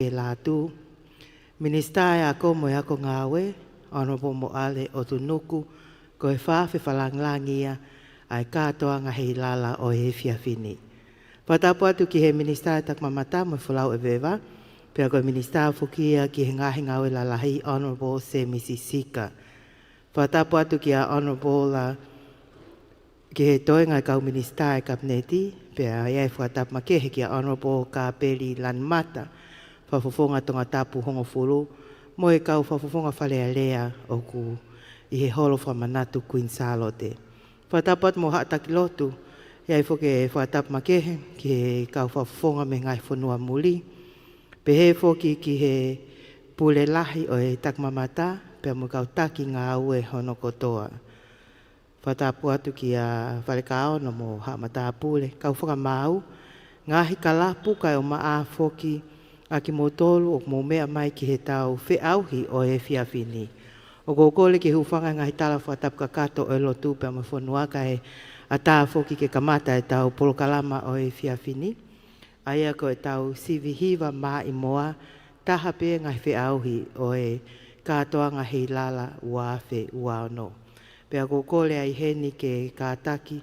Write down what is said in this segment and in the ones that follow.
e lātu. Minista e ako mo e ako ngawe, Honorable Moale o tunuku, ko e whawhi whalanglangia ai katoa ngā hei lala o e whiawhini. Whatapu atu ki he minista e tak mamata mo whulau e vewa, pia koe minista whukia ki he ngahi ngawe lalahi Honorable Se Misisika. Whatapu atu ki a Honorable ki he toi ngai kau minista e kapneti, pia iai whatapu makehe ki a Honorable ka peri lan mata, whawhawhonga tonga tapu hongo furu, mo e kau whawhawhonga whalea lea o ku i he holo whamanatu Queen Charlotte. Whatapu atu mo haataki lotu, iai whoke e whatapu makehe ki he kau whawhawhonga me ngai whanua muli, pe he whoki ki he pule lahi o e takmamata, pia mo kau taki ngā ue hono kotoa. Whatapu atu ki a whalekao no mo haamata pule, kau whakamau, ngahi kalapu kai o maa whoki, a ki mo tolu o mo mea mai ki he tau whiauhi o e whiawhini. O kōkole ki huwhanga ngahi tala whatapu kakato o e lotu pia mo whanua ka he a tā whoki ke kamata e tau polokalama o e whiawhini. Aia ko e tau sivihiwa mā i moa, taha pe ngahi whiauhi o e katoa ngahi lala uawhe uaono. Pea kōkole ai heni ke kātaki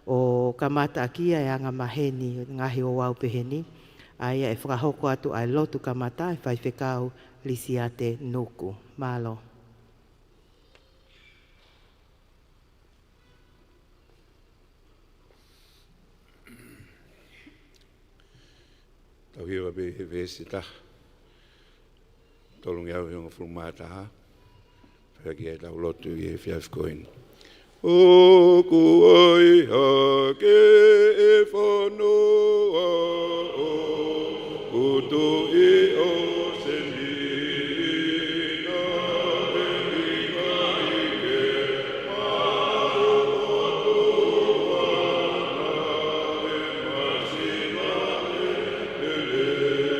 o kamata akia e anga maheni ngahi o wau peheni. Aia e whakahoko atu ai lotu kamata e whai whekau lisiate nuku. Malo. Tau hiwa be he vesi ta. Tolungi au hionga fulumata ha. Whiaki e tau lotu i e whiawhikoini. O kuai ha ke e whanoa o kuto i o selina e minga i ke maro o tuana e masina e lena.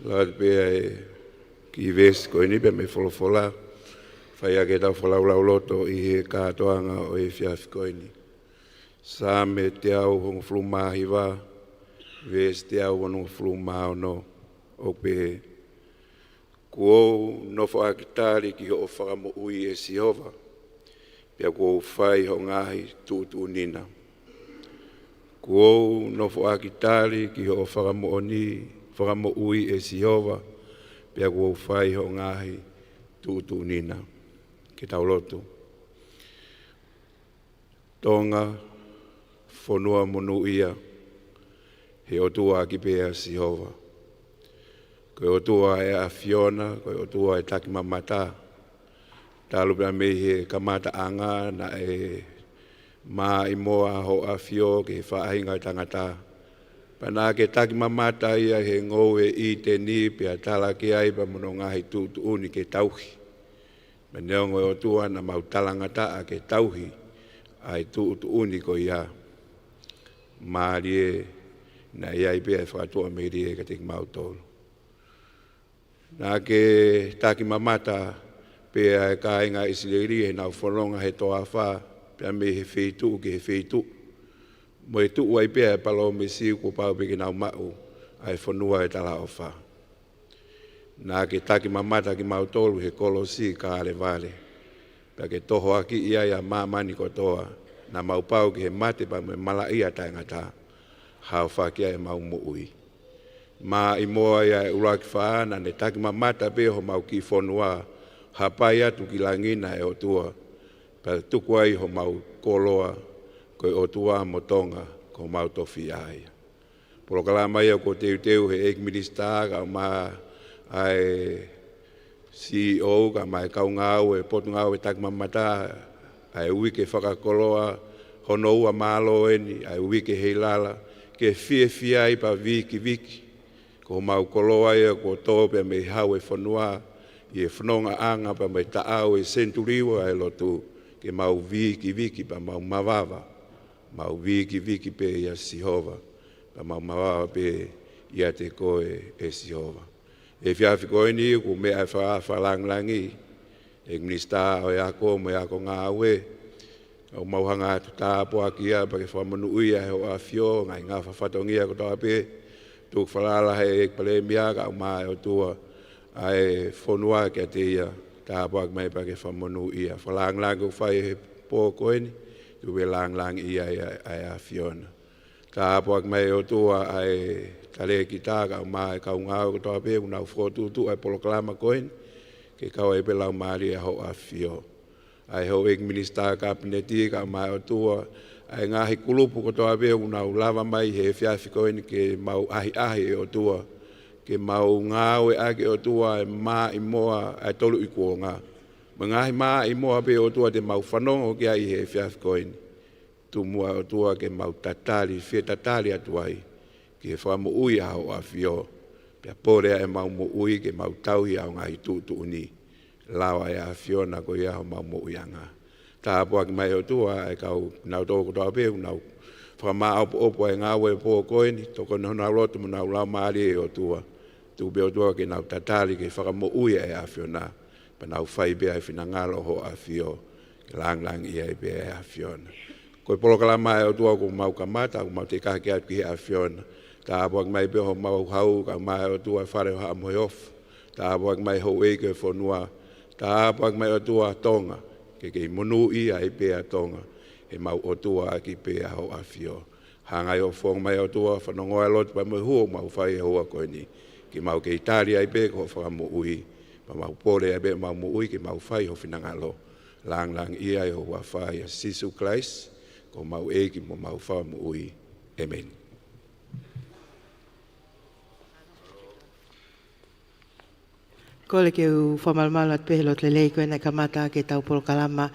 Lad bea e ki ves ko ni be me folofola fai ake tau folau loto i he kātoanga o e whiawhikoini. Sā me te au hongo flumahi wā, ves te au hongo flumao no o pehe. Kuou nofo akitari ki ho whakamo ui e Sihova, pia kuou whai ho ngahi tūtu nina. Kuou nofo akitari ki ho whakamo oni, whakamo ui e Sihova, pia kuou whai ho ngahi tūtu nina. Ki tau lotu. Tonga, whanua monu ia, he otua ki pēa Sihova. Koe otua e a Fiona, koe otua e taki mamata. Tālu pia mei he kamata anga na e mā i moa ho a Fio ke whaahinga i tangata. Pana ke taki mamata ia he ngou e i te ni pia tala ki aipa mono ngahi tūtu uni ke tauhi. Me neongo e otua na mautalangata a ke tauhi ai tūtu uni ko ia. Māri e na ia i pia e whakatua meri e ka teki mautolu. Nā ke taki mamata pia e kāinga isileri e nau whanonga he toa whā pia me he wheitu ke he wheitu. Mo e tuu ai pia e palo me siu ko pau peke nau mau ai whanua e tala o whā. Nā ke taki mamata ki mautolu he kolosi ka ale vale. Pia ke toho aki ia ia mamani ko toa na maupau ki he mate pa me mala ia taingata hao whakia e mau muui. Mā i moa ia e uraki whaana ne taki mamata pe ho mau ki whanua hapai atu ki langina e otua. Pia tuku ai ho mau koloa koe otua motonga ko mau tofi ai. Polo kalama ia ko teu he ek minister ka ma ai CEO ka mai kau ngau e potu ngau e tak mamata ai wiki whakakoloa hono ua malo eni, ai wike hei lala, ke fia ai pa viki. Ko mau koloa ia ko tōpea me hau e whanua, i e whanonga anga pa me taau e senturiwa e lotu, ke mau viki pa mau mawava, mau viki pe ia Sihova, pa mau mawava pe ia te koe e Sihova. E whiawhi koe ni ku mea e whalanglangi, e minista o eako mo eako ngā ue, o mauhanga atu tāpua ki ia pa ke whamanu uia he o a whio, ngai ngā whawhatongia ko tō pe, tūk whalala he e pale miaka o mai o tua, ai whonua ki a te ia, tāpua ki mai pa ke whamanu ia. Whalanglangi o whai he pō koe ni, tu we langlangi ia ai a whiona. Tāpua ki mai o tua ai tale ki tāka o mai kau ngāo ko tō pe, unau whotutu ai polokalama koe ni, ke kau e pelau maari a ho a whio. Ai ho ek minista kabineti ka mai o tua, ai ngahi kulupu ko toa pe unau lava mai he whiawhi koe ni ke mau ahi o tua, ke mau ngāwe ake o tua e maa i moa ai tolu i kua ngā. Ma ngahi maa i moa pe o tua te mau whanongo ki ai he whiawhi koe ni. Tu mua o tua ke mau tatali, whia tatali atu ai, ke whamu ui a ho a whio. Pea porea e mau mo ui ke mau tauhi au ngahi tūtu uni. Lawa e a whiona ko ia ho mau mo uianga. Tā apua ki mai o tua e kau nau tōku tō apeu, nau whakamā opo e ngāwe pō koe ni, tōko nau nau lotu mo nau lau maari e o tua. Tu be o tua ke nau tatali ke whakamo uia e a whiona, pa nau whai bea e whina ngalo ho a whio, ke lang ia e bea e a whiona. Koe polokalama e o tua ko mau kamata, ko mau te kahake atu ki he a whiona. Tā apua ki mai bea ho mau hau, ka mai o tua whare ho a mohi ofu. Tā apua ki mai ho eke whanua, tā apua ki mai o tua tonga, ke monu i a i pēa tonga, e mau o tua ki pēa ho a whio. Hangai o whong mai o tua, whanongoa lot pa mai hua, mau whai e hoa koe ni. Ki mau ke itari a i pēa ko whakamu ui, pa mau pōre a i pēa mau mu ui, ki mau whai ho whinangalo. Lang i a i ho a whai a Sisu Kleis, ko mau eki mo mau whakamu ui. Amen. Ko le ke u whamalmalo at pehelot le leiko ena kamata ke tau polokalama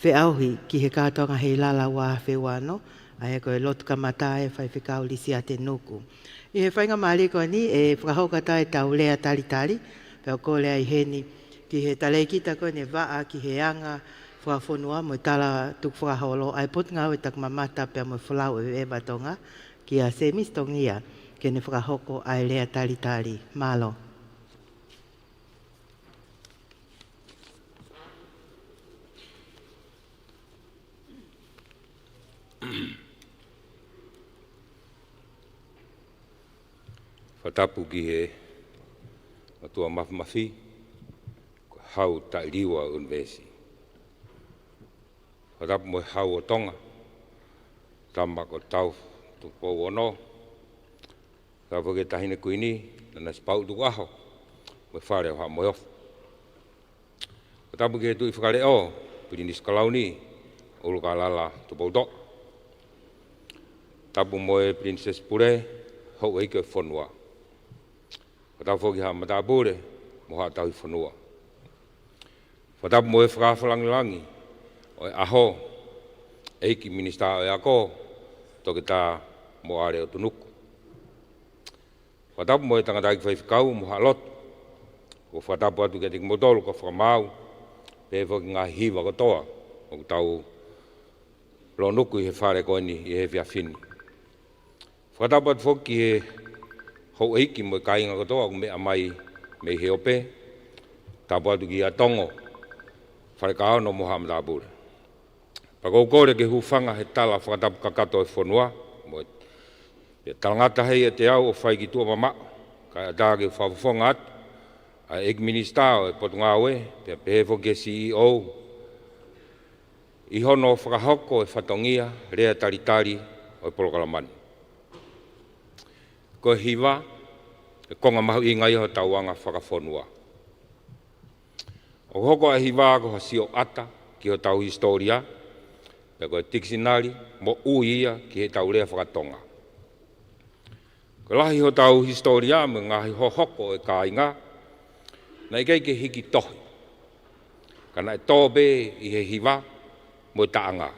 whe auhi ki he kātonga hei lala wā whe wano. Ai ko e lotu kamata e whai whikau lisi a te nuku. I he whainga maari ko ni e whakahokata e tau lea talitali. Peo ko lea i heni ki he talekita ko ne waa ki he anga whakafonua mo i tala tuk whakaholo. Ai pot ngau e tak mamata pia mo whalau e batonga ki a semistongia ke ne whakahoko ai lea talitali. Malo. Whatapu ki he atua mafi, hau tairiwa unvesi. Whatapu mo hau o tonga, tama ko tau tu pou ono. Ka whake tahine kuini, nana spau tu aho, mo whare o ha mo ofu. Whatapu ki he tui whakare o, pirinis kalauni, ulu ka lala tu pou tok. Tapu mo e Princess Pure, hau eike whanua. Whatapu ki ha matapure, mo ha tau i whanua. Whatapu mo e whakawhalangilangi, o e aho, eiki minista o e ako, toke tā mo are o tunuku. Whatapu mo e tangatai ki whaifikau, mo ha lotu. Ko whatapu atu ke te kimotolu ko whakamau, pe whaki ngā hiwa kotoa, o tau lo nuku i he whare koini i he whiawhini. Whakatapu atu whoki he hou eiki mo e kāinga katoa ku mea mai me he ope, tapu atu ki a tongo, whare ka ono mo ha matapure. Pakou kore ke huwhanga he tala whakatapu kakato e whanua, mo e talangata hei e te au o whai ki tua mama, ka a tāke whawhonga atu, a ek minista o e potunga oe, pe pehe whoki e CEO, i hono whakahoko e whatongia, rea taritari o e polokalamani. Ko hiwa, e konga mahu i ngai ho tauanga whakawhonua. O hoko e hiwa ko ha sio ata ki ho tau historia, pe ko e dictionary mo uia ki he tau rea whakatonga. Ko lahi ho tau historia me ngahi ho hoko e kāinga, na i kei ke hiki tohi. Kana e tōbe i he hiwa mo e taanga.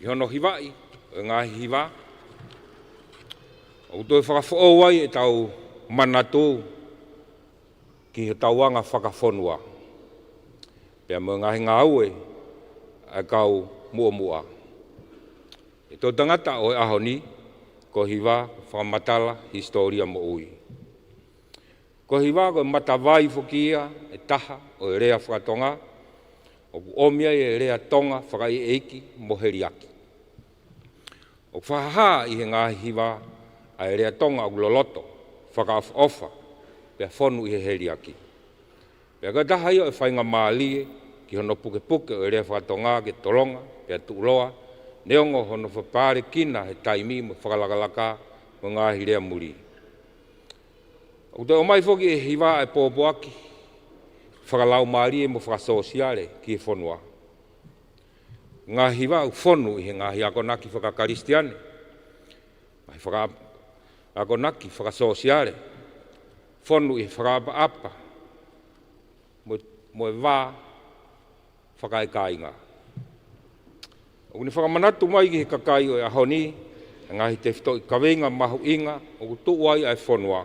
I hono hiwai, o ngā hiwa. O toi whakawhoo ai e tau manatu ki he tauanga whakawhonua. Pea mo ngahi ngā ue a kau mua. E tō tangata o e ahoni, ko hiwa whakamatala historia mo ui. Ko hiwa ko matawai whukia e taha o e rea whakatonga, o ku omia e rea tonga whakai eiki mo heriaki. O whahaha i he ngā hiwa a e rea tonga o loloto, whakaofa, pea whonu i he heriaki. Pea ka taha ia e whainga maalie, ki hono puke o e rea whakatonga ke tolonga, pea tuuloa, neongo hono whapare kina he taimi mo whakalakalaka mo ngāhi rea muri. O te o mai whoki e hiwa e pōpoaki, whakalau maalie mo whakasosiale ki e whonua. Ngā hiwa u whonu i he ngāhi akonaki whakakaristiane, mai akonaki whakasosiale, whonu i whakaapa-apa, mo e wā whakaekainga. O ni whakamanatu mai ki he kakai o e ahoni, ngahi te whito i kawenga mahu inga, o ku tuuai ai whonua.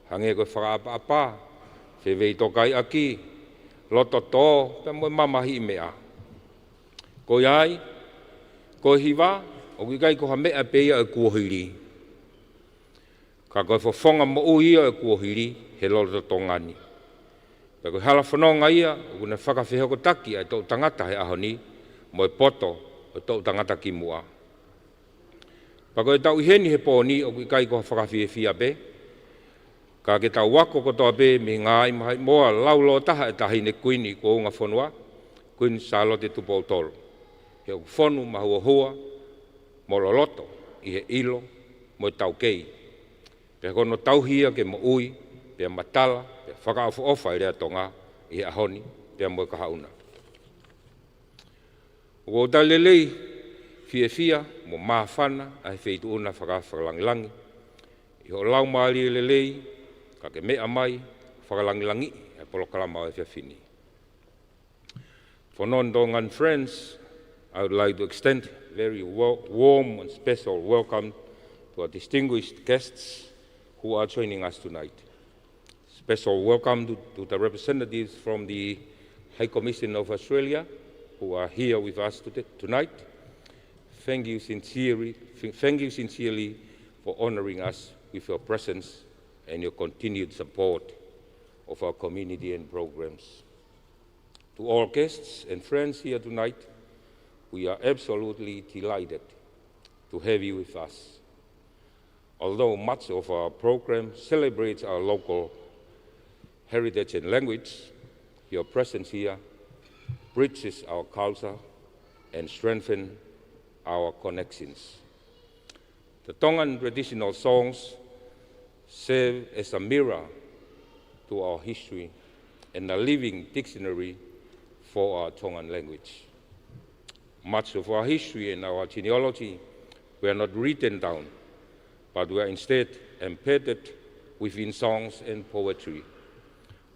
Hange koe whakaapa-apa, whewei tokai aki, loto tō, pe mo e mamahi i mea. Ko iai, ko hiwa, o ki kai ko ha mea peia e kuohiri. Ka koe whawhonga mo ui e kuohiri, he loto tōngani. Pe koe hala whanonga ia, o kuna whakawhehoko taki ai tō tangata he ahoni, mo e poto, o tō tangata ki mua. Pa koe tau iheni he pōni, o ki kai ko ha whakawhewhia pe, ka ke tau wako ko toa pe, mi ngā imahai moa laulo taha e tahine kuini ko unga whanua, kuini Charlotte Tupoltolo. He o whonu mahua hua, mo loloto, i he ilo, mo tau kei. Pe kono tauhia ke mo ui, pe matala, pe whakaafu-ofa i rea tonga, i he ahoni, pe mo kahauna. O talelei, fia, mo maafana, a he feitu una whakalangilangi. I ho lau maali lelei, ka ke mea mai, whakalangilangi, e polokalama o e whiawhini. For non-Tongan friends, I would like to extend a very warm and special welcome to our distinguished guests who are joining us tonight. Special welcome to the representatives from the High Commission of Australia who are here with us tonight. Thank you sincerely for honoring us with your presence and your continued support of our community and programs. To all guests and friends here tonight, we are absolutely delighted to have you with us. Although much of our program celebrates our local heritage and language, your presence here bridges our culture and strengthens our connections. The Tongan traditional songs serve as a mirror to our history and a living dictionary for our Tongan language. Much of our history and our genealogy were not written down, but were instead embedded within songs and poetry.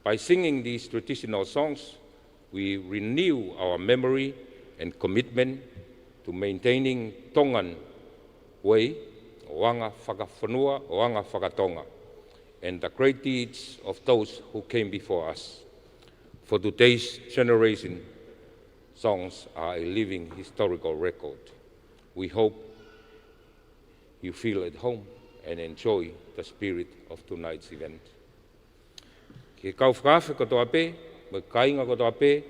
By singing these traditional songs, we renew our memory and commitment to maintaining Tongan way, oanga whakawhanua, oanga whakatonga, and the great deeds of those who came before us. For today's generation, songs are a living historical record. We hope you feel at home and enjoy the spirit of tonight's event. Ke kau whakawhi kotoa pē, me kainga kotoa pē,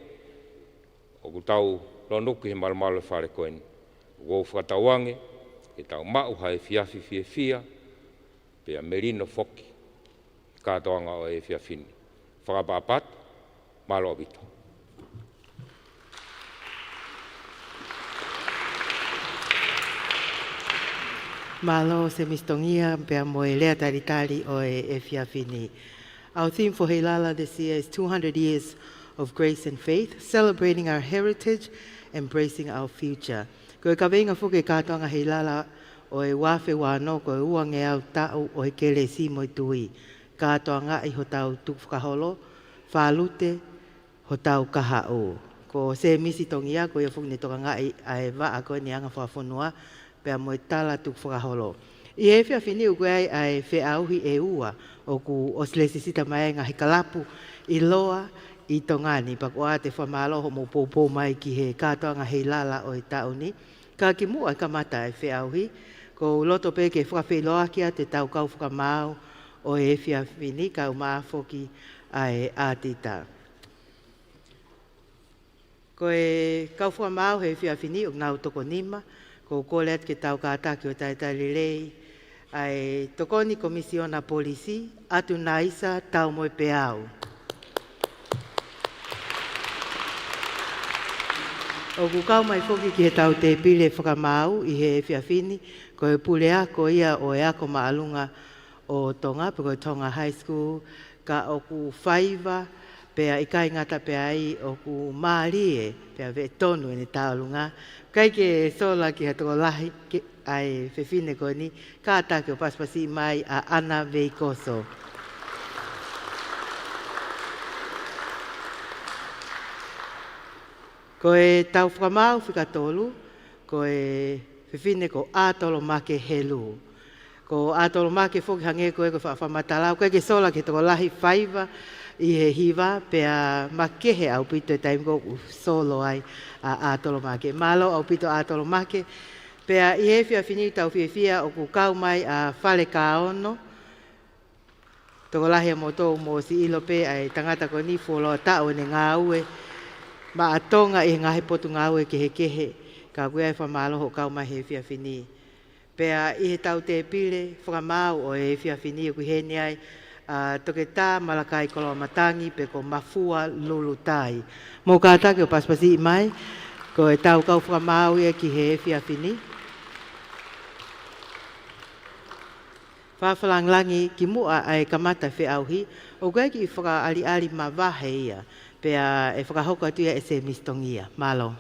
o ku tau lonuku he malamalo whare koen. Wō whakatauange, ke tau mau hae whiawhi fia, pea merino whoki, kātoanga o e whiawhini. Whakapāpat, malo abito. Malo se mistongia pea mo e lea taritari o e whiawhini. Our theme for Heilala this year is 200 years of grace and faith, celebrating our heritage, embracing our future. Ko e ka venga whuke kātoanga Heilala o e wafe wāno ko e uange au tau o e kele si mo i tui. Kātoanga i ho tau tukwhakaholo, whālute, ho tau kaha o. ko se misi tongia ko ia fuki ni toka ngai ai wa a koe ni anga whafonua pea mo tala tuk whakaholo. I he whia whini u koe ai whe auhi e ua o ku o silesisita mai ngahi kalapu i loa i tongani pakoa te whamaloho mo pōpō mai ki he katoa ngahi lala o i tauni. Ka ki mua ka mata ai whe auhi ko loto pe ke whakawhiloa kia te tau kau whakamau o e whia whini ka umaafoki ai ātita. Ko e kau whakamau he whia whini o ngau toko nima ko kole at ke tau kātaki o taitari rei ai tokoni komisiona polisi atu naisa tau moe peau. O ku kau mai foki ki he tau te pile whakamau i he whiawhini ko e pule ako ia o e ako maalunga o Tonga, pe ko e Tonga High School, ka o ku whaiva pea i kai ngata pea ai o ku maarie pea ve tonu e ni taulunga. Kai ke sola ki hatoko lahi ai whewhine ko ni, ka atake o paspasi mai a Ana Veikoso. Ko e tau whakamau whikatolu, ko e whiwhine ko ātolo make helu. Ko ātolo make whoki hange ko e ko whawhamatalau, ko e ke sola ke toko lahi whaiva i he hiva, pea makehe au pito e taimko solo ai a ātolo make. Malo au pito ātolo make, pea i he whia whini tau whiwhia o ku kau mai a whale ka ono, toko lahi a motou mo si ilo pe ai tangata ko ni wholoa tau ne ngā ue, ma atonga i ngahi potu ngā ue kehe ka kua e whamaloho kau mai he whia whini. Pea i he tau te pile whakamau o e whia whini o kuheni ai toke tā malakai koloa matangi pe ko mafua lulu tai. Mō kātake o paspasi i mai, ko e tau kau whakamau ia ki he whia whini. Whawhalanglangi ki mua ai kamata whi auhi, o koe ki whaka ali ma wahe ia. Pea e whakahoko atu ia e se mistongia. Malo.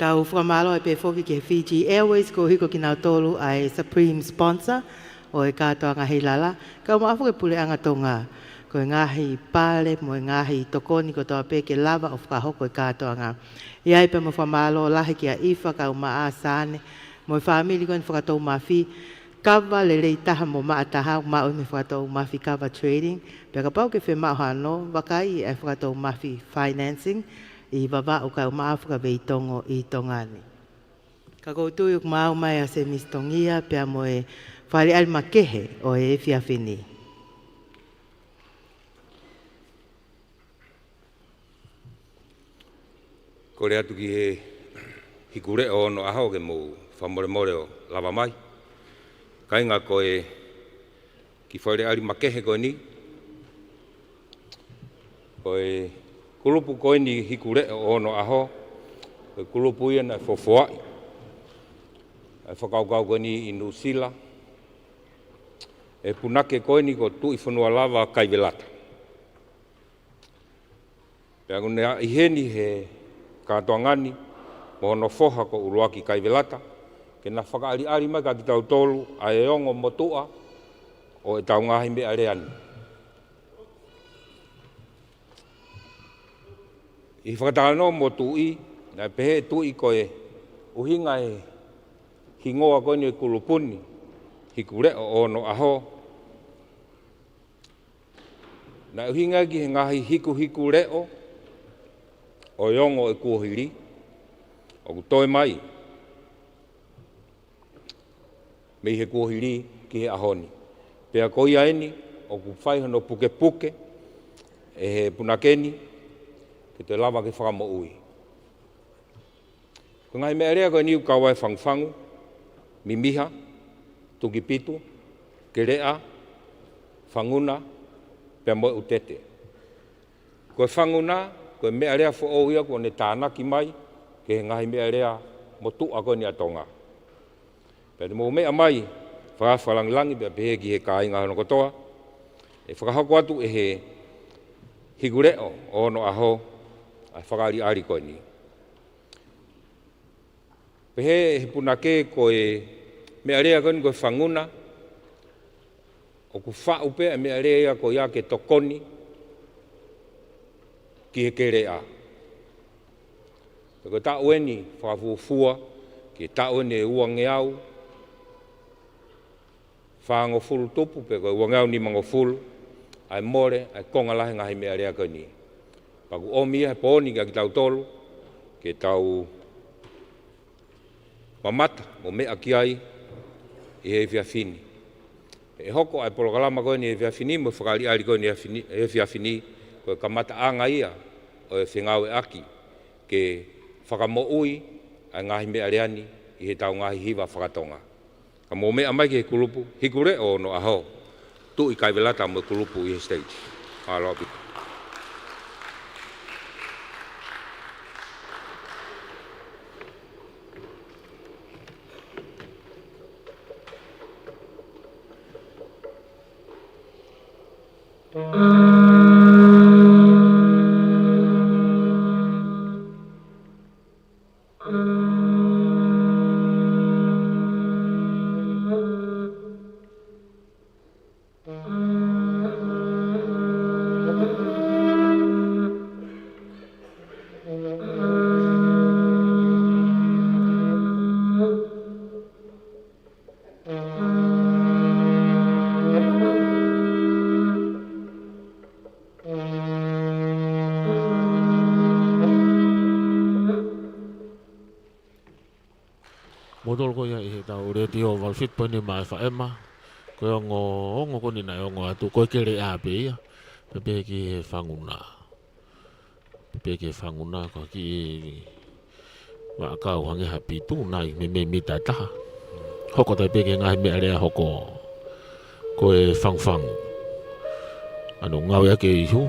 Tau whakamalo e pe whoki ke Fiji Airways ko hiko ki nau tolu ai Supreme Sponsor o e katoa ngahi lala. Ka umaafu ke pule anga tonga ko e ngahi pale mo e ngahi tokoni ko toa pe ke lava o whakahoko e katoa ngā. Iai pe mo whamalo lahi ki a iwa ka umaa sane mo e whamili ko e whakatou mawhi kawa lelei taha mo maataha ma o me whakatou mawhi kawa trading. Pea ka pau ke whi mao hano wakai e whakatou mawhi financing i wawa o ka umaafu ka veitongo i tongani. Ka koutui o kumau mai a se mistongia pea mo e whare ali makehe o e whiawhini. Kore atu ki he hikure o ono aho ke mo whamore more o lava mai. Kainga ko e ki whare ali makehe ko ni. Ko e kulupu ko ni hikure o ono aho. Ko e kulupu ia na fofoai. E whakaukau ko ni i Nusila. E punake ko ni ko tu i whanua lava kaiwelata. Pea kune a iheni he katoa ngani, mo no foha ko uruaki kaiwelata, ke na whakaari mai ka ki tau tolu a e ongo motua o e tau ngahi me areani. I whakatakano mo tui, na pehe tui ko e uhinga e hingoa ko ni e kulupuni, hikure o ono aho. Na uhinga ki he ngahi hiku reo, o yongo e kuohiri, o kutoe mai, me he kuohiri ki he ahoni. Pea koia eni, o ku whaihono puke, e he punakeni, ke te lava ke whakamo ui. Ko ngai mea rea koe niu kawai whangwhangu, mimiha, tukipitu, kerea, whanguna, pea moe utete. Koe whanguna, koe mea rea fo o ia ko ne tānaki mai, ke he ngahi mea rea mo tua ko ni atonga. Pea te mo mea mai, whakawhalangilangi pea pehe ki he kāinga hono kotoa, e whakahoko atu e he higureo o ono aho, a whakaari koe ni. Pehe he punake koe mea rea koe ni koe whanguna, o ku whaupe a mea rea koe ia ke tokoni, ki he kere a. Ko ta weni whakafufua, ki ta weni e uange au, whaango fulu tupu, pe ko uange au ni mango fulu, ai more, ai konga lahe ngahi mea rea kani. Paku omi he pōni ki tau tolu, ki tau mamata, mo mea ki ai, i he whiawhini. E hoko ai polokalama koe ni he whiawhini, mo whakali ari koe ni he whiawhini, koe kamata anga ia, o e whengau e aki, ke whakamo ui, ai ngahi mea reani, i he tau ngahi hiwa whakatonga. Ka mo mea mai ki he kulupu, hikure o no aho, tu i kaiwelata mo kulupu i he stage. Aloha pika. Modol ko ia i he tau re tio walfit poni mai wha ema. Ko ia ongo koni nai ongo atu koe kere a pe ia. Pepe ki he whanguna. Pepe ki he whanguna ko ki wa kau hange hapi tu nai me mita taha. Hoko tai peke ngahi mea rea hoko koe whangwhangu. Ano ngau ia ke ihu.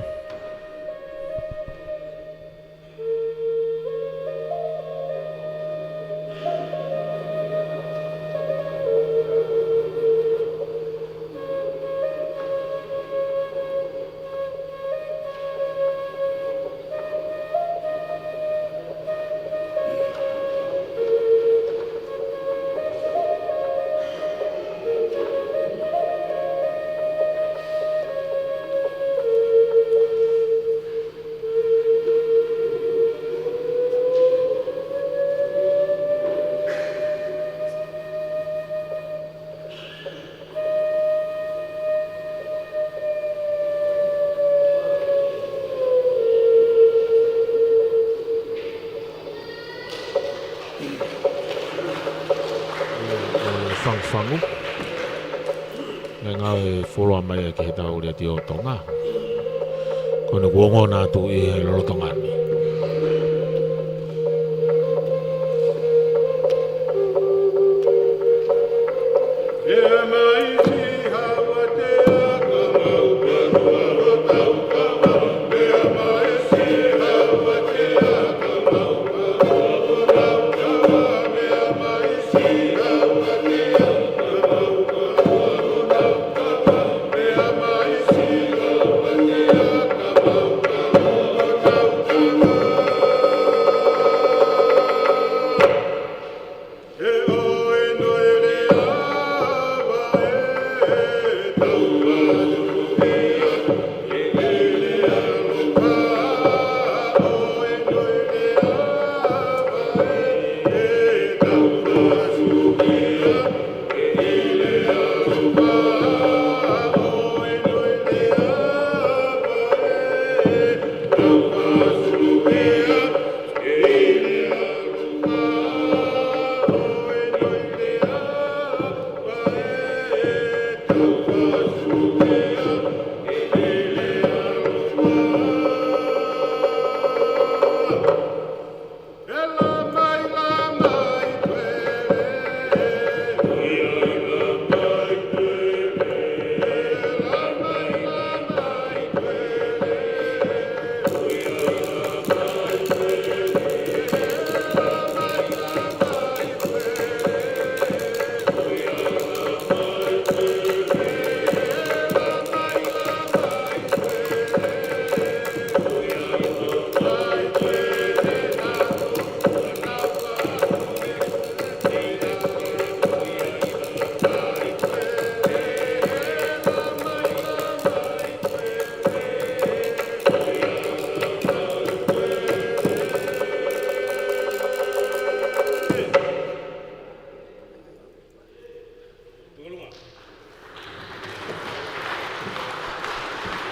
Whangwhangu. Ngai ngau e wholoa mai ki he tau rea tio tonga. Kone kuongo nā tu i he lorotongani. Thank you.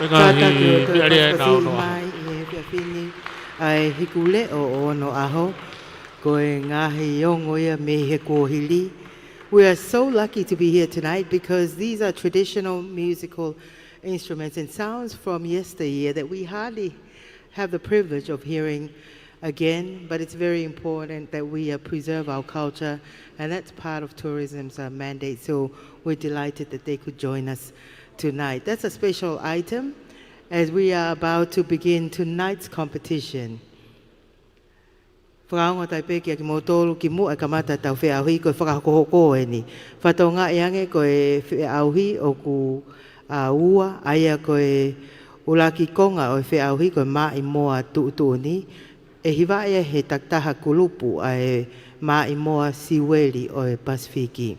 Ngahi mi ari e nao no. mai e whiawhini ai hikule o no aho ko e ngahi ongo ia me he kōhili. We are so lucky to be here tonight because these are traditional musical instruments and sounds from yesteryear that we hardly have the privilege of hearing again, but it's very important that we preserve our culture, and that's part of tourism's mandate. So we're delighted that they could join us tonight. That's a special item as we are about to begin tonight's competition. Whakaonga Taipei ki motolu ki mua kamata tau whiauhi ko whakahokohoko e ni. Whatonga e ange ko e whiauhi o ku ua, aia ko e ulaki konga o e whiauhi ko e mai moa tuutuni. E hiwa e he taktaha kulupu a e mai moa siweli o e Pasifiki.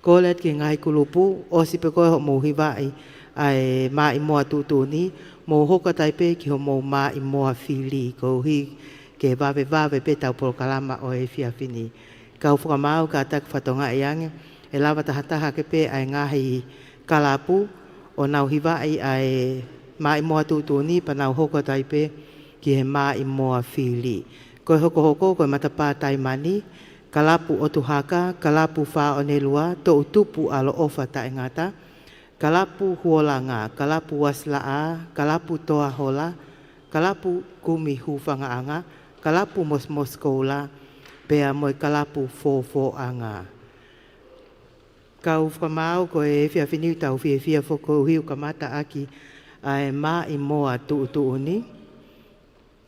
Ko let ki ngai kulupu, o si pe koe ho mo hiwa a e mai moa tuutuni, mo hoka Taipei ki ho mo mai moa fili ko hi ke vawe pe tau polokalama o e whiawhini. Kau whakamau ka tak whatonga e ange, e lawa tahataha ke pe ai ngahi kalapu, o nau hiwai ai mai moa tutuni pa nau hoko Taipei ki he mai moa whili. Koe hoko koe matapa taimani, kalapu o tuhaka, kalapu wha o nelua, to utupu alo ofa ta e ngata, kalapu huolanga, kalapu waslaa, kalapu toa hola, kalapu kumi hufanga anga, kalapu mos koula, pea moi kalapu fo anga. Kau whamau ko e whiawhini tau whiawhia whoko hiu kamata aki ai mai moa tuuni,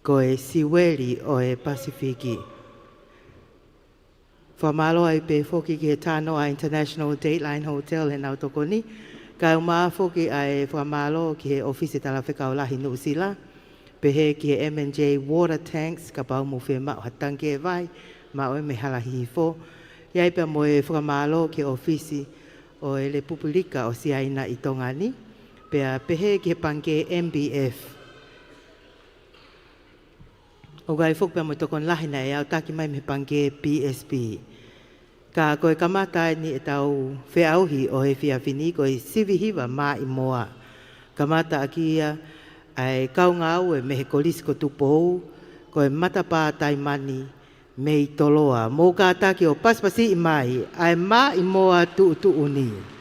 ko e siweli o e Pasifiki. Whamalo ai pe whoki ki he tāno a International Dateline Hotel he nau tokoni, kau maa whoki ai whamalo ki he ofisi tala whekaulahi Nusila, pehe ki e M&J water tanks ka pau mo whi mao hatangi e vai, mao e me halahi fo. Iai pia mo e whakamalo ki ofisi o e le pupulika o si aina i tongani, pia pehe ki he pange MBF. O gai whuk pia mo tokon lahina e au taki mai me pange PSP. Ka koe kamata ni e tau whiauhi o he whiawhini ko e sivihiwa maa i moa. Kamata aki ia ai kau ngau e mehe kolisko tupou, ko e matapa taimani me i toloa. Mō ka taki o paspasi i mai, ai mā i moa tuuni.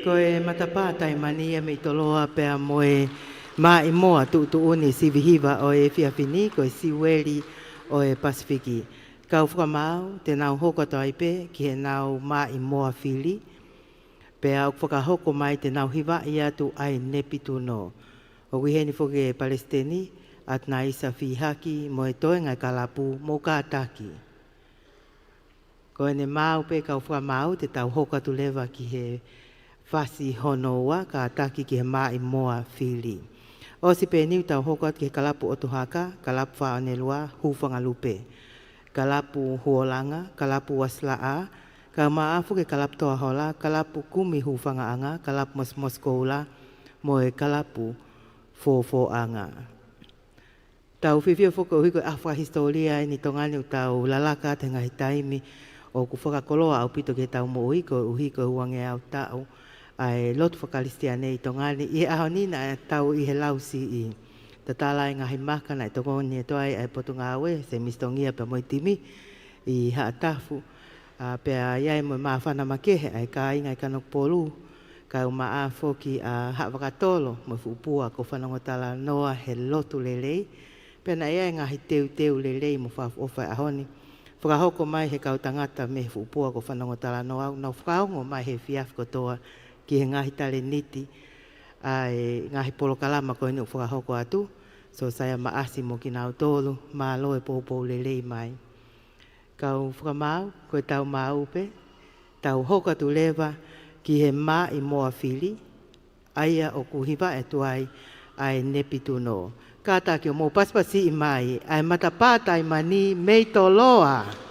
Ko e matapā taimania me toloa pea moe ma i moa tu uni sivihiva o e fiafini ko e siweli o e Pasifiki. Kau whakamau te nau hoko taipe ki he nau ma i moa fili. Pea o whakahoko mai te nau hiva i atu ai nepitu no. O wiheni whoke e Palestini at na isa fihaki mo e toenga kalapu mo kātaki. Ko e ne mau pe kau whakamau te tau hoka tu lewa ki he Fasi honoa ka taki ki he mai moa fili. O si pe niu tau hokot ki he kalapu otuhaka, kalapu whaonelua, hufanga lupe. Kalapu huolanga, kalapu waslaa, ka maafu ke kalapu toa hola, kalapu kumi hufanga anga, kalapu mos koula, mo e kalapu fo anga. Tau whiwhia whuka uhiko awha historia ni tongani u tau lalaka te ngahi taimi o ku whakakoloa au pito ke tau mo uhiko huange au tau. Ai lotu whakalistia nei tongani i ahonina e tau i he lausi i tatala i ngahi maka na i tongoni e toai ai potunga awe se mistongia pe moitimi i haatafu pea iai mo maa whana makehe ai ka inga i kanok polu ka uma a foki a hawakatolo mo fupua ko whanangotala noa he lotu lelei pea na iai ngahi teu lelei mo whafu ofa ahoni whakahoko mai he kautangata me fupua ko whanangotala noa na whakaongo mai he fiaf kotoa ki he ngahi tale niti, ai ngahi polokalama ko inu whakahoko atu, so saya maasi mo ki nau tolu, maa loe pōpō lelei mai. Kau whakamau, koe tau maupe, tau hoka tu lewa ki he maa i moa fili, aia o kuhiva e tuai ai nepitu no. Kātā ki o mō paspasi i mai, ai matapātai mani mei toloa. Amen.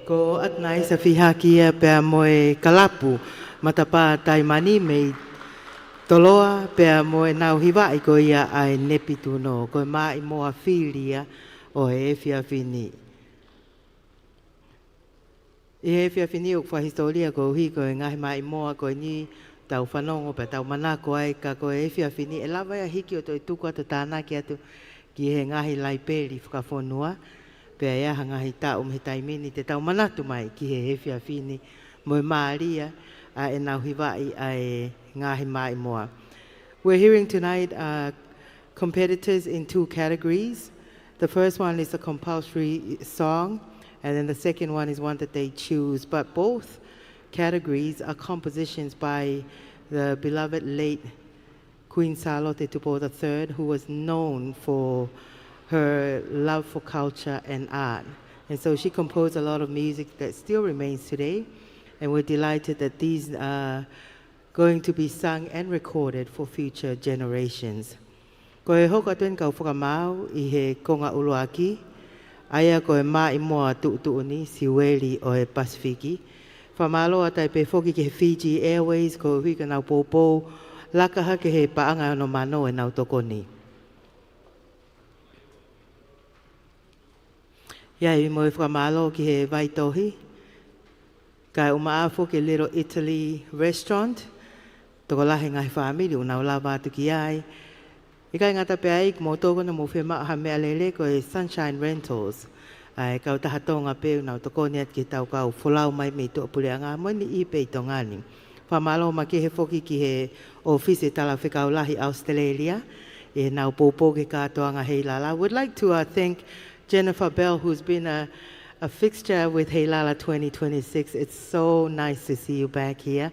Ko atnai sa whihakia pea moe kalapu matapa taimani mei toloa pea moe nau hiwai ko ia ai nepitu no ko mai moa filia o he whiawhini. I he whiawhini o kwa historia ko hi ko ngahi mai moa ko ni tau whanongo pe tau manako ai ka ko he whiawhini e lawa ia hiki o toi tuku atu tānaki atu ki he ngahi laiperi whakawhonua. Pea ia hangahi tau me taimini te tau manatu mai ki he whiawhini moe maaria a e nau hiwai a e ngahi mai moa. We're hearing tonight competitors in two categories. The first one is a compulsory song, and then the second one is one that they choose. But both categories are compositions by the beloved late Queen Salote Tupo III, who was known for her love for culture and art. And so she composed a lot of music that still remains today. And we're delighted that these are going to be sung and recorded for future generations. Ko e hoka tuen kau whakamau i he konga uluaki. Aia ko e mai moa tuutuni siweli o e Pasifiki. Whamalo atai pe foki ke he Fiji Airways ko huika nau popo. Lakaha ke he paanga no mano e nau tokoni. Ia i moe whamalo ki he Vaitohi. Kai umaafo ke Little Italy restaurant. Toko lahi ngai whaamiri unau lava atu ki ai. I kai ngata pe aik mo toko na mo whema ha mea lele ko e Sunshine Rentals. Ai kau tahatonga pe unau toko ni at ki tau kau wholau mai me to pule anga mo ni i pe tongani. Whamalo ma ke he foki ki he office tala whikau lahi Australia. E nau popo ke katoanga hei lala. Would like to thank Jennifer Bell, who's been a fixture with Heilala 2026. It's so nice to see you back here.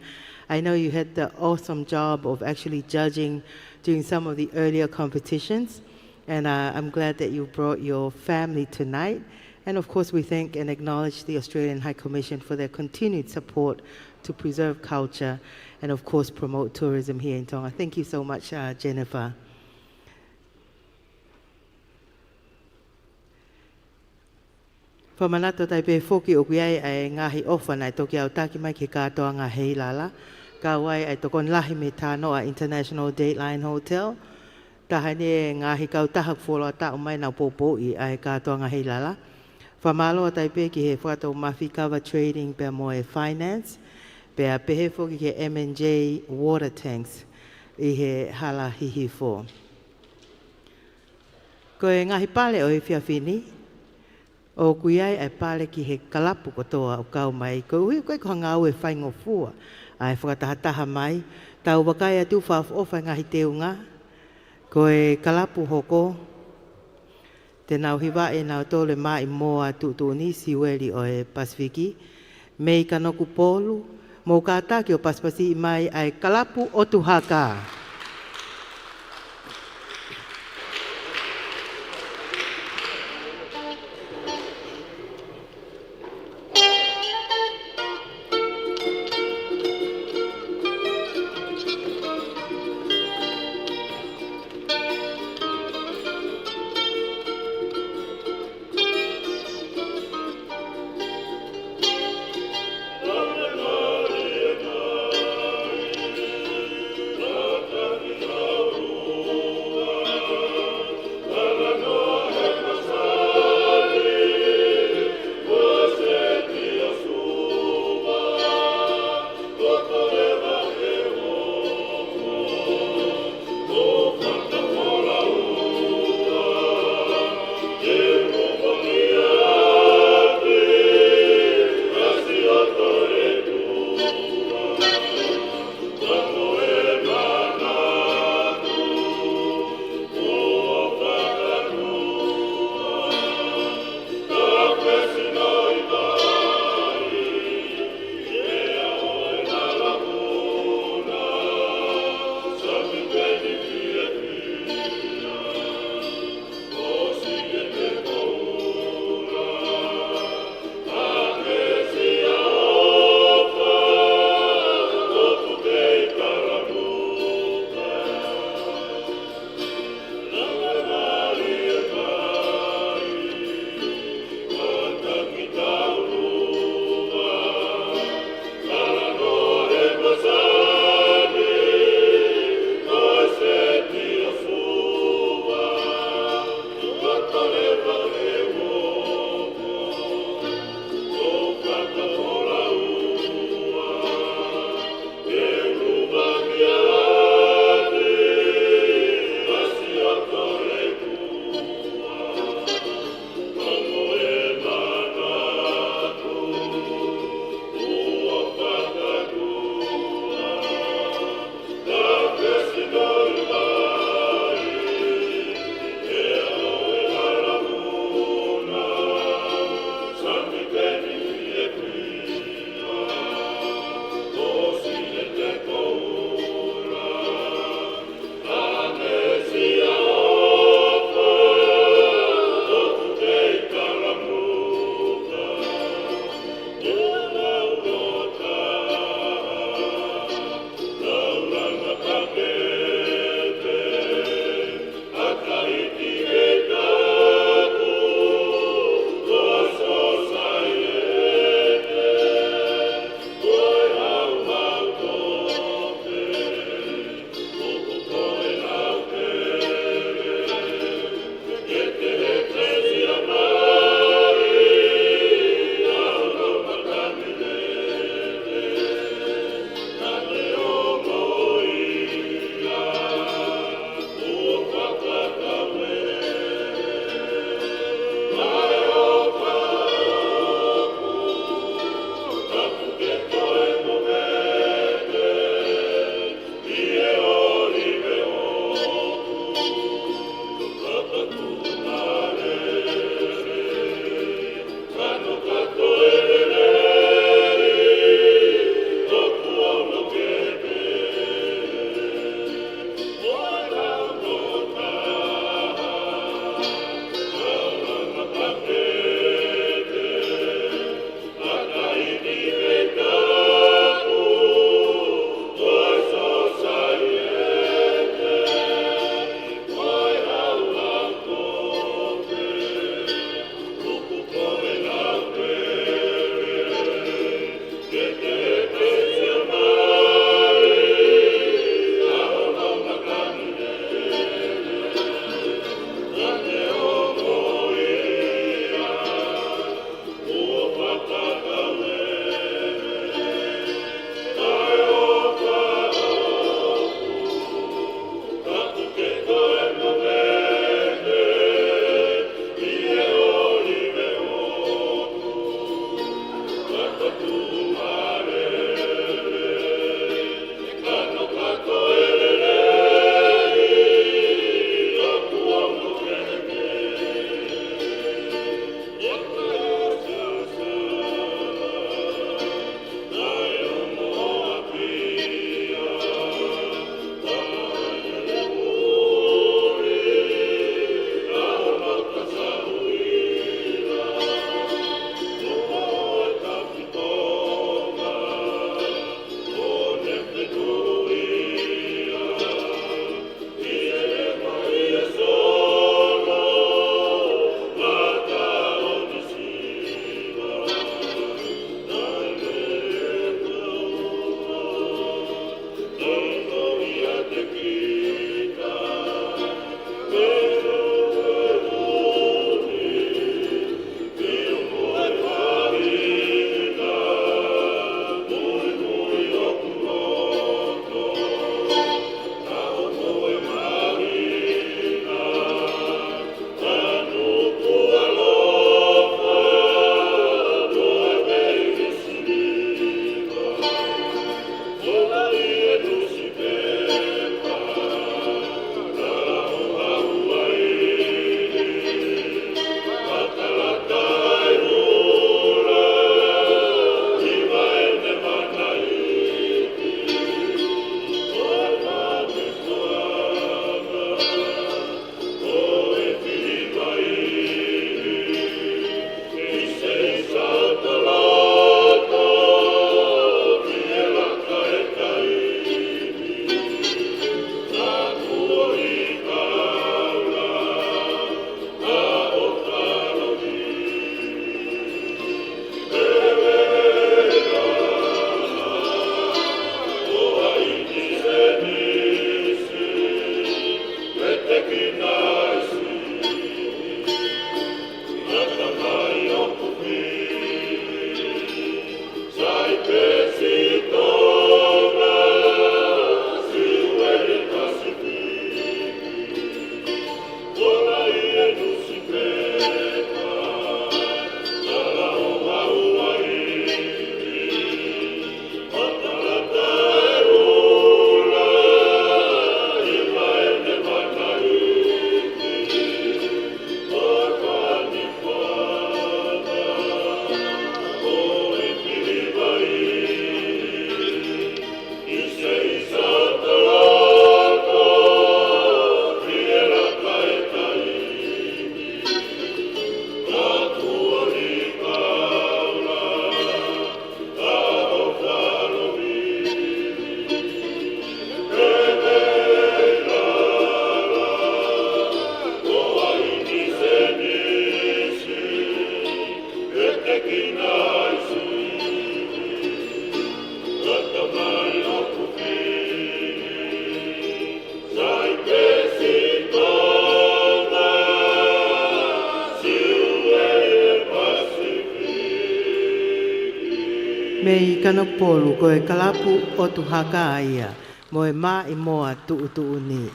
I know you had the awesome job of actually judging during some of the earlier competitions, and I'm glad that you brought your family tonight. And of course, we thank and acknowledge the Australian High Commission for their continued support to preserve culture and of course promote tourism here in Tonga. Thank you so much, Jennifer. Whamanato tai pe foki o kuiai ai ngahi ofa nai toki au taki mai ke katoa ngā hei lala. Ka wai ai tokon lahi me tāno a International Dateline Hotel. Tahane ngahi kau tahak wholoa tau mai nau popo i ai katoa ngā hei lala. Whamalo tai pe ki he whakatau Mafi Cover Trading pe moe finance. Pe a pehe foki ke M&J water tanks i he hala hihi fo. Ko e ngahi pale o e whiawhini. O kuiai ai pale ki he kalapu kotoa o kau mai. Ko hui koe ko ngau e whaingo fua. Ai whakatahataha mai. Tau wakai atu whaofa ngahi teunga. Ko e kalapu hoko. Te nau hiwa e nau tole mai moa tuutuni siweli o e Pasifiki. Mei kanoku polu. Mo kātaki o Pasipasi mai ai kalapu o tuhaka. kanopolu ko e kalapu o tu haka ia mo e ma i moa tu ni.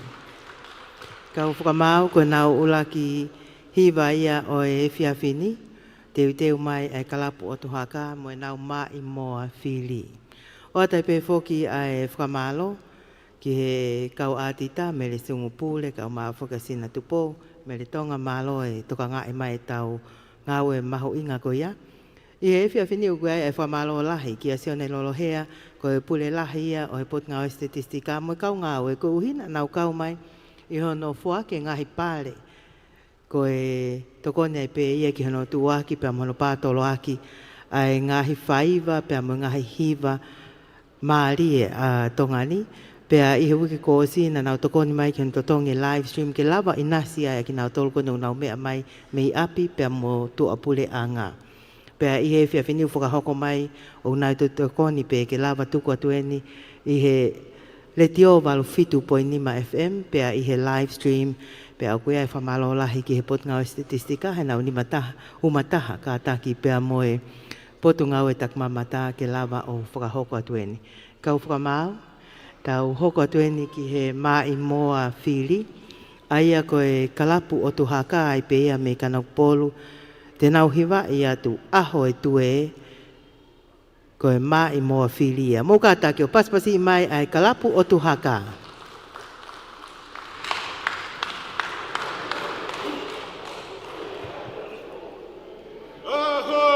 Kau whakamau ko nau ulaki hiva ia o e whiawhini, teu mai e kalapu o tu haka mo e nau ma i moa whili. O atai pe foki ai whakamalo ki he kau atita me le sungu pule kau maa whakasina tupo me le tonga malo e toka ngā e mai tau ngau e maho inga ko ia. I he whiawhini u kuai e whamalo lahi ki a sione lolo hea ko e pule lahi ia o e pot ngau e statistika mo e kau ngau e ko uhina nau kau mai i hono fuake ngahi pale ko e tokone ai pe ia ki hono tuaki pe amono pātolo aki ai ngahi whaiva pe amo ngahi hiva maarie a tongani pe a i he wiki ko sina nau tokone mai ki hono totongi live stream ke lava inasi ai ki nau tolko nau mea mai mei api pe amo tu apule a ngā. Pea i he whiawhini u whakahoko mai o nai tokoni pe ke lava tuku atueni i he le tio walu fitu po inima FM pea i he live stream pea au kuia e whamalo lahi ki he potu ngau e statistika he nau ni umataha ka taki pea moe potu ngau e takmamata ke lava o whakahoko atueni. Kau whakamau, tau hoko atueni ki he mai moa whili aia ko e kalapu o tu haka ai pe ia me kanopolu te nau hiwa i atu aho e tue ko e maa i moa whilia. Mō kātā ki o paspasi mai ai kalapu o tu haka. Oh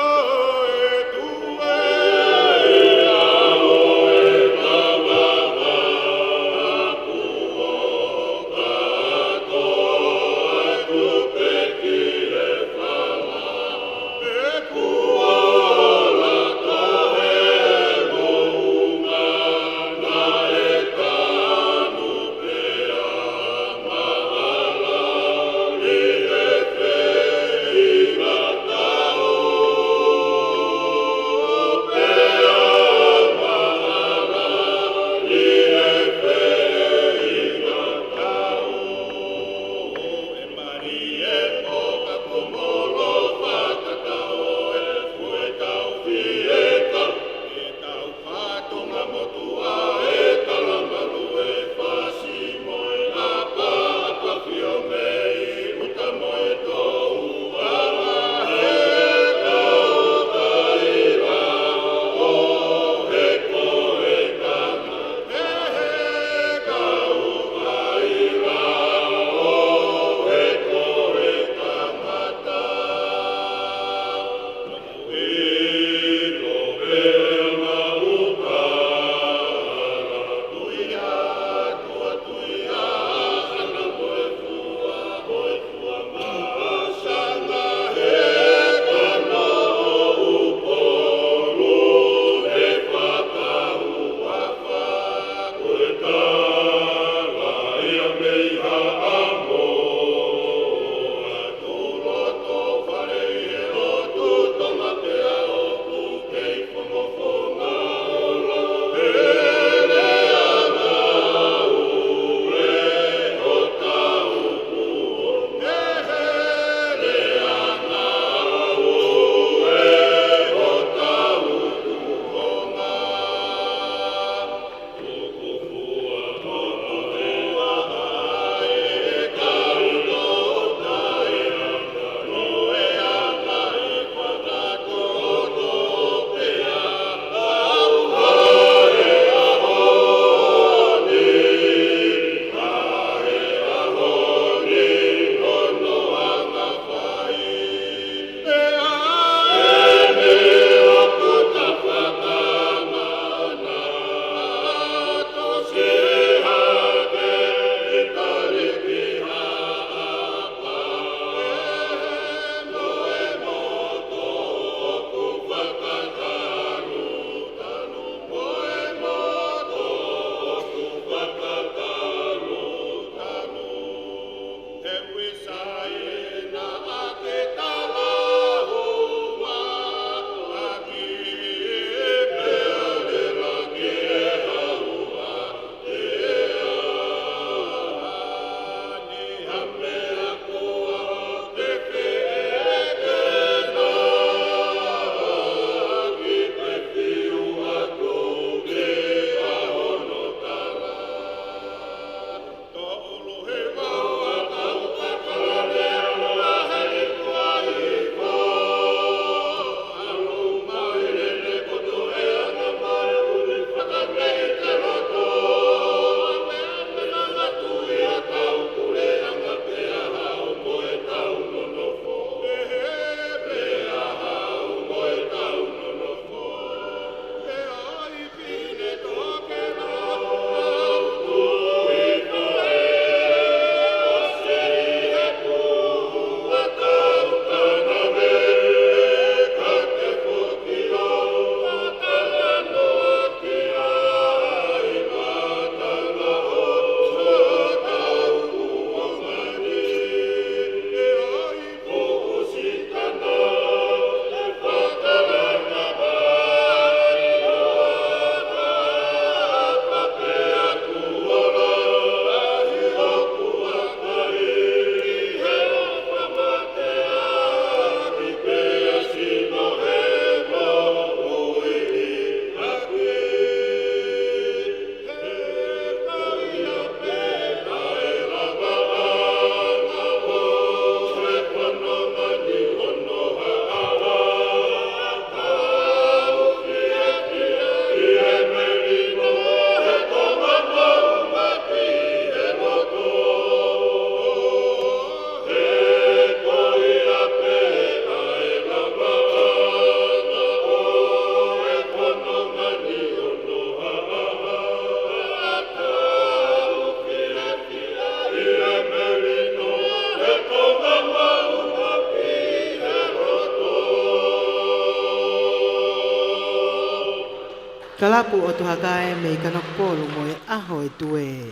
Kalapu o tu hakae me kanakpolu mo e aho e tue.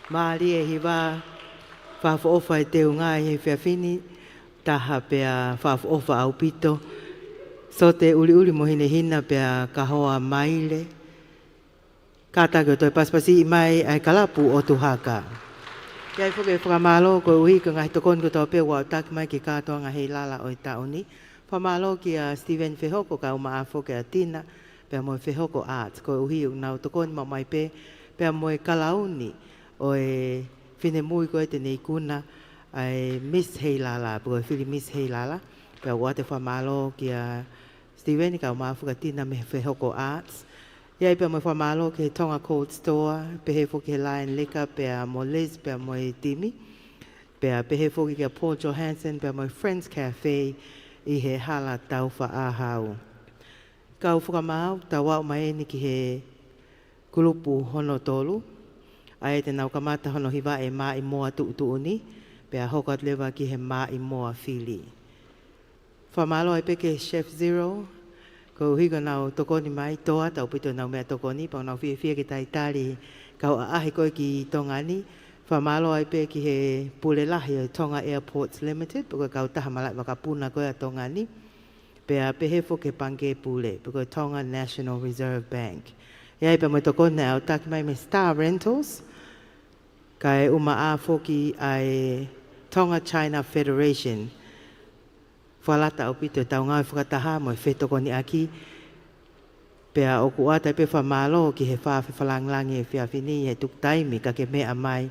Maali e hiwa whaafu ofa e teo ngā e whiawhini. Taha pia whaafu ofa au pito. So te uli uli mo hine hina pia kahoa maile. Kātake o toi paspasi i mai ai kalapu o tu haka. Kia i whuke whakamalo ko uhi ka ngahi tokon ko tau pia wau taki mai ki kātoa ngā hei lala o i tauni. Whamalo ki a Stephen Whehoko ka uma a whuke a tina. Pea moe Whehoko Arts, ko uhi unau tokoni ma mai pe, pea moe kalauni o e whine mui koe te nei kuna ai Miss Heilala, pua whiri Miss Heilala, pea wate whamalo ki a Stephen ka uma a tina me Whehoko Arts. Iai pea moe whamalo ki he Tonga Cold Store, pehe whuki he Lion Liquor, pea moe Liz, pea moe Timi, pea pehe whuki ki a Paul Johansson, pea moe Friends Cafe, i he hala tauwha ahau. Kau whakamau, ta wau mai ni ki he kulupu hono tolu. Ai te nau kamata hono hiwa e maa i moa tuutuni. Pea hokat lewa ki he maa i moa whili. Whamalo ai peke Chef Zero. Ko higa nau tokoni mai toa, tau pito nau mea tokoni. Pau nau whia ki tai tari kau ahi koe ki Tongani. Whamalo ai peke he pulelahi o Tonga Airports Limited. Pako kau taha malai wakapuna koe a Tongani. Pea pehefo ke pange pule, peko Tonga National Reserve Bank. Iai pa mo toko nao, taki mai me Star Rentals, kai uma a foki ai Tonga China Federation. Whalata o pito tau ngai whakataha mo e whetoko ni aki. Pea oku ata pe whamalo ki he whawhewhalanglangi e whiawhini e tuk taimi ka ke mea mai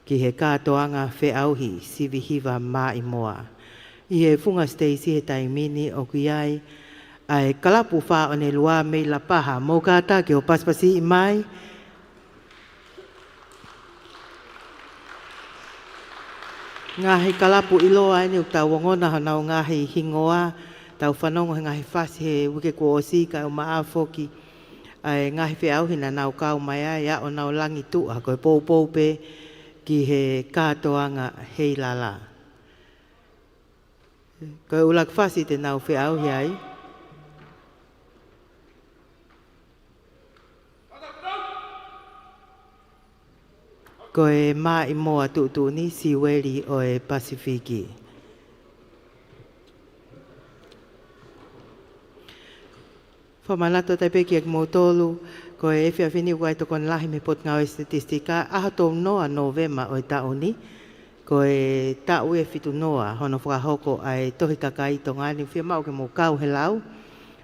ki he kātoanga whiauhi sivi hiva mā i moa. I he funga Stacey he taimini o ki ai ai kalapu wha o ne lua mei la paha mō kāta ki o paspasi i mai. Ngahi kalapu ilo ai ni tau wangona hanau ngahi hingoa tau whanongo he ngahi whasi he wike kua o sika o maa foki ai ngahi whiau hina nau kau mai ai a o nau langi tua koe pou pe ki he kātoanga hei lala. Koe ulak whasi te nau whiau hiai. Koe mā i moa tuutuni siweri o e Pasifiki. Whamanato tai peki ek mōtolu, koe e whiawhini ukai tokon lahi me pot ngau e statistika, aha tō noa Novema o e tauni, koe tau e whitu noa, hono whakahoko ai tohi kakai tongani, whia mau ke mō kau he lau,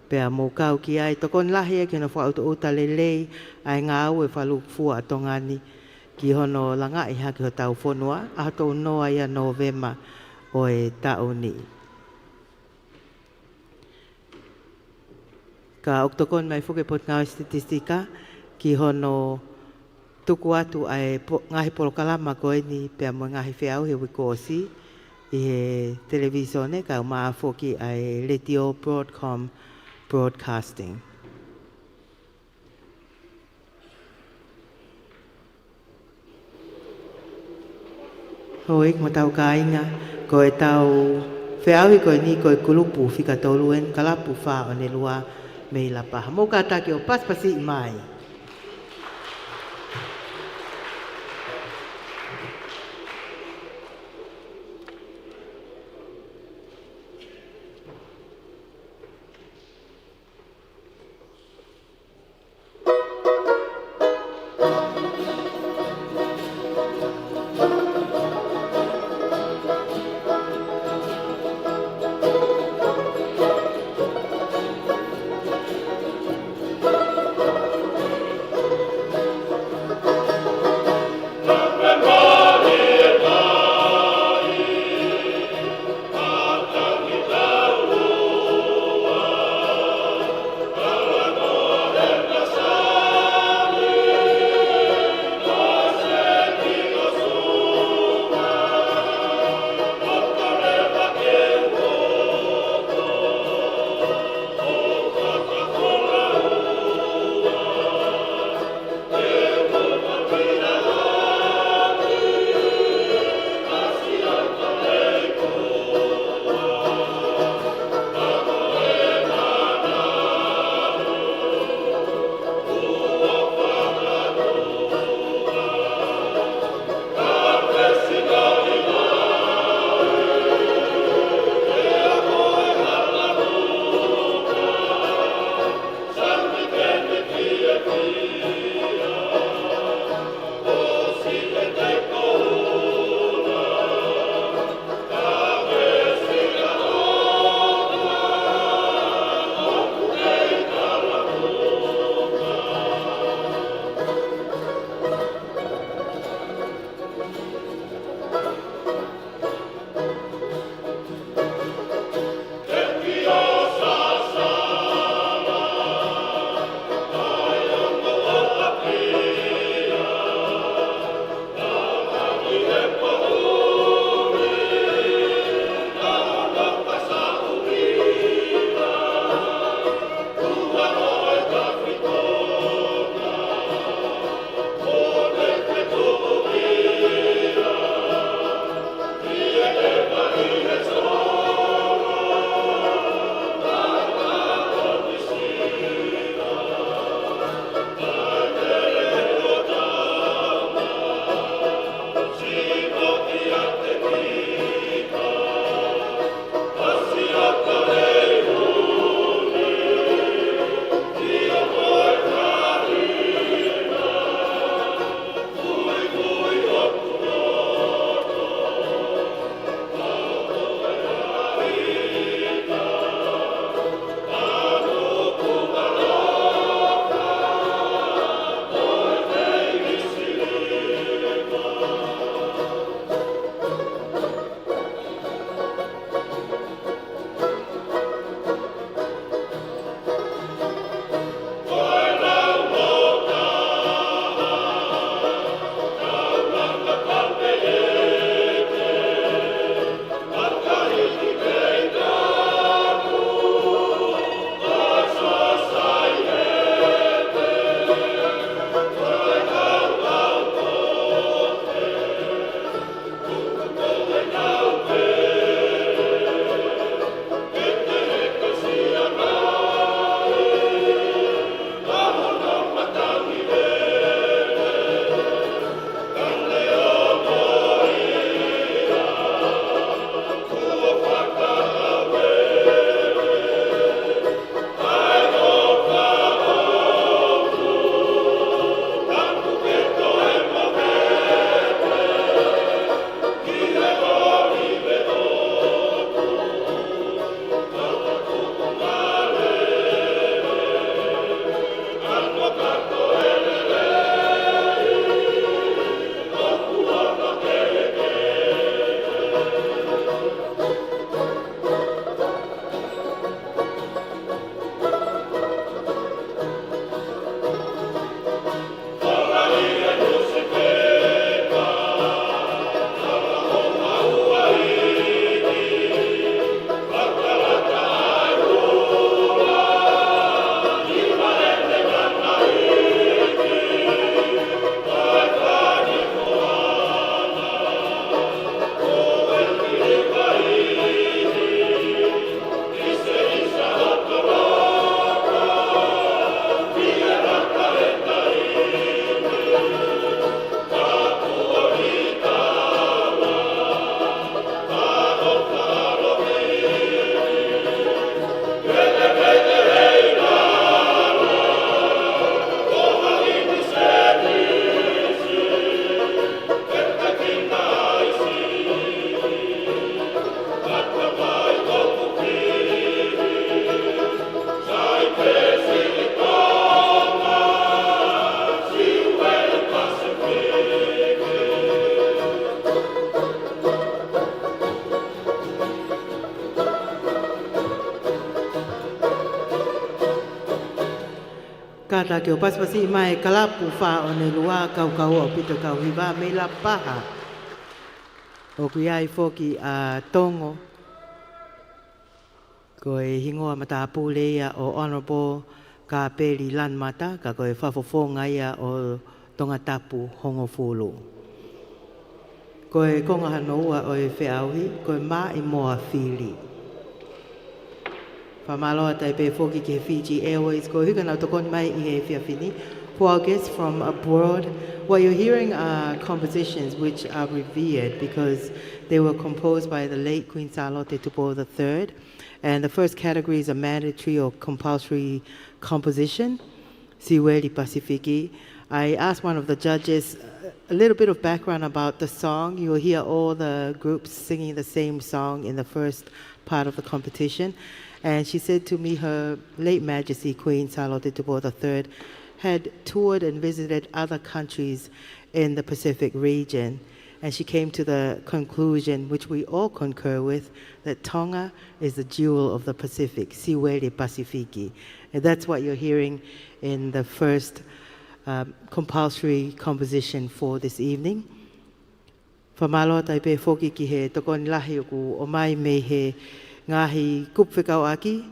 pea mō kau ki ai tokon lahi e ke no whakauto uta lelei, ai ngā au e whalu fua tongani, ki hono langa i haki ho tau whonua, aha tō noa ia Novema o e tauni. Ka oktokon mai whuke pot ngau statistika ki hono tuku atu ai ngahi polokalama koe ni pea mo ngahi whiau he wikosi i he televisione ka maa whoki ai Letio Broadcom Broadcasting. Hoi, mo tau ka inga ko e tau whiau i koe ni koe kulupu whika toluen kalapu wha o ne lua mei la paha. Mō kātake o paspasi i mai. kata ke o pasipasi mai kalapu wha o ne lua kau o pito kau hiwa me la paha. O kui ai foki a tongo. Ko e hingoa mata apule ia o Honourable ka peri lan mata ka ko e whafofonga ia o tonga tapu hongo fulu. Ko e konga hanoua o e whiauhi, ko e maa i moa whiri. Whamaloa tai pe foki ke Fiji Airways, ko hika nau tokoni mai i he whiawhini. For our guests from abroad, what you're hearing are compositions which are revered because they were composed by the late Queen Salote Tupo III. And the first category is a mandatory or compulsory composition, Siweli Pasifiki. I asked one of the judges a little bit of background about the song. You'll hear all the groups singing the same song in the first part of the competition. And she said to me her late Majesty Queen Salote Tupo III had toured and visited other countries in the Pacific region. And she came to the conclusion, which we all concur with, that Tonga is the jewel of the Pacific, Siweli Pasifiki. And that's what you're hearing in the first compulsory composition for this evening. Whamaloa tai pe foki ki he tokoni lahi oku o mai me he ngahi kupwhikau aki,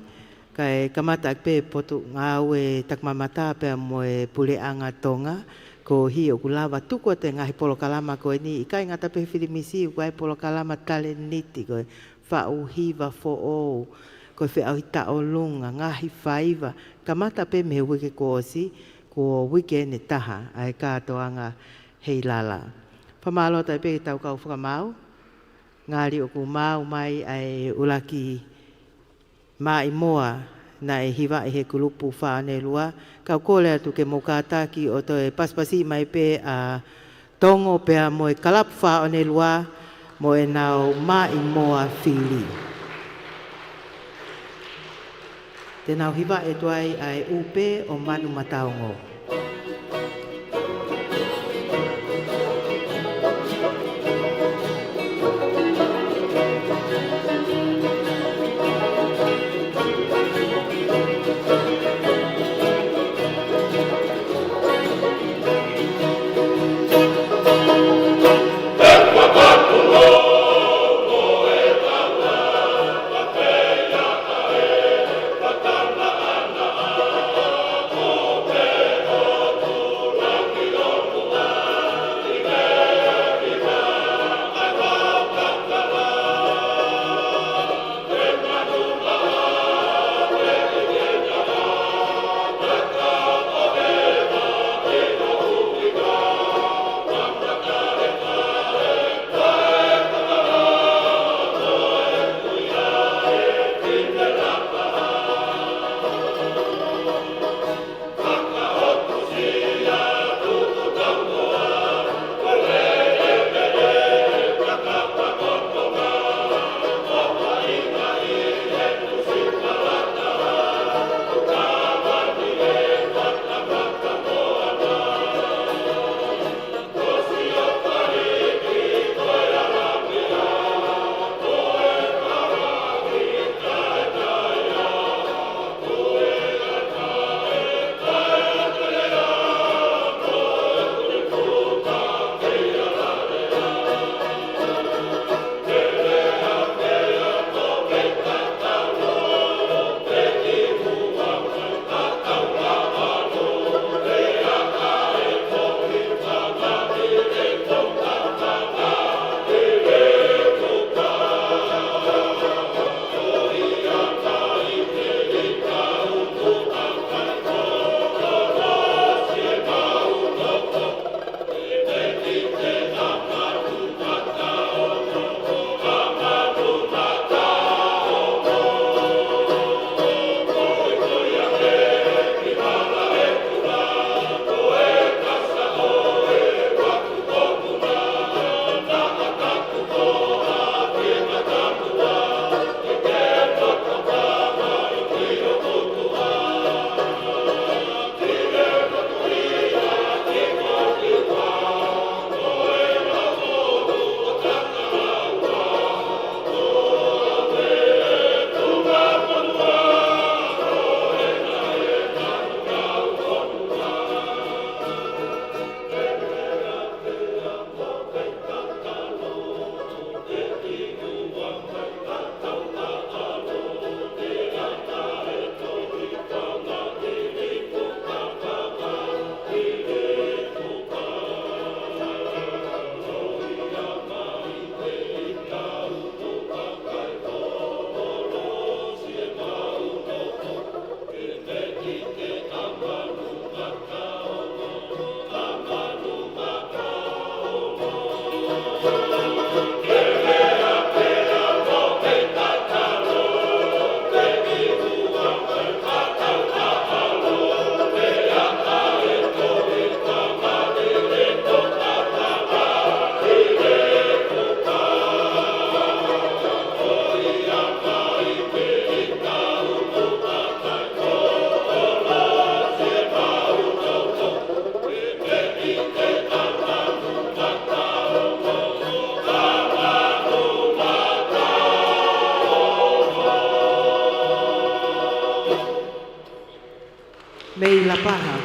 kai kamata ak pe potu ngā ue takmamata pe mo e puleanga Tonga, ko hi o kulawa tuko te ngahi polokalama ko ni ikai ngata pe whirimisi u kai polokalama tale niti ko whau hiva fo o ko whiau hita o lunga ngahi whaiva kamata pe me wike ko osi ko wike ne taha ai kātoanga hei lala. Pamalo tai pe tau kau whakamau ngāri o ku mau mai ai ulaki mai moa na e hiwa e he kulupu whaane lua. Kau kōlea tu ke mokataki o to e paspasi mai pe a tongo pe a mo e kalapu whaane lua mo e nau mai moa whiri. Te nau hiwa e tuai ai upe o manu mataongo. Oh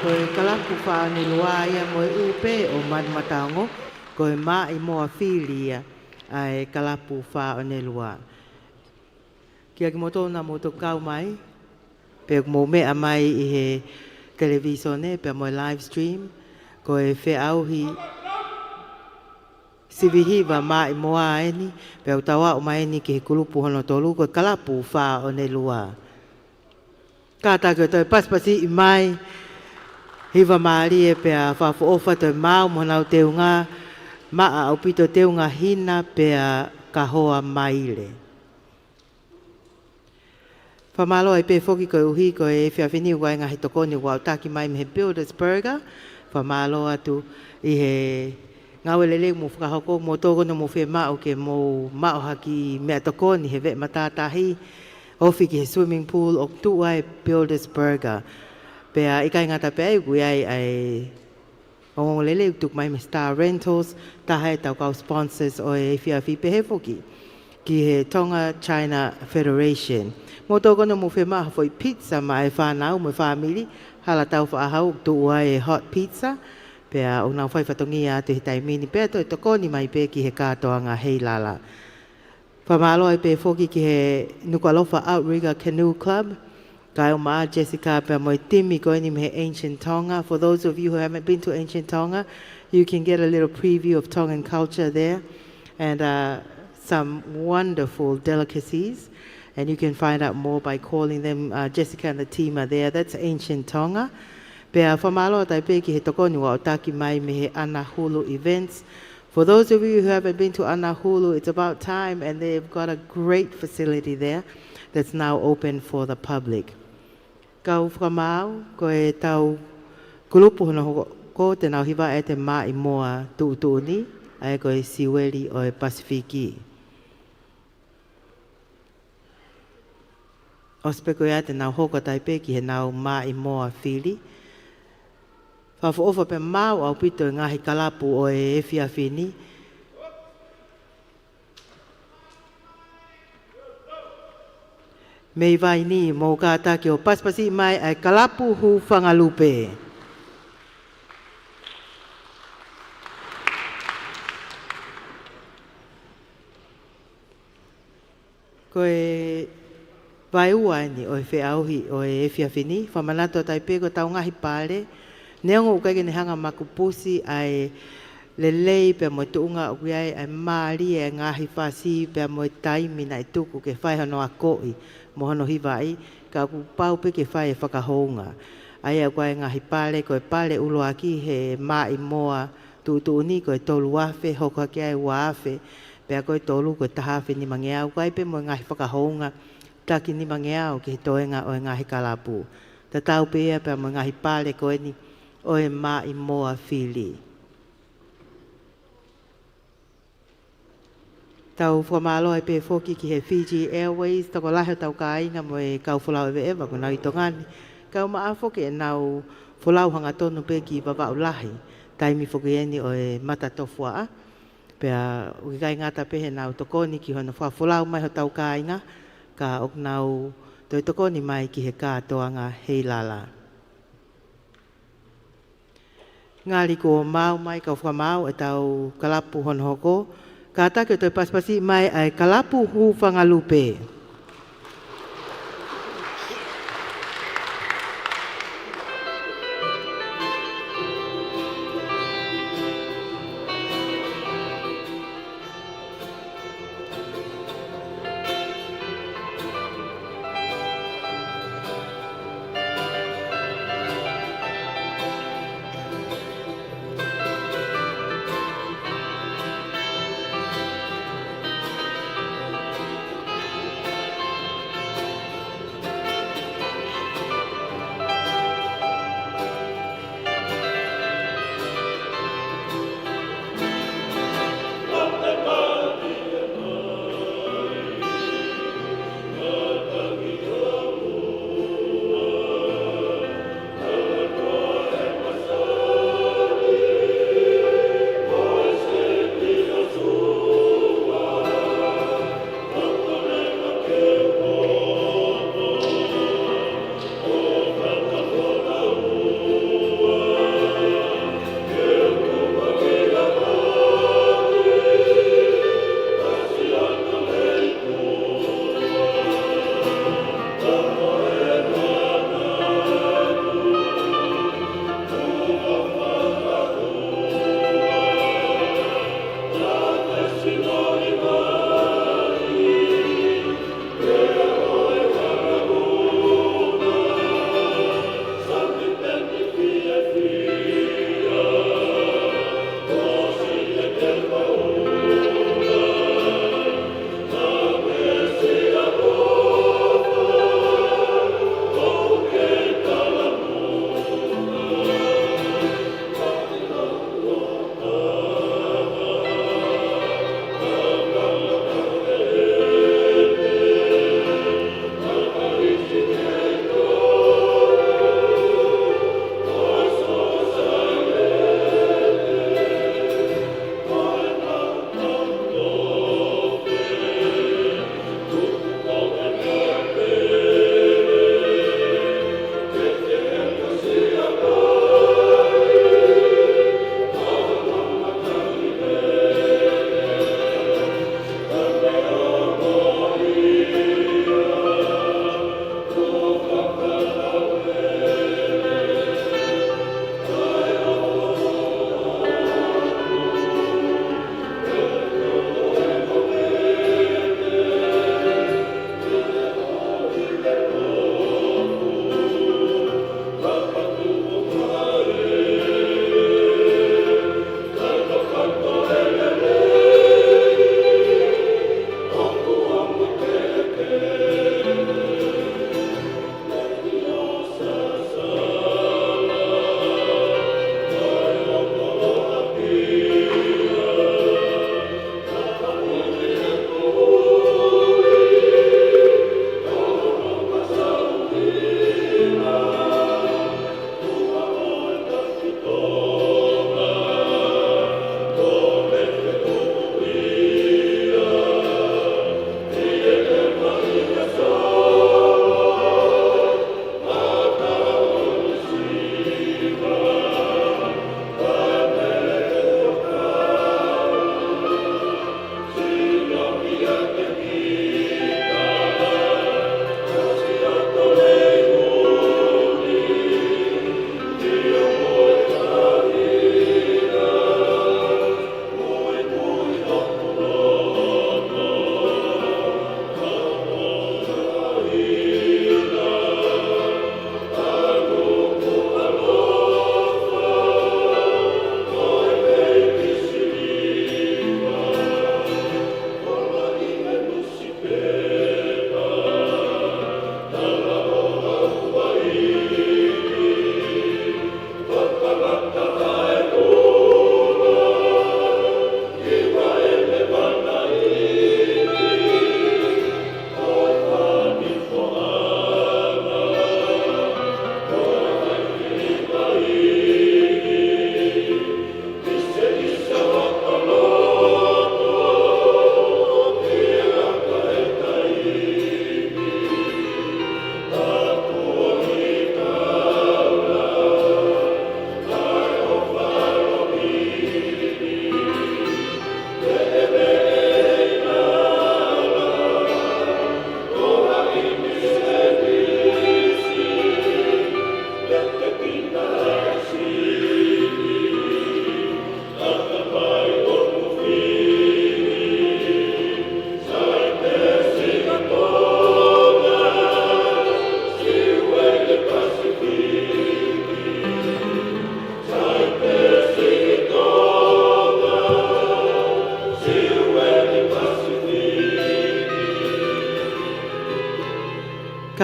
koe kalapu wha ni lua ia moe upe o man matango, koe mai moa filia ai kalapu wha o ne lua. Kia ki moto na moto kau mai, pe mo mea mai i he televisione, pe moe live stream, koe whe auhi sivihiva mai moa eni, pe au tawa o mai ni ki he kulupu hono tolu, koe kalapu wha o ne lua. Kātā koe toi paspasi i mai, hiva maari e pea whafu ofa toi mau monau teunga, maa au pito teunga hina pea kahoa maile. Whamalo e pe foki koe uhi koe e whiawhini ua ngahi tokoni ua utaki mai me he Builders Burger. Whamalo atu i he ngawe lele mo whakahoko mo tōkono mo whe mao ke mo mao haki mea tokoni he ve matatahi. Ofi ki he swimming pool o tua e Builders Burger. Pea ikai ngata pea iku ai o lele tuk mai me Star Rentals, taha e tau kau sponsors o e whiawhi pe he foki. Ki he Tonga China Federation. Mo tōkono mo whema hawhoi pizza ma e whanau mo family, hala tau whaahau tua e hot pizza. Pea o nau whai whatongi a te he taimini, pea toi tokoni mai pe ki he kātoa ngā hei lala. Whamalo e pe foki ki he Nukualofa Outrigger Canoe Club. Kai o maa Jessica pea moi timi koe ni me he Ancient Tonga. For those of you who haven't been to Ancient Tonga, you can get a little preview of Tongan culture there. And some wonderful delicacies. And you can find out more by calling them. Jessica and the team are there. That's Ancient Tonga. Pea whamalo tai pe ki he tokoni wa o taki mai me he Anahulu events. For those of you who haven't been to Anahulu, it's about time, and they've got a great facility there that's now open for the public. Kau whamau, ko e tau kulupu hono ko te nau hiwa e te mai moa tuutuni, ai ko e Siweli o e Pasifiki. O speko ia te nau hoko taipe ki he nau mai moa whiri. Whawha ofa pe mau au pito i ngahi kalapu o e whiawhini. Mei vai ni mō kātā ki o paspasi mai ai kalapu hu whangalupe. Ko e vai ua ni o e whiauhi o e whiawhini. Whamanato taipe ko tau ngahi pāre. Neongo ukai ne hanga makupusi ai lelei pe mo tuunga o kuiai ai maari e ngahi whasi pe mo taimi na i tuku ke whai hono a koi mo hono hiwai ka ku pau pe ke whai e whakahounga. Ai a kuai ngahi pale ko e pale ulo aki he mai moa tuuni ko e tolu afe hoko ki ai ua afe pe a ko e tolu ko e tahafe ni mangeau kuai pe mo ngahi whakahounga taki ni mangeau ki he toenga o e ngahi kalapu. Ta tau pe ea pe mo ngahi pale ko e ni o e mai moa whili. Tau whamalo e pe foki ki he Fiji Airways, tako lahe tau ka inga mo e kau whulau ewe ewa ko nau i tongani. Kau maa foki e nau whulau hanga tonu pe ki babau lahi, taimi foki eni o e mata tofua. Pea ukikai ngata pe he nau tokoni ki hono whulau mai ho tau ka inga, ka ok nau toi tokoni mai ki he kātoanga hei lala. Ngāri ko mau mai kau whamau e tau kalapu hono hoko. Ka take toi paspasi mai ai kalapu hu whangalupe.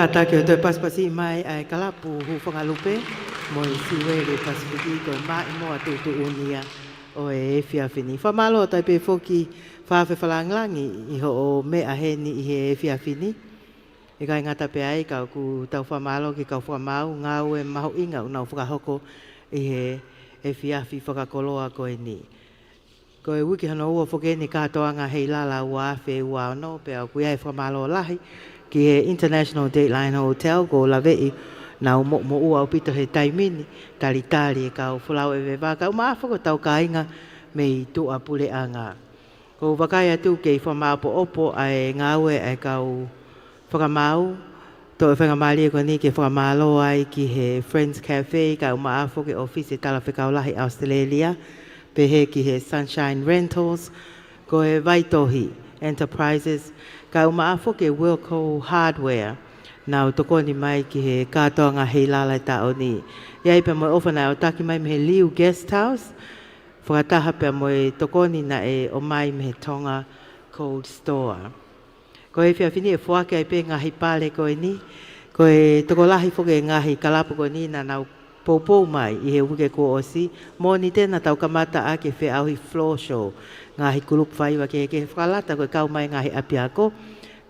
kata ke toi paspasi mai ai kalapu hu whangalupe mo i siwele pasifiki ko mai mo atu tu unia o e whiawhini. Whamalo tai pe foki whawhe whalanglangi i ho o mea heni i he whiawhini. I kai ngata pe ai kau ku tau whamalo ki kau whamau ngau e maho inga unau whakahoko i he whiawhi whakakoloa ko e ni. Ko e wiki hana ua whakeni katoanga hei lala ua awhi ua no pe au kuia e whamalo lahi ki he International Dateline Hotel ko la vei na mo ua upito he taimini tali e kau whulau e wewa kau maafako tau kainga me i tua pule anga. Ko wakai atu kei whamaapo opo ai ngaue ai kau whakamau to e whangamali e ko ni ke whakamalo ai ki he Friends Cafe kau maafo ke office e tala whekau lahi Australia pe he ki he Sunshine Rentals ko e Vaitohi Enterprises kau maafo ke Wilco Hardware nau tokoni mai ki he kātoanga hei lala ta o ni. Iai pe moe ofana o taki mai me he Liu Guest House whakataha pe moe tokoni na e o mai me he Tonga Cold Store. Ko e whiawhini e whuake ai pe ngahi pale ko e ni. Ko e tokolahi whuke ngahi kalapu ko ni na nau poupou mai i he wike ko osi. Mō ni tēnā tau kamata a ke whe auhi floor show. Ngahi kulup whaiwa ke whakalata ko e kau mai ngahi apiako.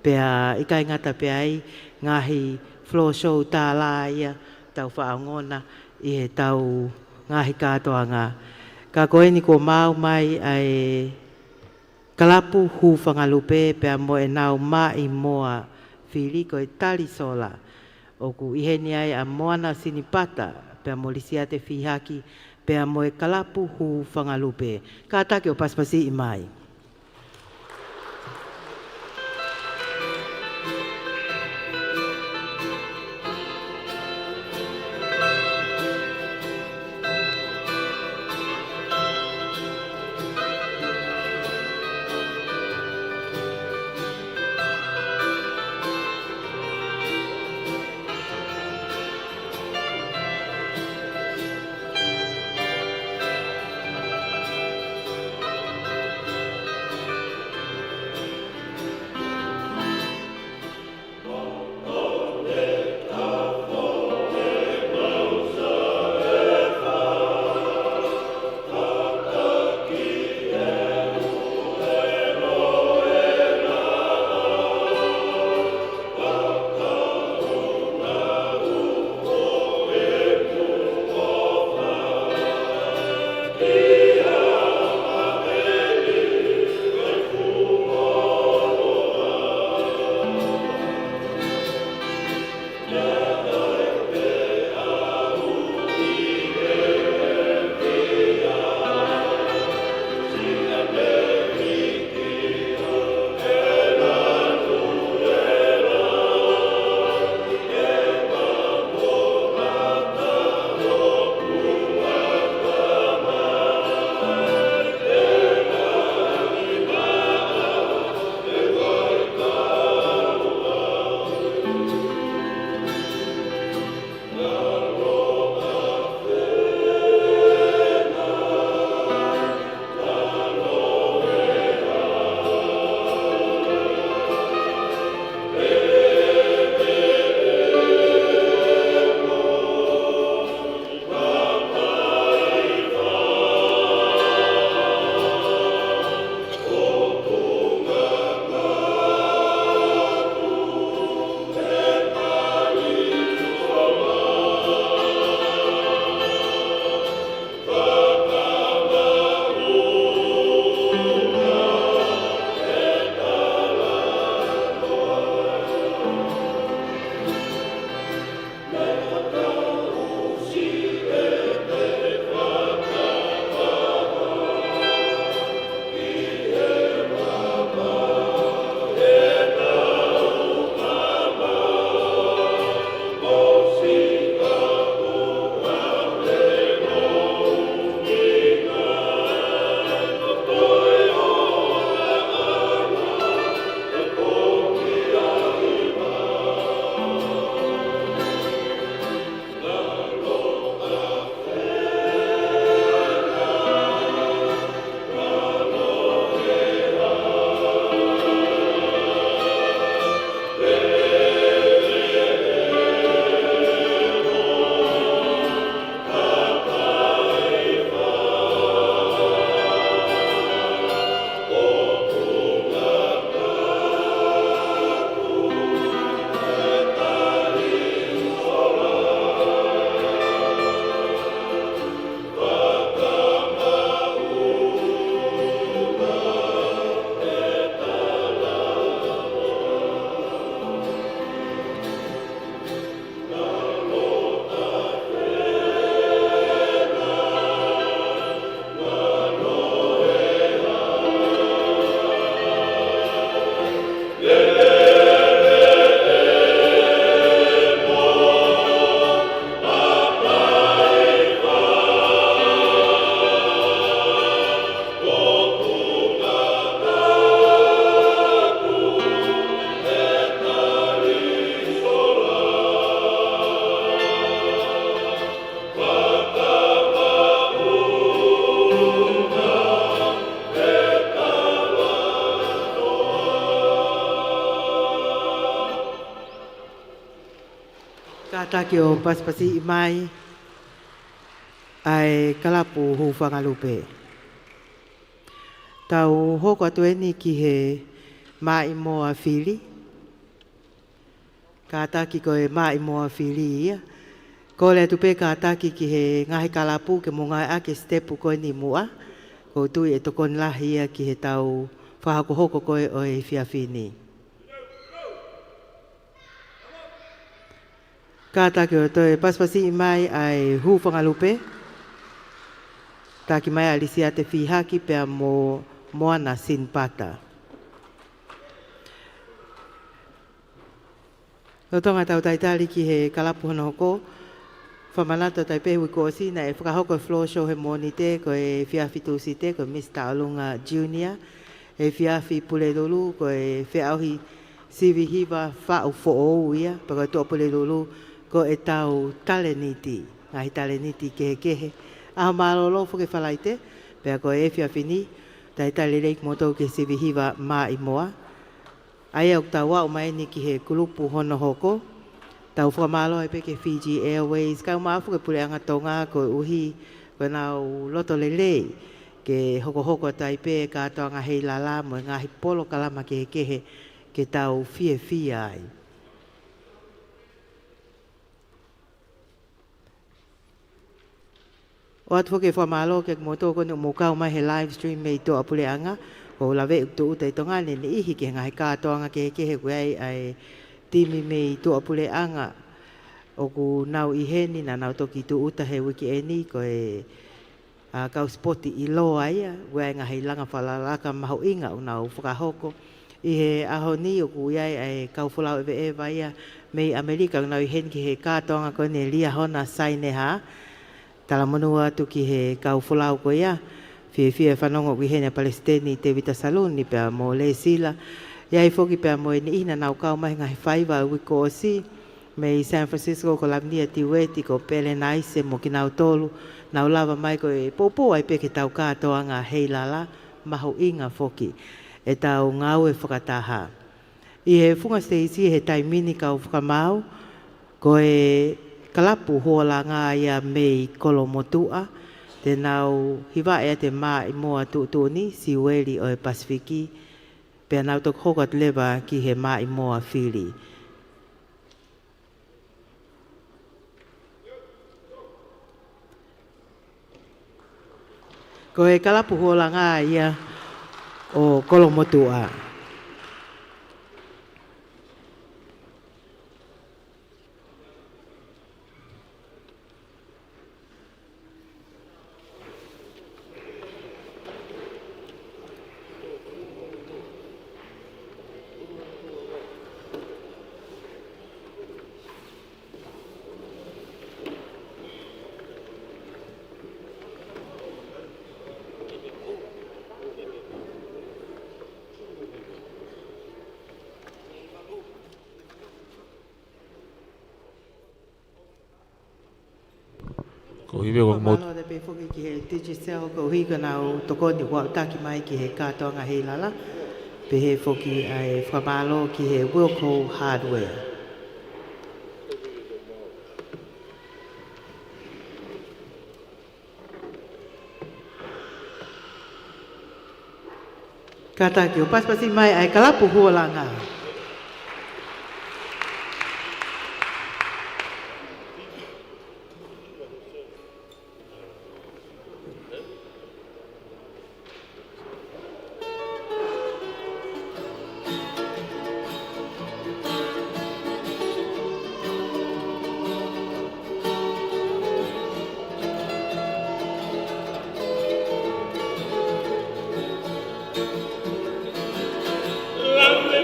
Pea i kai ngata pe ai ngahi floor show tā la ia tau whaangona i he tau ngahi kātoanga. Ka koe ni ko mau mai ai kalapu hu whangalupe pea mo e nau mai moa whiri ko e tali sola. Oku iheni ai a moana sinipata pea mo lisiate whihaki pea mo e kalapu hu whangalupe. Ka take o paspasi i mai. Kātaki o paspasi i mai ai kalapu hu whangalupe. Tau hoko atu eni ki he mai moa whili. Kātaki ko e mai moa whili ia. Ko le atu pe kātaki ki he ngahi kalapu ke mo ngai ake stepu ko ni mua. Ko tui e tokon lahi ia ki he tau whahako hoko koe o e whiawhini. Kātaki o toi paspasi i mai ai hu whangalupe. Taki mai alisi a te whihaki pea mo moana sin pata. O tonga tau taitari ki he kalapu hono hoko. Whamanata tai pehui ko o sina e whakahoko e floor show he moni te ko e whiawhitu si te ko Mr. Alunga Junior. E whiawhi pule dolu ko e whiauhi sivi hiva whau fo ou ia. Paka toa pule dolu ko e tau taleniti. Ngahi taleniti kehe kehe. Aho maalolo fuke whalaite. Pea ko e whiawhini. Tai tali reik motou ke sivi hiva maa i moa. Ai au tau wau mai ni ki he kulupu hono hoko. Tau whamalo e peke Fiji Airways. Kau maafu ke pule anga tonga ko uhi. Ko nau loto lelei. Ke hoko hoko taipe katoa ngā hei lala mo e ngahi polo kalama kehe kehe. Ke tau fie fie ai. O atu whoke whamalo ke moto kono mokau mai he live stream mei toa pule anga. Ko lawe uktu uta i tonga ni ihi ke ngahi katoa ngā kehe kehe koe ai timi mei toa pule anga. O ku nau i heni na nau toki tu uta he wiki eni ko e kau spoti i loa ia. Koe ngahi langa whalalaka maho inga o nau whakahoko. I he aho ni o ku iai ai kau whulau ewe ewa ia mei Amerika o nau i heni ki he katoa ngā koe ne lia hona saine haa. Tala monua atu ki he kau whulau ko ia. Fie whanongo ki hene Palestini te vita saluni pia mo le sila. Iai foki pia mo ni ina nau kau mai ngahi whaiva wiko o si. Mei San Francisco ko lamnia tiweti ko pele naise mo ki nau tolu. Nau lava mai ko e popo ai peke tau katoa ngā hei lala. Maho inga foki. E tau ngau e whakataha. I he funga steisi he taimini kau whakamau. Ko e kalapu hola ngā ia mei kolomotua. Te nau hiwa ea te maa i moa tuutuni si weli o e Pasifiki. Pea nau tok hokat lewa ki he maa i moa whili. Ko he kalapu hola ngā ia o kolomotua. Ko hiwe ko mo Whamalo de pe whoki ki he Digicel ko hika nau tokoni wau taki mai ki he katoa ngā hei lala. Pe he whoki ai whamalo ki he Wilco Hardware. Kātaki o paspasi mai ai kalapu hua ngā. Lalle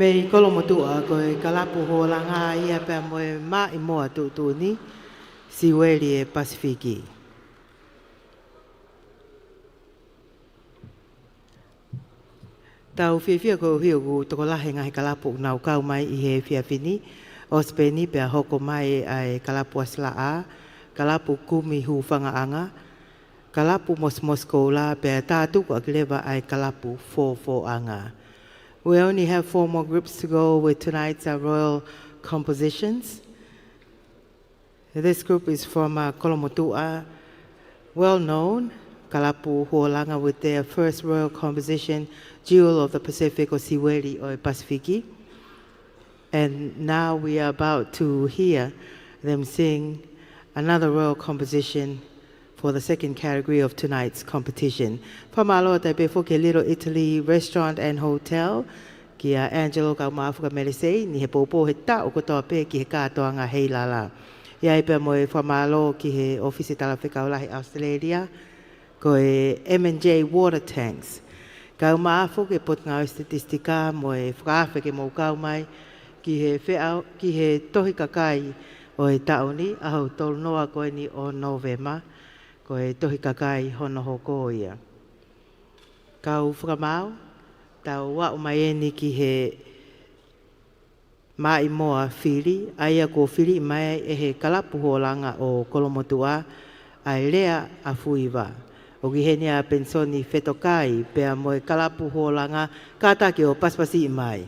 Me kolomotua koe kalapu hoolanga ia pe moe mai moa tutuni siweli e Pasifiki. Tau whiwhia ko hiugu toko lahe ngahi kalapu nau kau mai I he whiawhini o speni pe hoko mai ai kalapu aslaa, kalapu kumi hu whangaanga, kalapu mos koula pe tātuku akilewa ai kalapu anga. We only have 4 more groups to go with tonight's royal compositions. This group is from Kolomotua, well known, Kalapu Huolanga, with their first royal composition, Jewel of the Pacific or Siweli or Pasifiki. And now we are about to hear them sing another royal composition for the second category of tonight's competition. Pamalo tape fo ke Little Italy Restaurant and Hotel, kia Angelo Kaumafuka Melisei, ni he popo he ta o kotoa pe ki he katoa ngā hei lala. Ia ipe moe whamalo ki he ofisi talawhika o lahi Australia, ko e M&J Water Tanks. Kaumaafu ke pot ngā statistika moe whakawhi ke mou kaumai, ki he wheau, ki he tohi kakai o e tauni, ahau tolu noa koe ni o Novema, ko e tohi kakai hono hoko ia. Kau whakamau, tau wau mai eni ki he mai moa whiri, aia ko whiri mai e he kalapu hoolanga o Kolomotua, ai lea a fuiwa. O ki he nia pensoni whetokai, pea moe kalapu hoolanga, kātake o paspasi mai.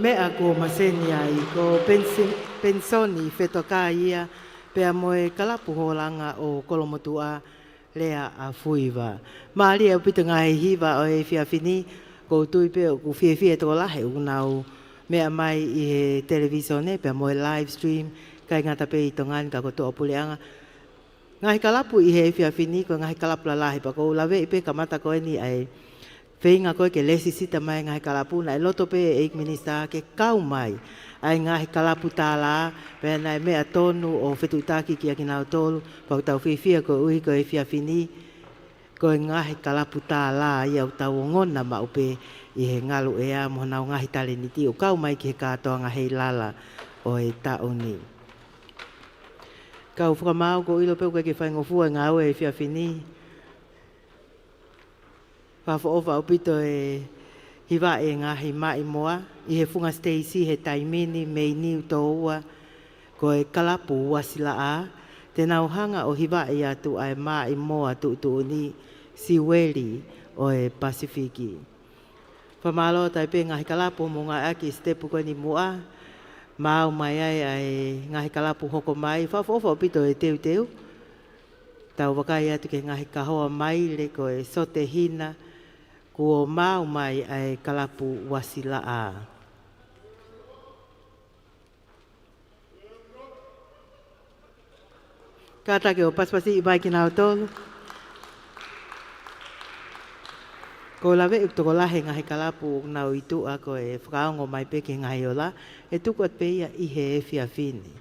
mea ko maseni ai ko pensoni whetoka ia pea moe kalapu holanga o kolomotua lea a fuiva. Maari au pita ngai hiva o e whiawhini ko tui peo ku whiawhia tō lahe unau mea mai i he televisione pea moe live stream kai ngata pe i tongani ka ko tō puleanga. Ngahi kalapu i he whiawhini ko ngahi kalapu la lahe pa ko lawe i pe kamata koe ni ai whenga koe ke lesi sita mai ngahi kalapu na e loto pe e minista ke kau mai ai ngahi kalapu tāla pea nai mea tonu o whetutaki ki a kinau tolu pau tau whiwhia ko uhi ko e whiawhini ko e ngahi kalapu tāla i au tau ngona ma upe i he ngalu ea mohonau ngahi tale ni ti o kau mai ki he katoa ngahei lala o e tauni. Kau whakamau ko ilo peu ke whaingofua ngau e whiawhini whawhaofa upito e hiwa e ngahi mai moa i he funga Stacey he taimini mei niu toua ko e kalapu wasila a te nauhanga o hiwa e atu ai mai moa tu ni siweli o e Pasifiki. Whamalo tai pe ngahi kalapu mo ngai aki stepu koe ni mua mau mai ai ngahi kalapu hoko mai whawhaofa upito e teu tau wakai atu ke ngahi kahoa mai le ko e sote hina ko mau mai ai kalapu wasila a. Kata ke o paspasi i mai ki nao tolu. Ko lawe uktoko lahe ngahi kalapu nau itu a ko e whakaongo mai pe ki ngahi o la e tuku at pe ia i he e whiawhini.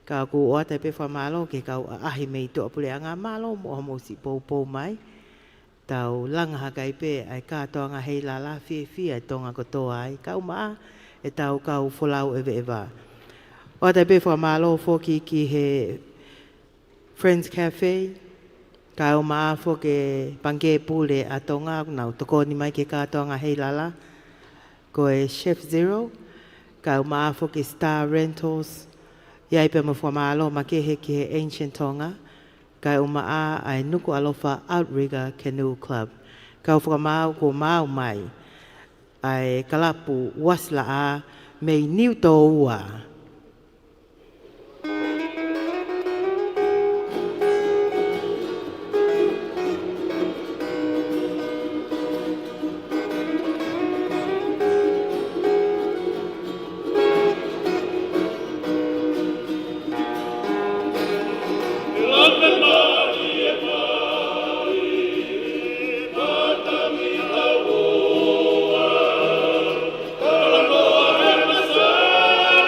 Ka ku o ata pe whamalo ke kau ahi mei to apule anga malo mo homo si pou mai. Tau langa hakai pe ai katoa nga hei lala fia tonga kotoa ai kau maa e tau kau folau ewe ewa. O ata pe whamalo foki ki he Friends Cafe kau maa foke pange pule a tonga nau toko ni mai ke katoa nga hei lala ko e Chef Zero kau maa foke Star Rentals iai pe ma whamalo ma ke he ki he Ancient Tonga kai umaa ai nuku alofa Outrigger Canoe Club. Kau whakamau ko mau mai ai kalapu wasla a mei niu tō ua.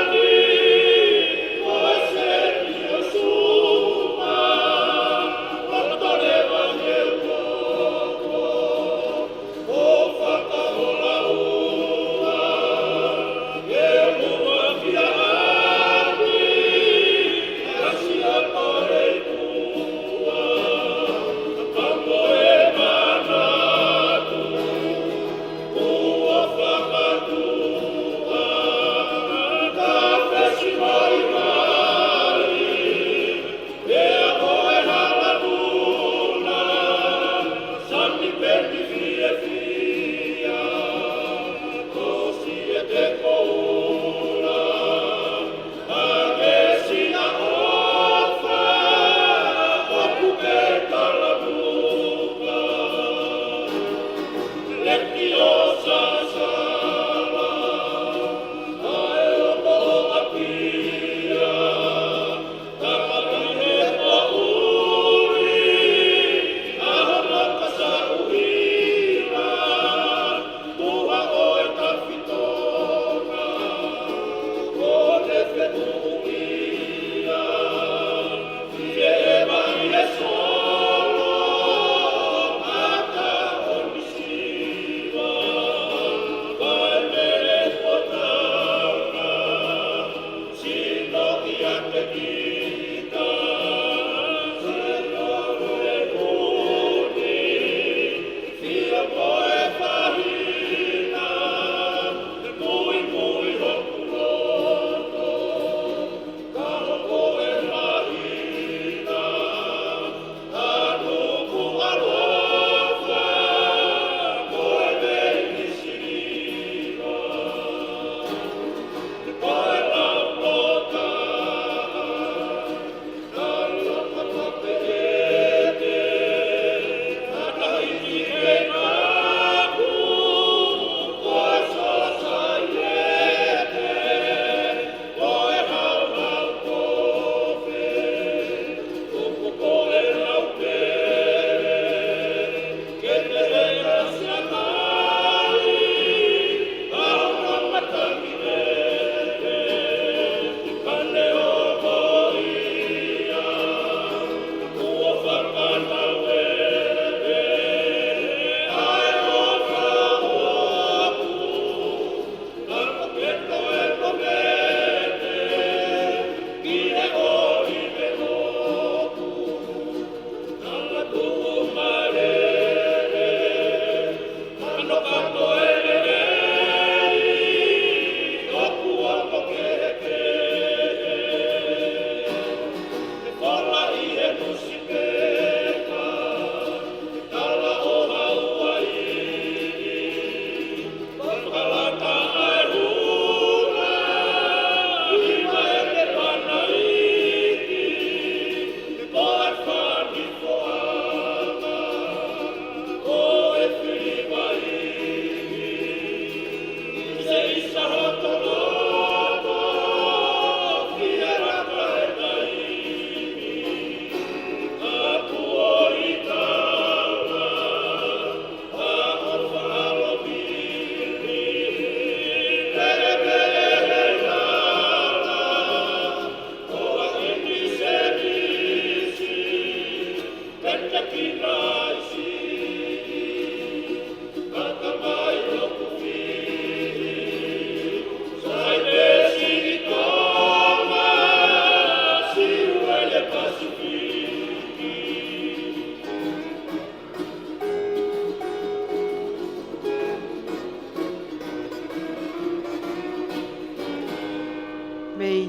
Thank you.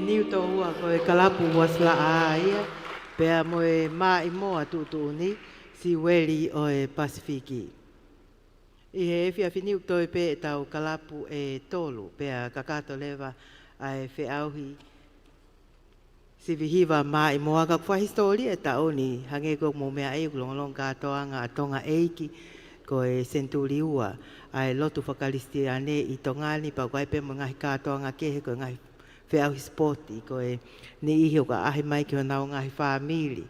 niu to ua ko e kalapu wasla aia pea mo e mai moa tutuni si weli o e Pasifiki. I he fia finiu toi pe tau kalapu e tolu pea kakato lewa ai whiauhi si vihiwa mai moa ka kwa histori e taoni hange ko mo mea e kulongolong katoanga atonga eiki ko e senturi ua ai lotu whakalisti ane i tongani pa kwa pe mo ngahi katoanga kehe ko ngahi whiauhi sporti ko e ni ihi o ka ahi mai ki o nao ngahi whaamili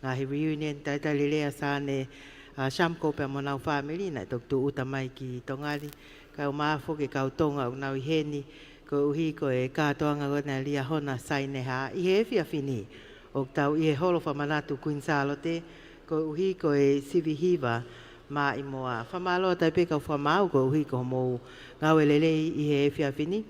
ngahi reunion taitali lea sane Shamko pe mo nau family na tok tu uta mai ki tongari ka o mafo ke ka tonga o nau heni ko uhi ko e ka toanga ko na lia hona saine ha I he fia fini o tau I he holo fa manatu Queen Salote ko uhi ko e sivi hiva ma I moa fa malo tai pe ka fa mau ko uhi ko mo ngau lele I he fia fini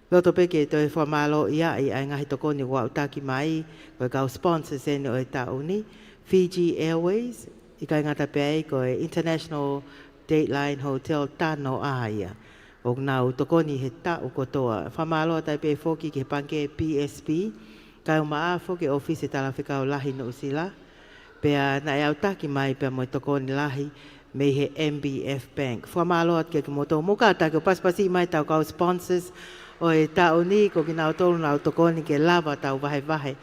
Loto peke to e fa malo ia I ngahi tokoni wa utaki mai ko ka sponsors en o tauni Fiji Airways I kai ngata pei ko e International Dateline Hotel tano aia. O nau tokoni he ta o kotoa. Whamaloa tai pei foki ke panke PSP. Kai o maa foki office tala whikau lahi no usila. Pea na e au taki mai pea mo tokoni lahi me he MBF Bank. Whamaloa ke moto muka taki o paspasi mai tau kau sponsors o e tau ni ko ki nau tolu nau tokoni ke lava tau vahe vahe.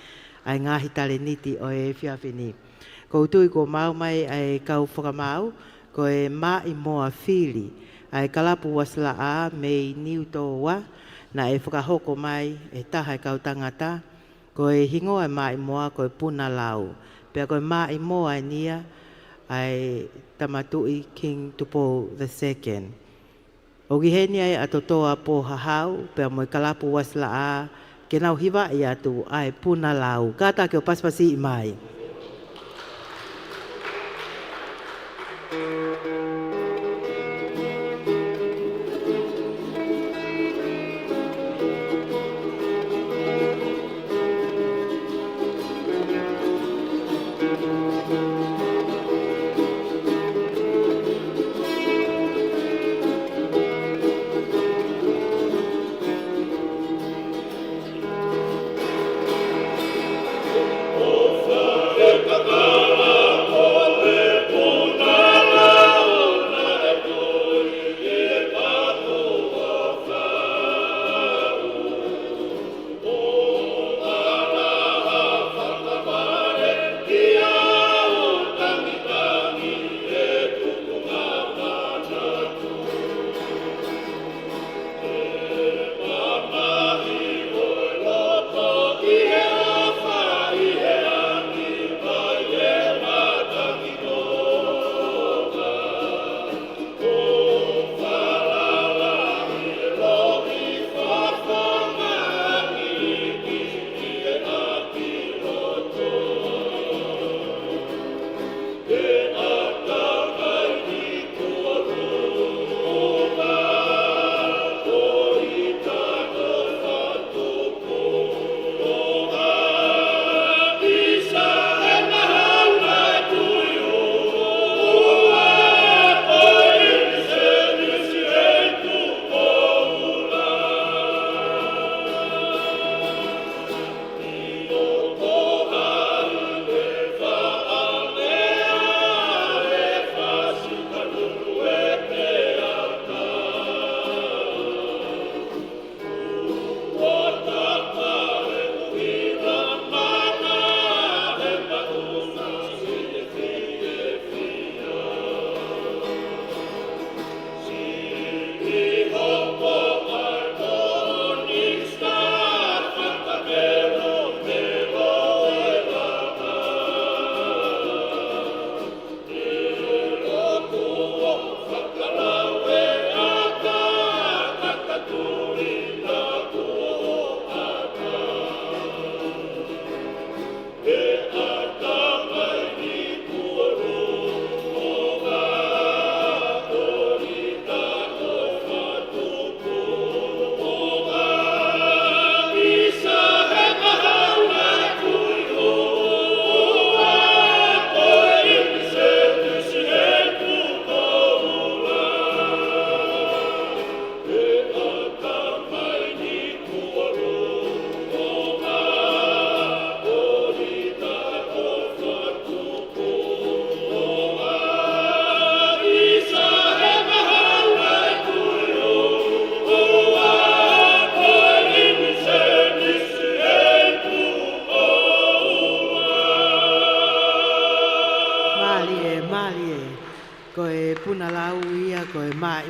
Ai ngahi tale niti o e whiawhini. Ko tui ko mau mai ai kau whakamau, ko e mai moa whiri, ai kalapu wasla a mei niu toa, na e whakahoko mai e taha e kau tangata, ko e hingoa e mai moa ko e puna lau, pea ko e mai moa e nia ai tamatui King Tupo II. O giheni ai atotoa po hahau, pea mo e kalapu wasla a, ke nau hiwa i atu ai puna lau, kata ke o paspasi I mai. Oh,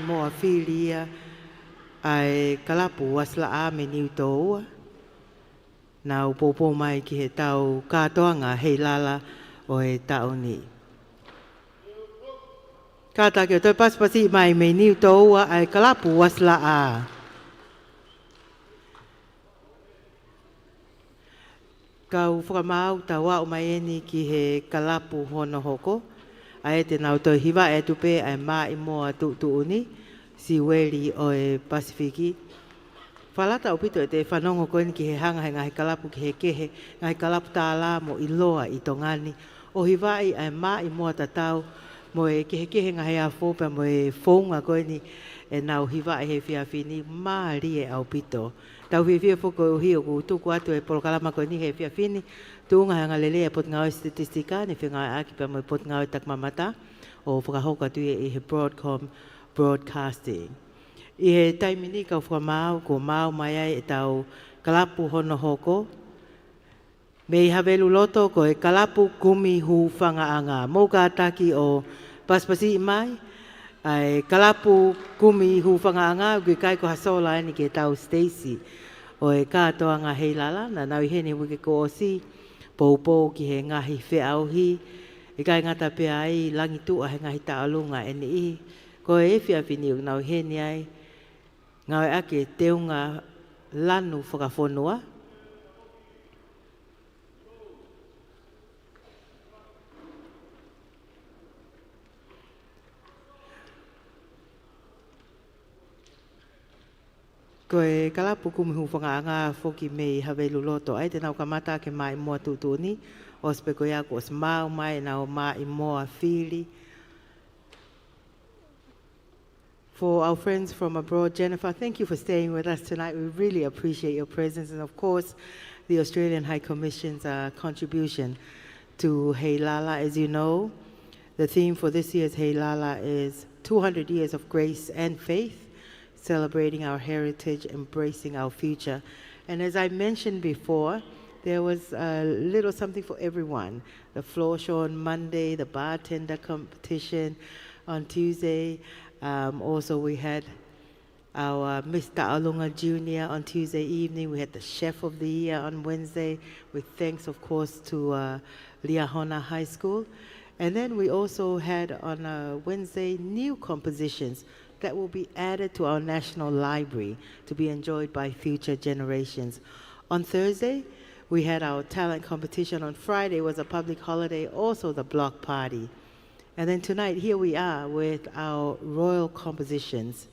mo a filia ai kalapu wasla a me niu toa. Na upopo mai ki he tau katoanga hei lala o he tau ni. Kata ki o toi pasipasi mai me niu toa ai kalapu wasla a. Kau whakamau ta wau mai eni ki he kalapu hono hoko. Ai te nau toi hiwa e tupe ai mai moa tuuni si weli o e Pasifiki. Whalata upito e te whanongo koeni ki he hanga he ngahi kalapu ki he kehe, ngahi kalapu tāla mo iloa i tongani. O hiwai ai mai moa tatau mo e kehe ngahi a fōpea mo e whaunga koeni e nau hiwai he whiawhini maari e au pito. Tau whiawhia whoko uhi o ku tuku atu e polokalama koeni he whiawhini. Tuunga hanga lele e pot ngau statistika ni whingai aki pia mo e pot ngau e takmamata o whakahoka tui e he broadcasting. I he taimini kau whamau ko mau mai ai e tau kalapu hono hoko. Me i hawelu loto ko e kalapu kumi hu whangaanga. Mō ka taki o paspasi mai. Ai kalapu kumi hu whangaanga. Kui kai ko hasola ani ke tau Stacey. O e kātoanga hei lala. Na nau i hene wike ko o si. Pou ki he ngahi whiauhi. I kai ngata pia ai langi tua he ngahi tālunga eni i. Ko e whiawhini o nau hene ai. Ngau e ake teunga lanu whakawhonua. Ko e kalapu kumihu whangaanga whoki mei hawelu loto. Ai te nau kamata ke mai moa tutuni. O speko iaku os mau mai nau mai moa whiri. For our friends from abroad, Jennifer, thank you for staying with us tonight. We really appreciate your presence and, of course, the Australian High Commission's contribution to Hey Lala. As you know, the theme for this year's Hey Lala is 200 Years of Grace and Faith, celebrating our heritage, embracing our future. And as I mentioned before, there was a little something for everyone. The floor show on Monday, the bartender competition on Tuesday. Also, we had our Mr. Alunga Jr. on Tuesday evening. We had the Chef of the Year on Wednesday, with thanks, of course, to Liahona High School. And then we also had on Wednesday new compositions that will be added to our National Library to be enjoyed by future generations. On Thursday, we had our talent competition. On Friday was a public holiday, also the block party. And then tonight, here we are with our royal compositions.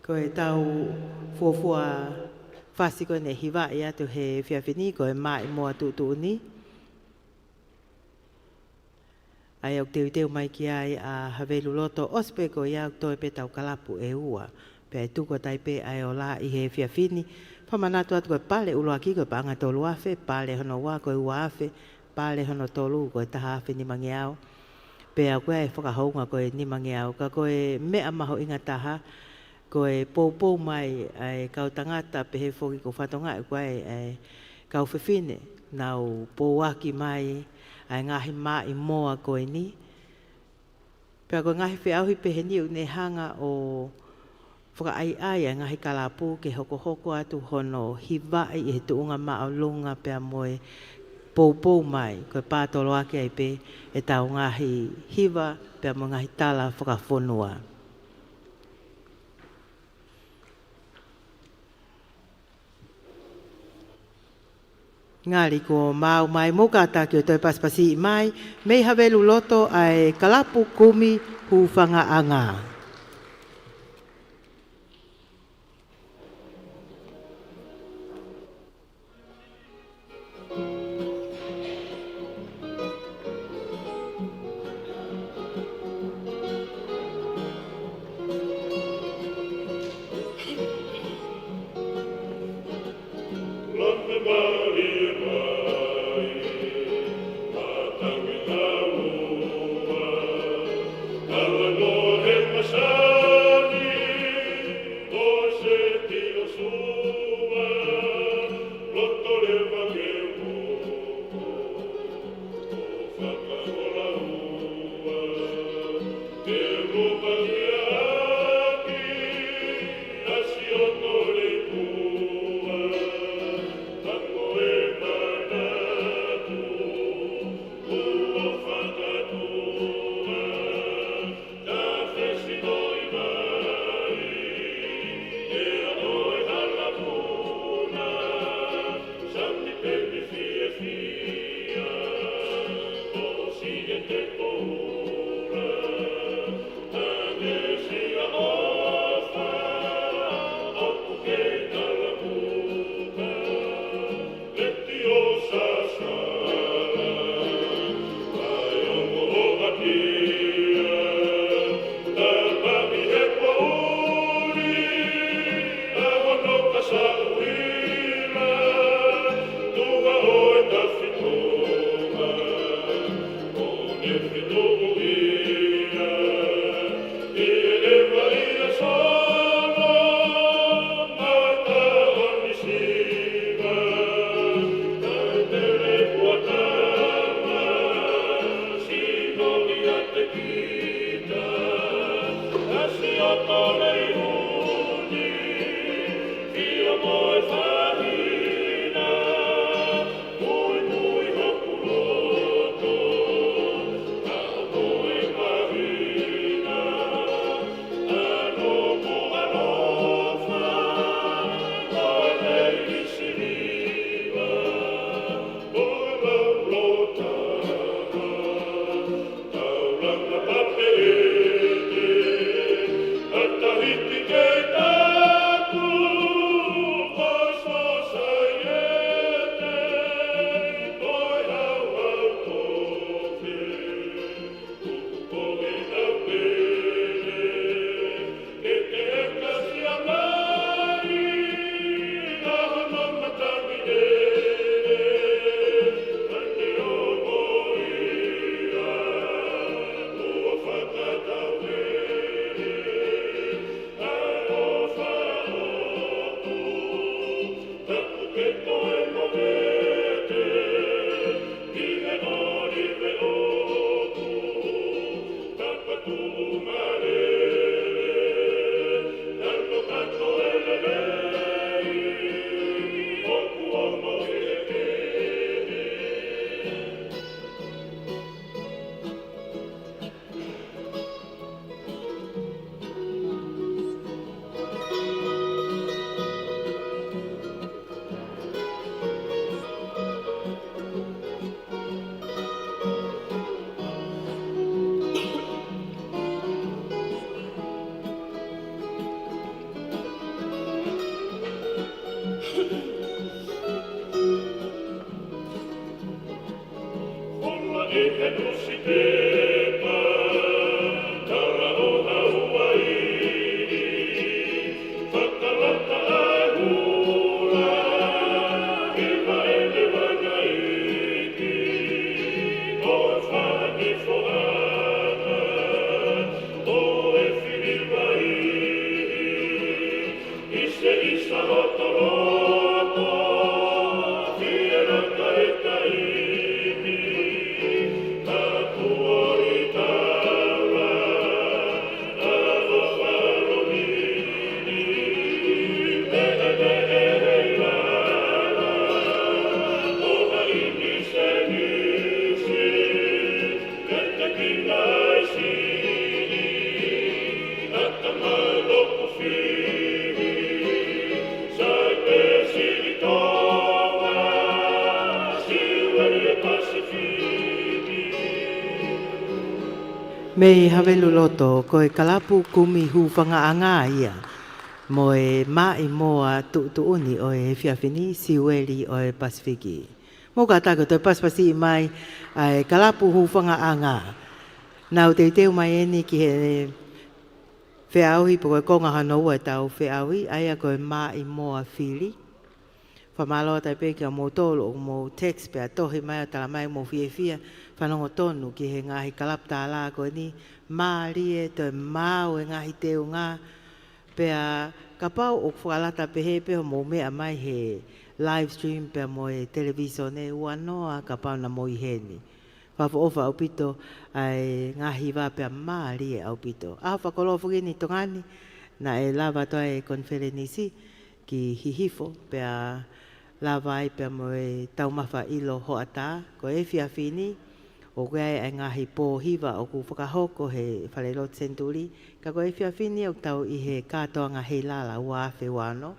Ko e tau fuafua whasiko ne hiwa ia tu he whiawhini, ko e mai moa tuuni. Ai au teu mai ki ai a hawelu loto ospe ko ia toi pe tau kalapu e ua. Pe tuko taipe ai o la i he whiawhini. Pamanatu atu koe pale ulo aki koe paanga tolu afe, pale hono wā koe ua afe, pale hono tolu koe taha afe ni mangi au. Pe au koe e whakahounga koe ni mangi au. Ka koe mea maho inga taha, koe pou mai ai kau tangata pe he whoki ko whatonga e koe ai kau whiwhine. Nau pou aki mai ai ngahi mai moa koe ni. Pe koe ngahi whiauhi pe he niu ne hanga o whakaai ngahi kalapu ke hoko atu hono hiwai i he tuunga maolunga pea moe pou mai. Koe pātolo ake ai pe e tau ngahi hiwa pea mo ngahi tala whakawhonua. Ngāri ko mau mai mokata ki o toi paspasi mai, mei hawelu loto ai kalapu kumi hu whangaanga. Alamo he Me havelu loto ko e kalapu kumi hu whangaanga ia. Mo e mai moa tuuni o e whiawhini siweli o e Pasifiki. Mo ka tako to Pasipasi mai ai kalapu hu whangaanga. Nau te teo mai eni ki he whiauhi po koe konga hanoua e tau whiauhi aia koe mai moa whiri. Whamaloa tai peke a mō tolo o mō text pe a tohi mai a tala mai mō whiewhia whanongo tonu ki he ngahi kalapta ala koe ni maarie to e māu e ngahi teo ngā pe a kapau o whalata pe he pe o mō mea mai he live stream pe a mō e televisione uanoa kapau na mō i heni. Whawha ofa au pito ai ngahi wā pe a maarie au pito. A whakoloa whugini tongani na e lava toa e konferenisi ki hihifo pe a lava ai pe mo e taumawha ilo hoata ko e whiawhini o koe ai ngahi pōhiwa o ku whakahoko he whalelot senturi ka ko e whiawhini o tau i he kātoanga hei lala ua awhi wano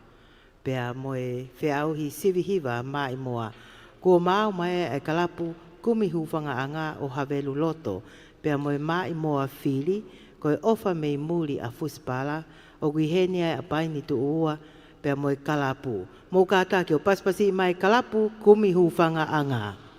pe a mo e whiauhi sivihiwa mai moa ko mau mai e kalapu kumi hufanga anga o Havelu Loto, pea moe mai moa fili, koe ofa mei muli a fuspala, o guihenia a paini tu ua, pea moe kalapu. Mō kātā ki o paspasi mai kalapu, kumi hufanga anga.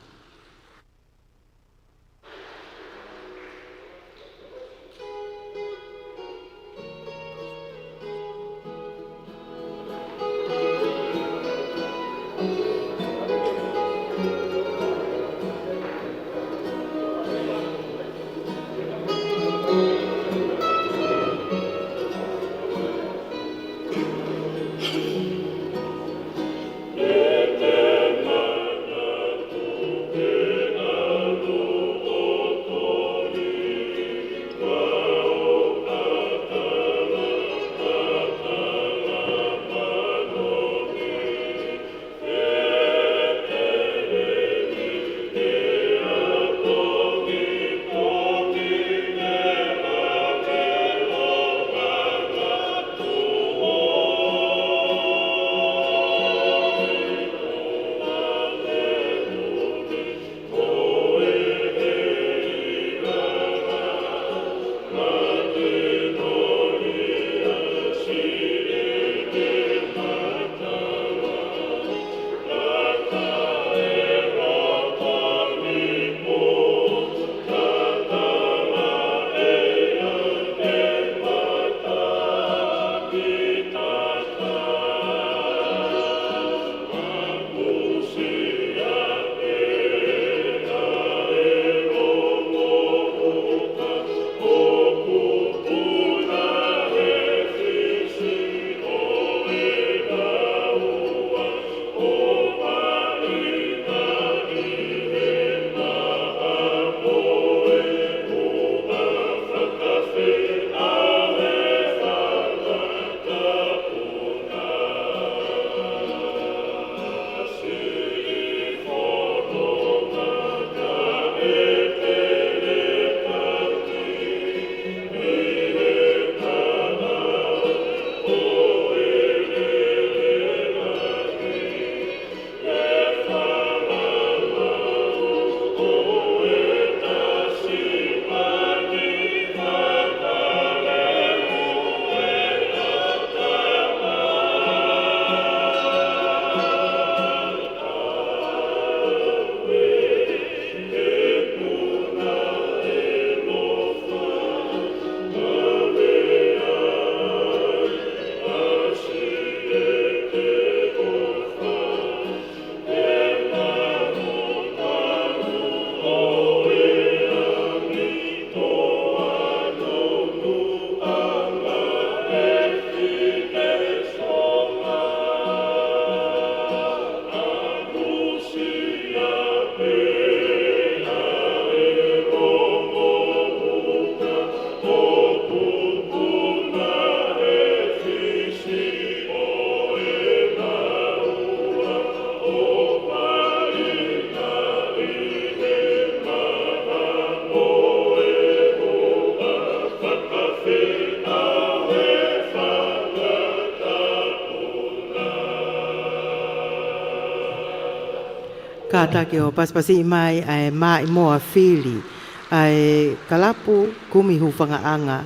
Kātake o paspasi mai ai mai moa fili ai kalapu kumi hufanga anga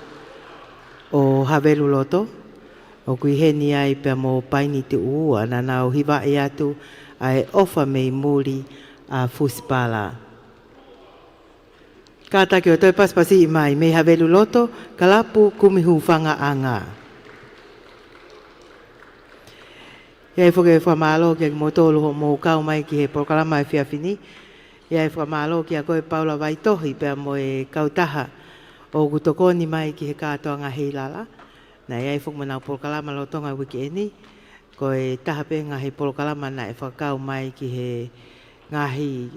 o Havelu Loto o kuiheni ai pe mo paini te ua na nau hiva e atu ai ofa mei muri a fuspala. Kātake o toi paspasi mai me Havelu Loto kalapu kumi hufanga anga. Ia foke whamalo ki a motolo ho mō kau mai ki he prokalama e whiawhini. Ia whamalo ki a koe Paula Waitohi pia mo e kautaha o kutokoni mai ki he kātoa ngā heilala. Na ia foke manau prokalama lo tonga wiki eni. Koe taha pe ngā he prokalama na e whakau mai ki he ngahi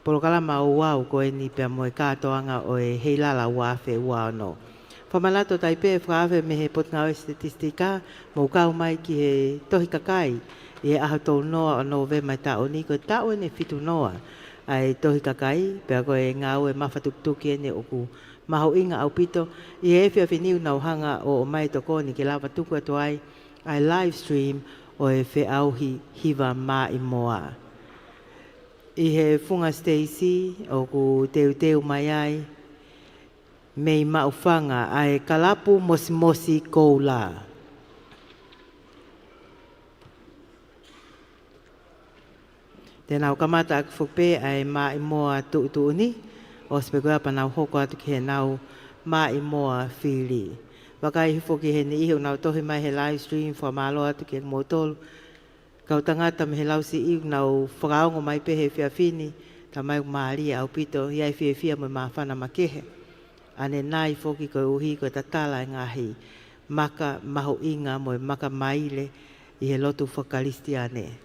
prokalama o wau ko eni pia mo e kātoa ngā o e heilala wawhe ua no. Whamalato taipe whaawe me he potngau statistika mō kau mai ki he tohi kakai i he aha tō noa o nove mai tao ni ko tao ene fitu noa ai tohi kakai pia koe ngau e mawhatuktuki ene oku maho inga au pito i he whia whiniu nau hanga o mai toko ni ke lawa tuku atu ai live stream o e whe auhi hiva mai moa. I he funga Stacy o ku teu mai ai. Mei maufanga ai kalapu mosimosi koula. Tēnā o kamata aku whupe ai mai moa tu ni. O spekoa panau hoko atu ki he nau mai moa whiri. Wakai hifoki he ni iho nau tohi mai he live stream wha malo atu ki he motolu. Kau tangata me he lausi iu nau whakaongo mai pehe whiawhini. Ta mai maaria au pito iai whiawhia mo mawhana makehe. Ane nai foki koe uhi koe tatala e ngahi. Maka maho inga mo maka maile i he lotu whakalisti ane.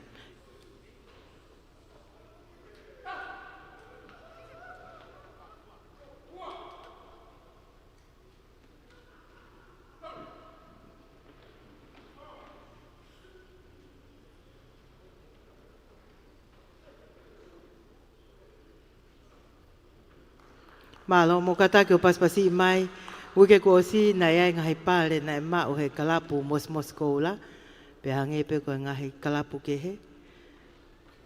Malo mo katake o paspasi mai wike ko si na ia ngahi pale na ma o he kalapu mos koula pe hange pe ko ngahi kalapu ke he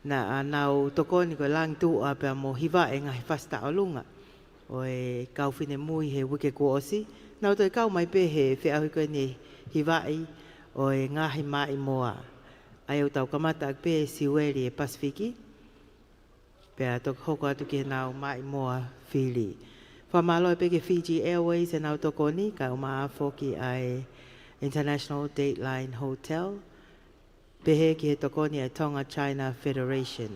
na anau tokoni ko lang tu a pe mo hiva e ngahi fasta olunga o e kau fine mui he wike ko si na to kau mai pe he fe a ko ni hiva i o e ngahi mai moa ai o tau kamata pe siweli e pasifiki pe a to hoko atu ki nau mai moa fili. Whamalo e peke Fiji Airways e nau toko ni, ka o maa foki ai International Dateline Hotel. Pehe ki he toko ni ai Tonga China Federation.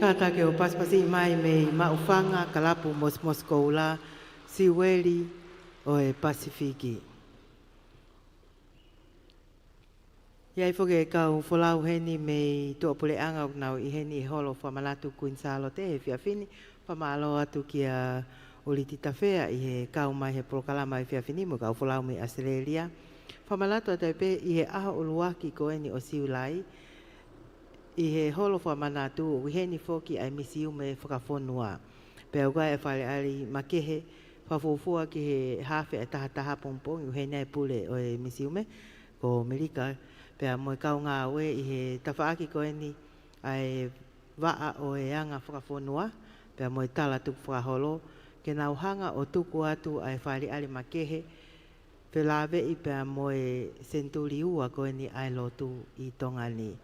Kātake o paspasi mai me maufanga kalapu mos koula siweli o e Pasifiki. Iai foke e kau folau heni me tō puleanga o nau i heni e holo whamalatu kuinsalo te he whiawhini whamalo atu ki a Olitita Whea i he kau mai he prokalama i whiawhini mo kau folau me Australia. Whamalatu atu pe i he aha uluaki ko eni o siulai i he holo whamanatu o heni foki ai misiu me whakawhonua. Pea ugai e whale ali makehe whawofua ki he hawhi e tahataha pompong i heni ai pule o e misiu me ko Merika. Pea moe kau ngā oe i he tawhaaki ko eni ai waa o e anga whakawhonua. Pea moe tala tuku whakaholo. Ke nauhanga o tuku atu ai whale ali makehe. Pelawe i pea moe senturi ua ko eni ai lotu i tongani.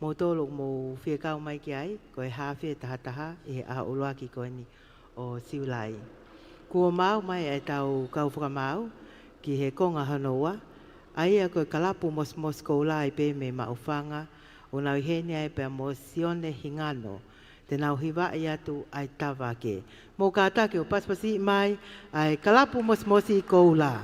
Mo tolo mo whia kau mai ki ai, ko e hawhi e tahataha i he aha uluaki ko eni o siulai. Kua mau mai ai tau kau whakamau ki he konga hanoa. Aia koe kalapu mos koula i pe me maufanga o nau heni ai pe mo sione hingano te nau hiwa i atu ai tawake. Mo kātake o paspasi mai ai kalapu mosi koula.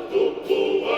Tukua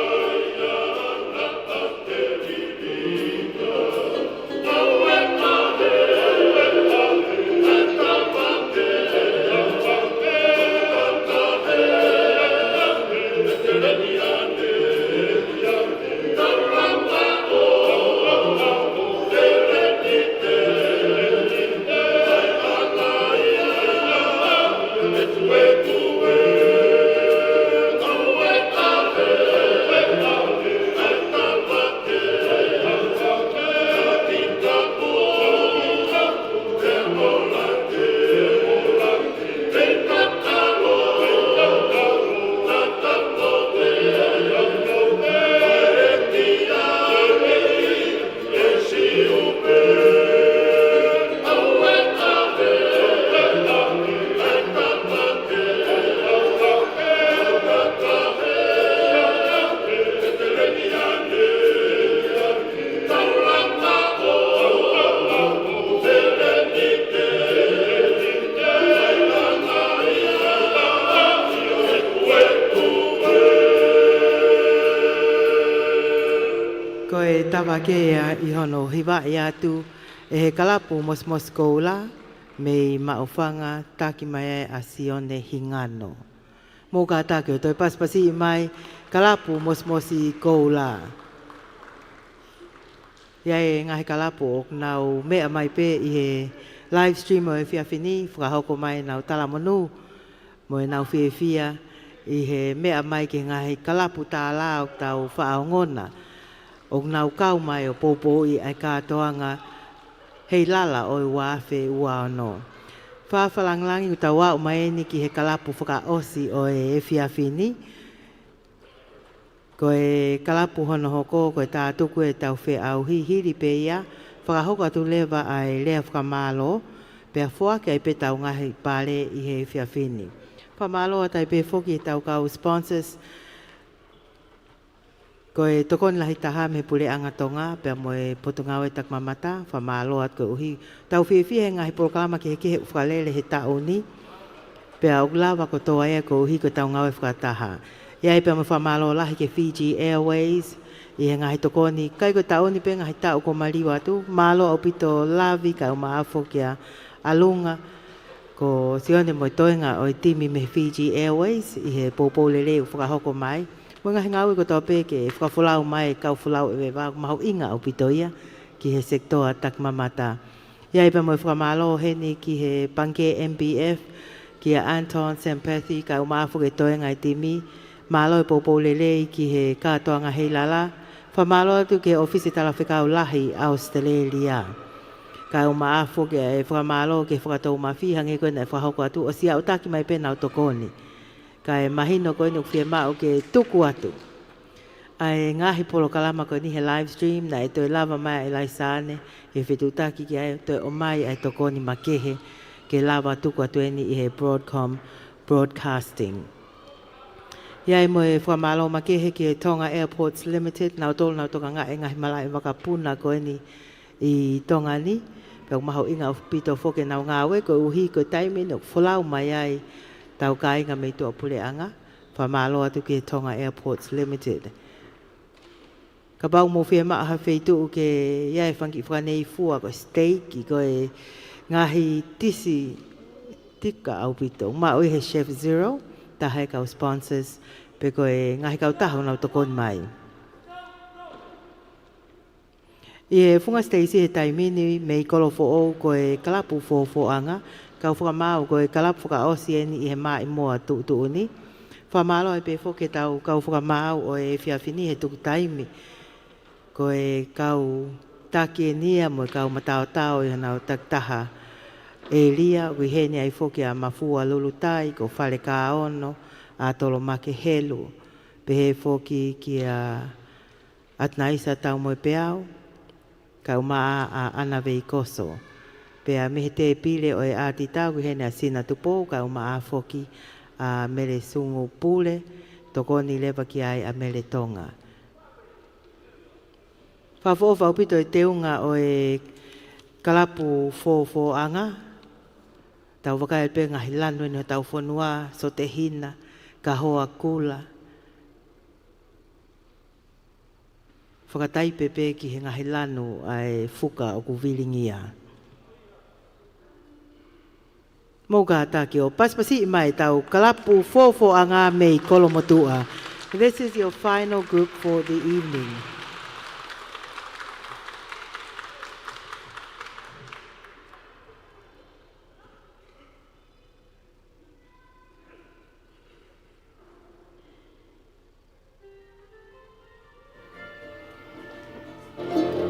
Ko e tawa ke I hono hiwa I atu e he kalapu mos koula me maofanga taki mai a Sione Hingano. Mō ka take o toi paspasi mai kalapu mos I koula. Iai ngahi kalapu o nau mea mai pe I he live stream o e whiawhini, whakahoko mai nau talamonu, mo e nau whiawhia I he mea mai ke ngahi kalapu tā la o tau whaongona. O nau kau mai o popo I ai kātoanga hei lala o I wāwhe ua ono. Whawhalanglangi o tau wā o mai ni ki he kalapu whakaosi o e whiawhini. Ko e kalapu hono hoko, ko e tātuku e tau whe au hiri pe ia, whakahoko atu lewa ai lea whakamalo, pia whuake ai pe tau ngahi pare I he whiawhini. Whamalo atai pe whoki e tau kau sponsors, ko e tokoni lahi taha me pule angatonga, pia mo e potungau e takmamata, whamalo at ko uhi. Tau whiawhi ngahi polokalama ki he kehe whakalele he taoni, pia uglawa ko toa ea ko uhi ko tau ngau e whakataha. Iai pia mo whamalo lahi ke Fiji Airways, I he ngahi tokoni, kai ko taoni pe ngahi tau ko maliwa tu, malo au pito lavi ka umaafo kia alunga, ko sione mo toenga o I timi me Fiji Airways, I he popolele u whakahoko mai, mo ngahi ngau ko tau pe ke whakafulau mai, kau fulau e wā mahu inga au pito ia, ki he sektoa takmamata. Iai pia mo whakamalo heni ki he panke MBF, ki a Anton Sampathy, ka umaafo ke toenga I timi, malo e popolele ki he kātoanga hei lala, whamalo atu ke ofisi tala whekau lahi Australia. Ka umaafo ke e whamalo ke whakatou mawhi hange koe na e whahoko atu, o sia utaki mai pena o tokoni. Ka e mahino koe nuk whia mao ke tuku atu. Ai ngahi polo kalama koe ni he live stream, na e toi lava mai e laisane, e whetutaki ki ai toi o mai ai tokoni makehe, ke lava tuku atu eni I he broadcasting. Iai mo e whamalo makehe ki e Tonga Airports Limited, nau tolu nau toka ngā e ngahi mala e wakapuna ko eni I Tonga ni. Pau maho inga o pito whoke nau ngāwe, ko uhi ko taimi no wholau mai ai tau ka inga mei tua pule anga. Whamalo atu ki e Tonga Airports Limited. Ka bau mo whia maa hawheitu ke iai whanki whanei fua ko steak, I ko e ngahi tisi tika au pito. Ma oi he Chef Zero. Taha e kau sponsors, pe ko e ngahi kau taha unau tokon mai. I e funga Stacey he taimini me I kolofo o ko e kalapu anga, kau whakamau ko e kalapu whakaosi eni I he maa I moa tuuni. Whamalo e pe whoke tau kau whakamau o e whiawhini he tuku taimi. Ko e kau taki e nia mo e kau matao tau I hanau taktaha. E lia, ui hene ai whoke a mafua lulutai, ko whare ka ono, a tolo make helu. Pe he whoke ki a atnaisa tau moe peau, ka umaa a ana vei koso. Pe a mehe te pile o e ati tau, ui hene a sina tupo, ka umaa whoke a mele sungu pule, tokoni lewa ki ai a mele tonga. Whawhowha upito e teunga o e kalapu anga, tau wakai pe ngahi lanu ino tau whanua, so te hina, ka hoa kula. Whakatai pepe ki he ngahi lanu ai fuka o kuwilingia. Mōka ataki o paspasi mai tau kalapu anga mei kolomotua. This is your final group for the evening. Thank you.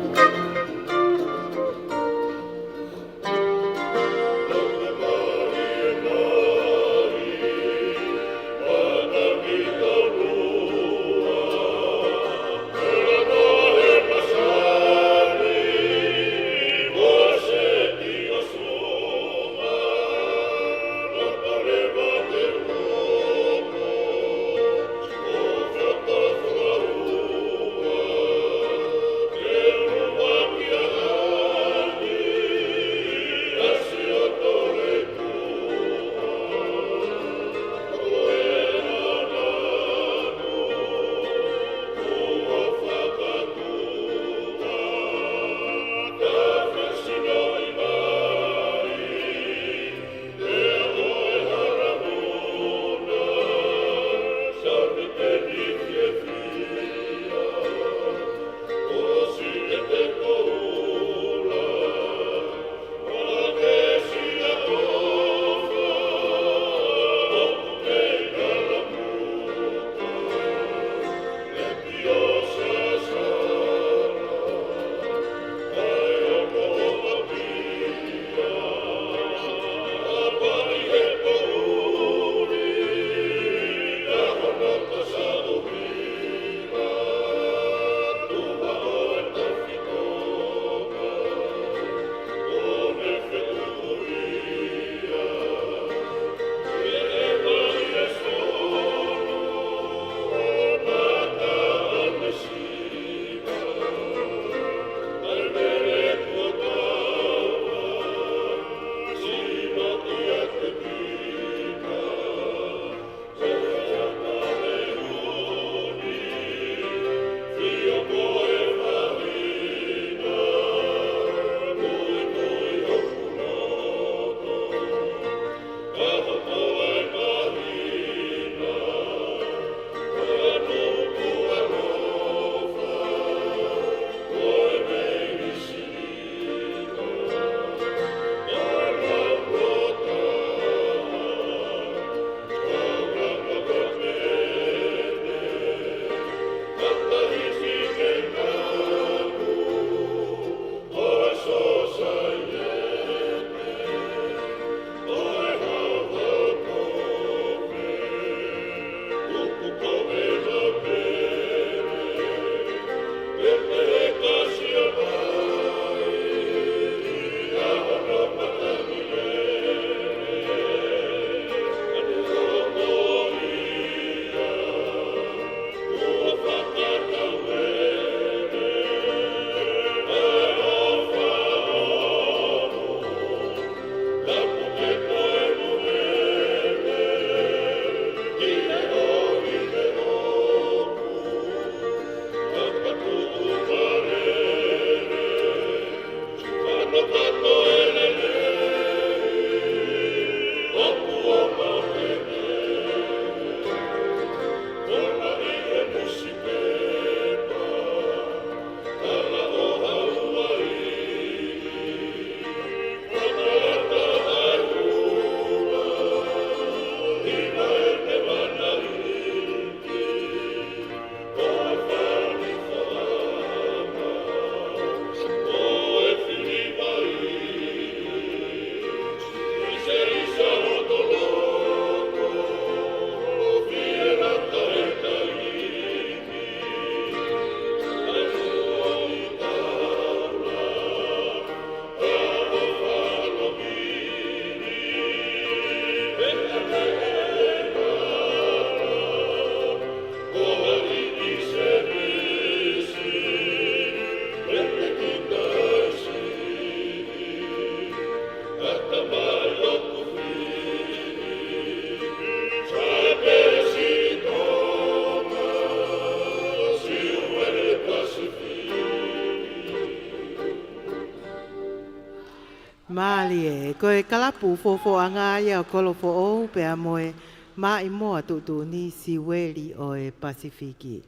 Mali e, koe kalapu fofo anga ia o kolo fo o pe a moe mai moa tutu ni siweli o e Pasifiki.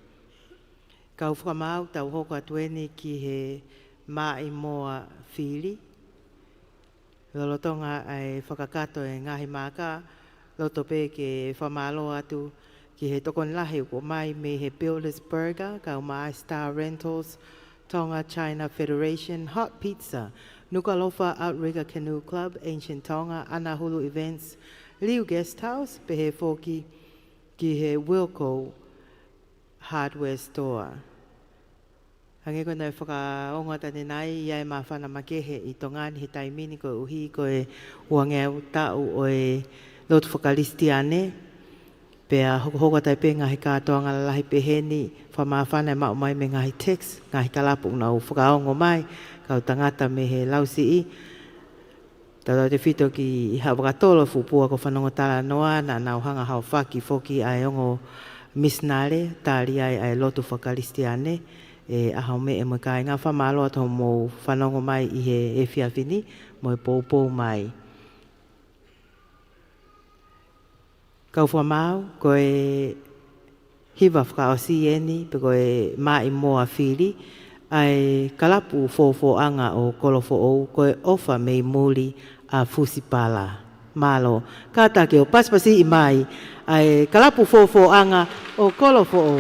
Kau whamau tau hoko atueni ki he mai moa whili. Lolotonga ai whakakato e ngahi maka, loto pe ke whamalo atu ki he tokon lahi ko mai me he Builders Burger, kau mai Star Rentals, Tonga China Federation, Hot Pizza, Nuku'alofa Outrigger Canoe Club, Ancient Tonga, Anahulu Events, Liu Guest House, pehe foki ki he Wilco Hardware Store. Hange koe nei whakaonga tane nai, iai maa whana makehe i tongani he taimini koe uhi koe uangeu tau o e lotu whakalisti ane. Pea hoko taipe ngahi katoa ngalahi peheni, whamaa whana e mao mai me ngahi text, ngahi kalapu nau whakaongo mai, kau tangata me he lausi i. Tau te whito ki hawakatolo fupua ko whanongo tala noa, na nau hanga hao whaki foki ai ongo misnare, tali ai lotu whakalisti ane. E ahau me e mo kai ngā whamalo ato mo whanongo mai i he e whiawhini, mo e pōpō mai. Kau whamau, koe hiwa whakaosi eni, pe koe mai moa whiri, ai kalapu fōfō anga o kolofo o, koe ofa mei muli a Fusipala. Malo, kātake o paspasi i mai, ai kalapu fōfō anga o kolofo o.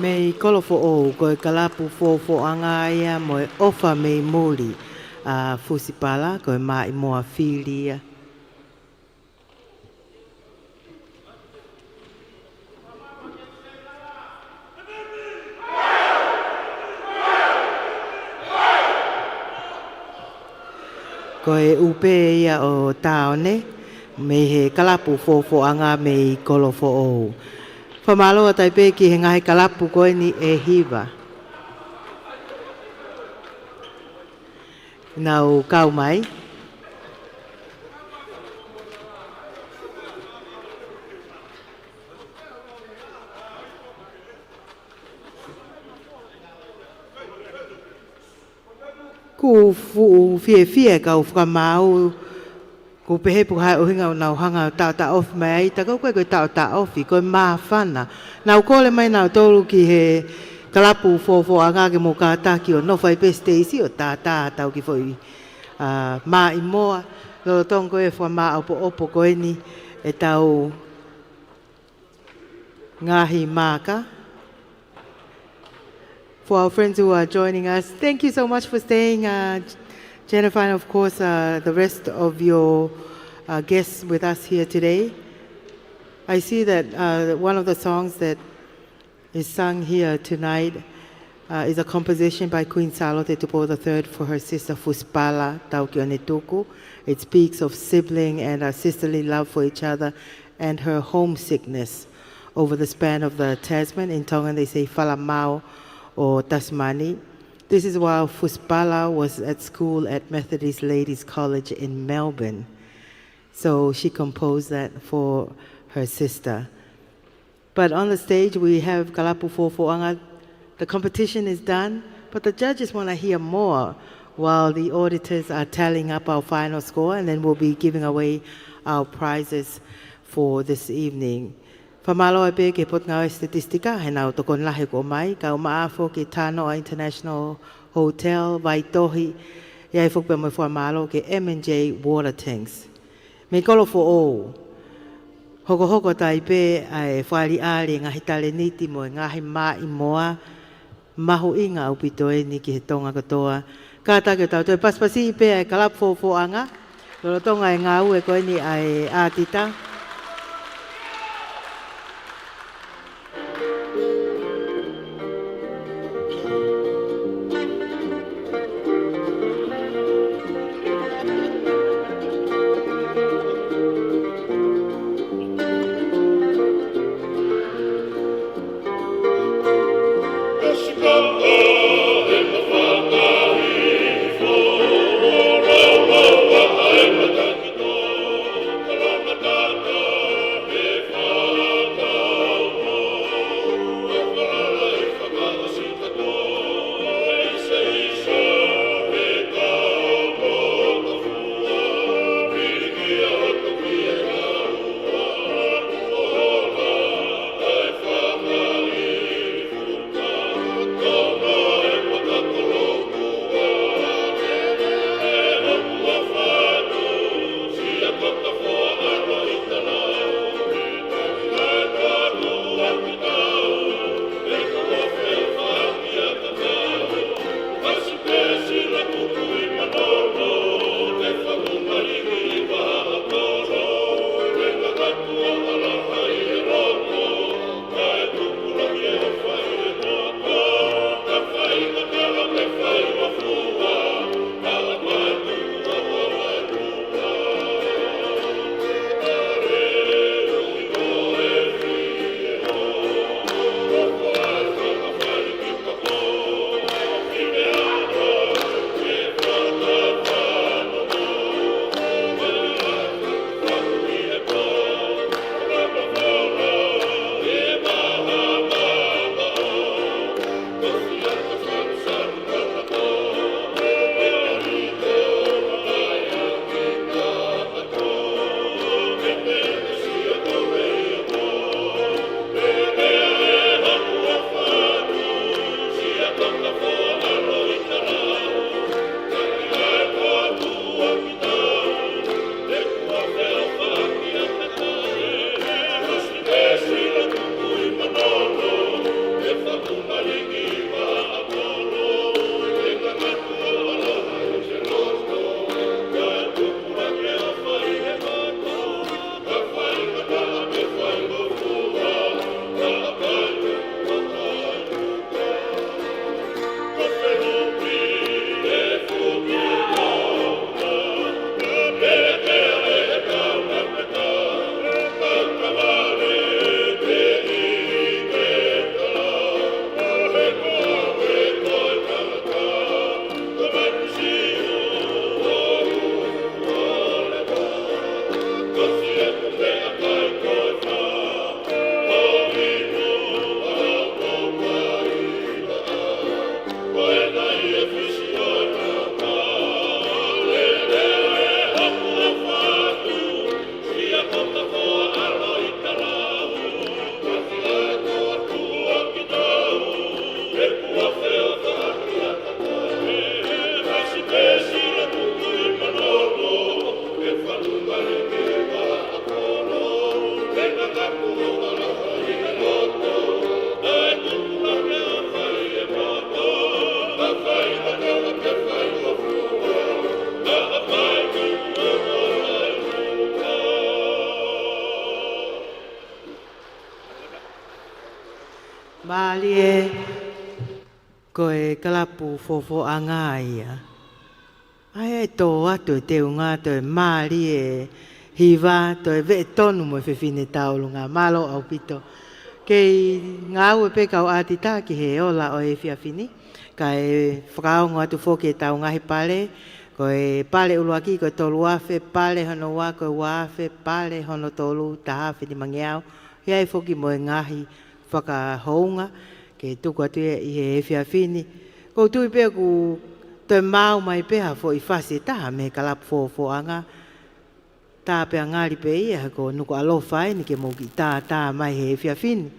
Me i kolofo o ko e kalapu fōfo anga ia mo e ofa me i muli a fusipala ko e mai moa filia. Ko e upe ia o taone me he kalapu fōfo anga me i kolofo o. Whamalo a taipe ki he ngahi kalapu koe ni e hiva. Nau kau mai. Ku fu fie kau whamau ko pehe pu hai o hinga o nau hanga o tau ta off mai, ta kau koe koe tau ta offi, koe maa whana. Nau kole mai nau tolu ki he kalapu fōfo anga ke mo ka taki o nowhai peste isi o tā tau ki foi maa i moa. Lolo tong koe wha maa opo opo koe ni e tau ngahi maka. For our friends who are joining us, thank you so much for staying. Jennifer, and of course, the rest of your guests with us here today. I see that one of the songs that is sung here tonight is a composition by Queen Salote Tupo III for her sister Fuspala Taukionetuku. It speaks of sibling and sisterly love for each other and her homesickness over the span of the Tasman. In Tongan, they say Falamau or Tasmani. This is while Fuspala was at school at Methodist Ladies College in Melbourne. So she composed that for her sister. But on the stage, we have Kalapu Fofoanga. The competition is done, but the judges want to hear more while the auditors are tallying up our final score, and then we'll be giving away our prizes for this evening. Whamalo e pe ke pot ngau statistika, he nau tokon lahe ko mai, ka umaafo ke Tanoa International Hotel, Vaitohi, ia e fukpe mo whamalo ke M&J Water Tanks. Me kolofo o, hoko hoko tai pe ai whali aari ngahi tale niti mo ngahi maa i moa, mahu inga upito e ni ki he tonga katoa. Ka take tau toi paspasi i pe ai Kalapu Fofoanga, lolo tonga e ngā ue koe ni ai ātita. Da Mali e koe kalapu fofo anga ia. Ai e tō atu e te unga to e Mali e hiva to e ve tonu mo e whiwhine taulunga malo au pito. Kei ngā ue pe kau ati tā ki he ola o e whiawhini. Ka e whakaongo atu fōke e tau ngahi pale. Ko e pale uluaki, ko e tolu afe, pale hono wā, ko e wāwhe, pale hono tolu, tahawhi ni mangiao. Hea e whoki mo e ngahi whakahounga, ke tuku atu i he whiawhini. Ko tui pia ku toi mau mai peha fo i whasi taha me kalapu fōanga. Tā pia ngāri pe ia, ko nuku alowhai ni ke mōki tā mai he whiawhini.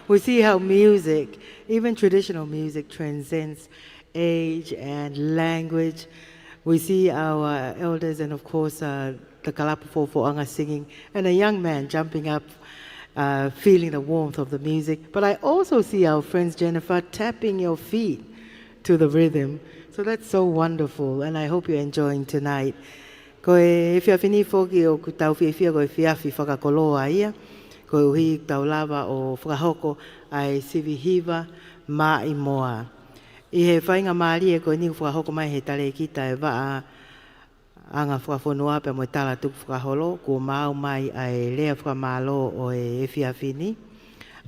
We see how music, even traditional music, transcends age and language. We see our elders and of course the Kalapu Fofoanga singing and a young man jumping up, feeling the warmth of the music. But I also see our friends, Jennifer, tapping your feet to the rhythm. So that's so wonderful, and I hope you're enjoying tonight. Ko e whiawhini whoki o ku tau whiawhia ko e whiawhi whakakoloa ia, ko e uhi tau lava o whakahoko ai sivi hiva mā i moa. I he whainga maari e ko e niku whakahoko mai he tale kita e waa anga whakawhonua pe mo tala tuku whakaholo, ko mau mai ai lea whakamalo o e whiawhini.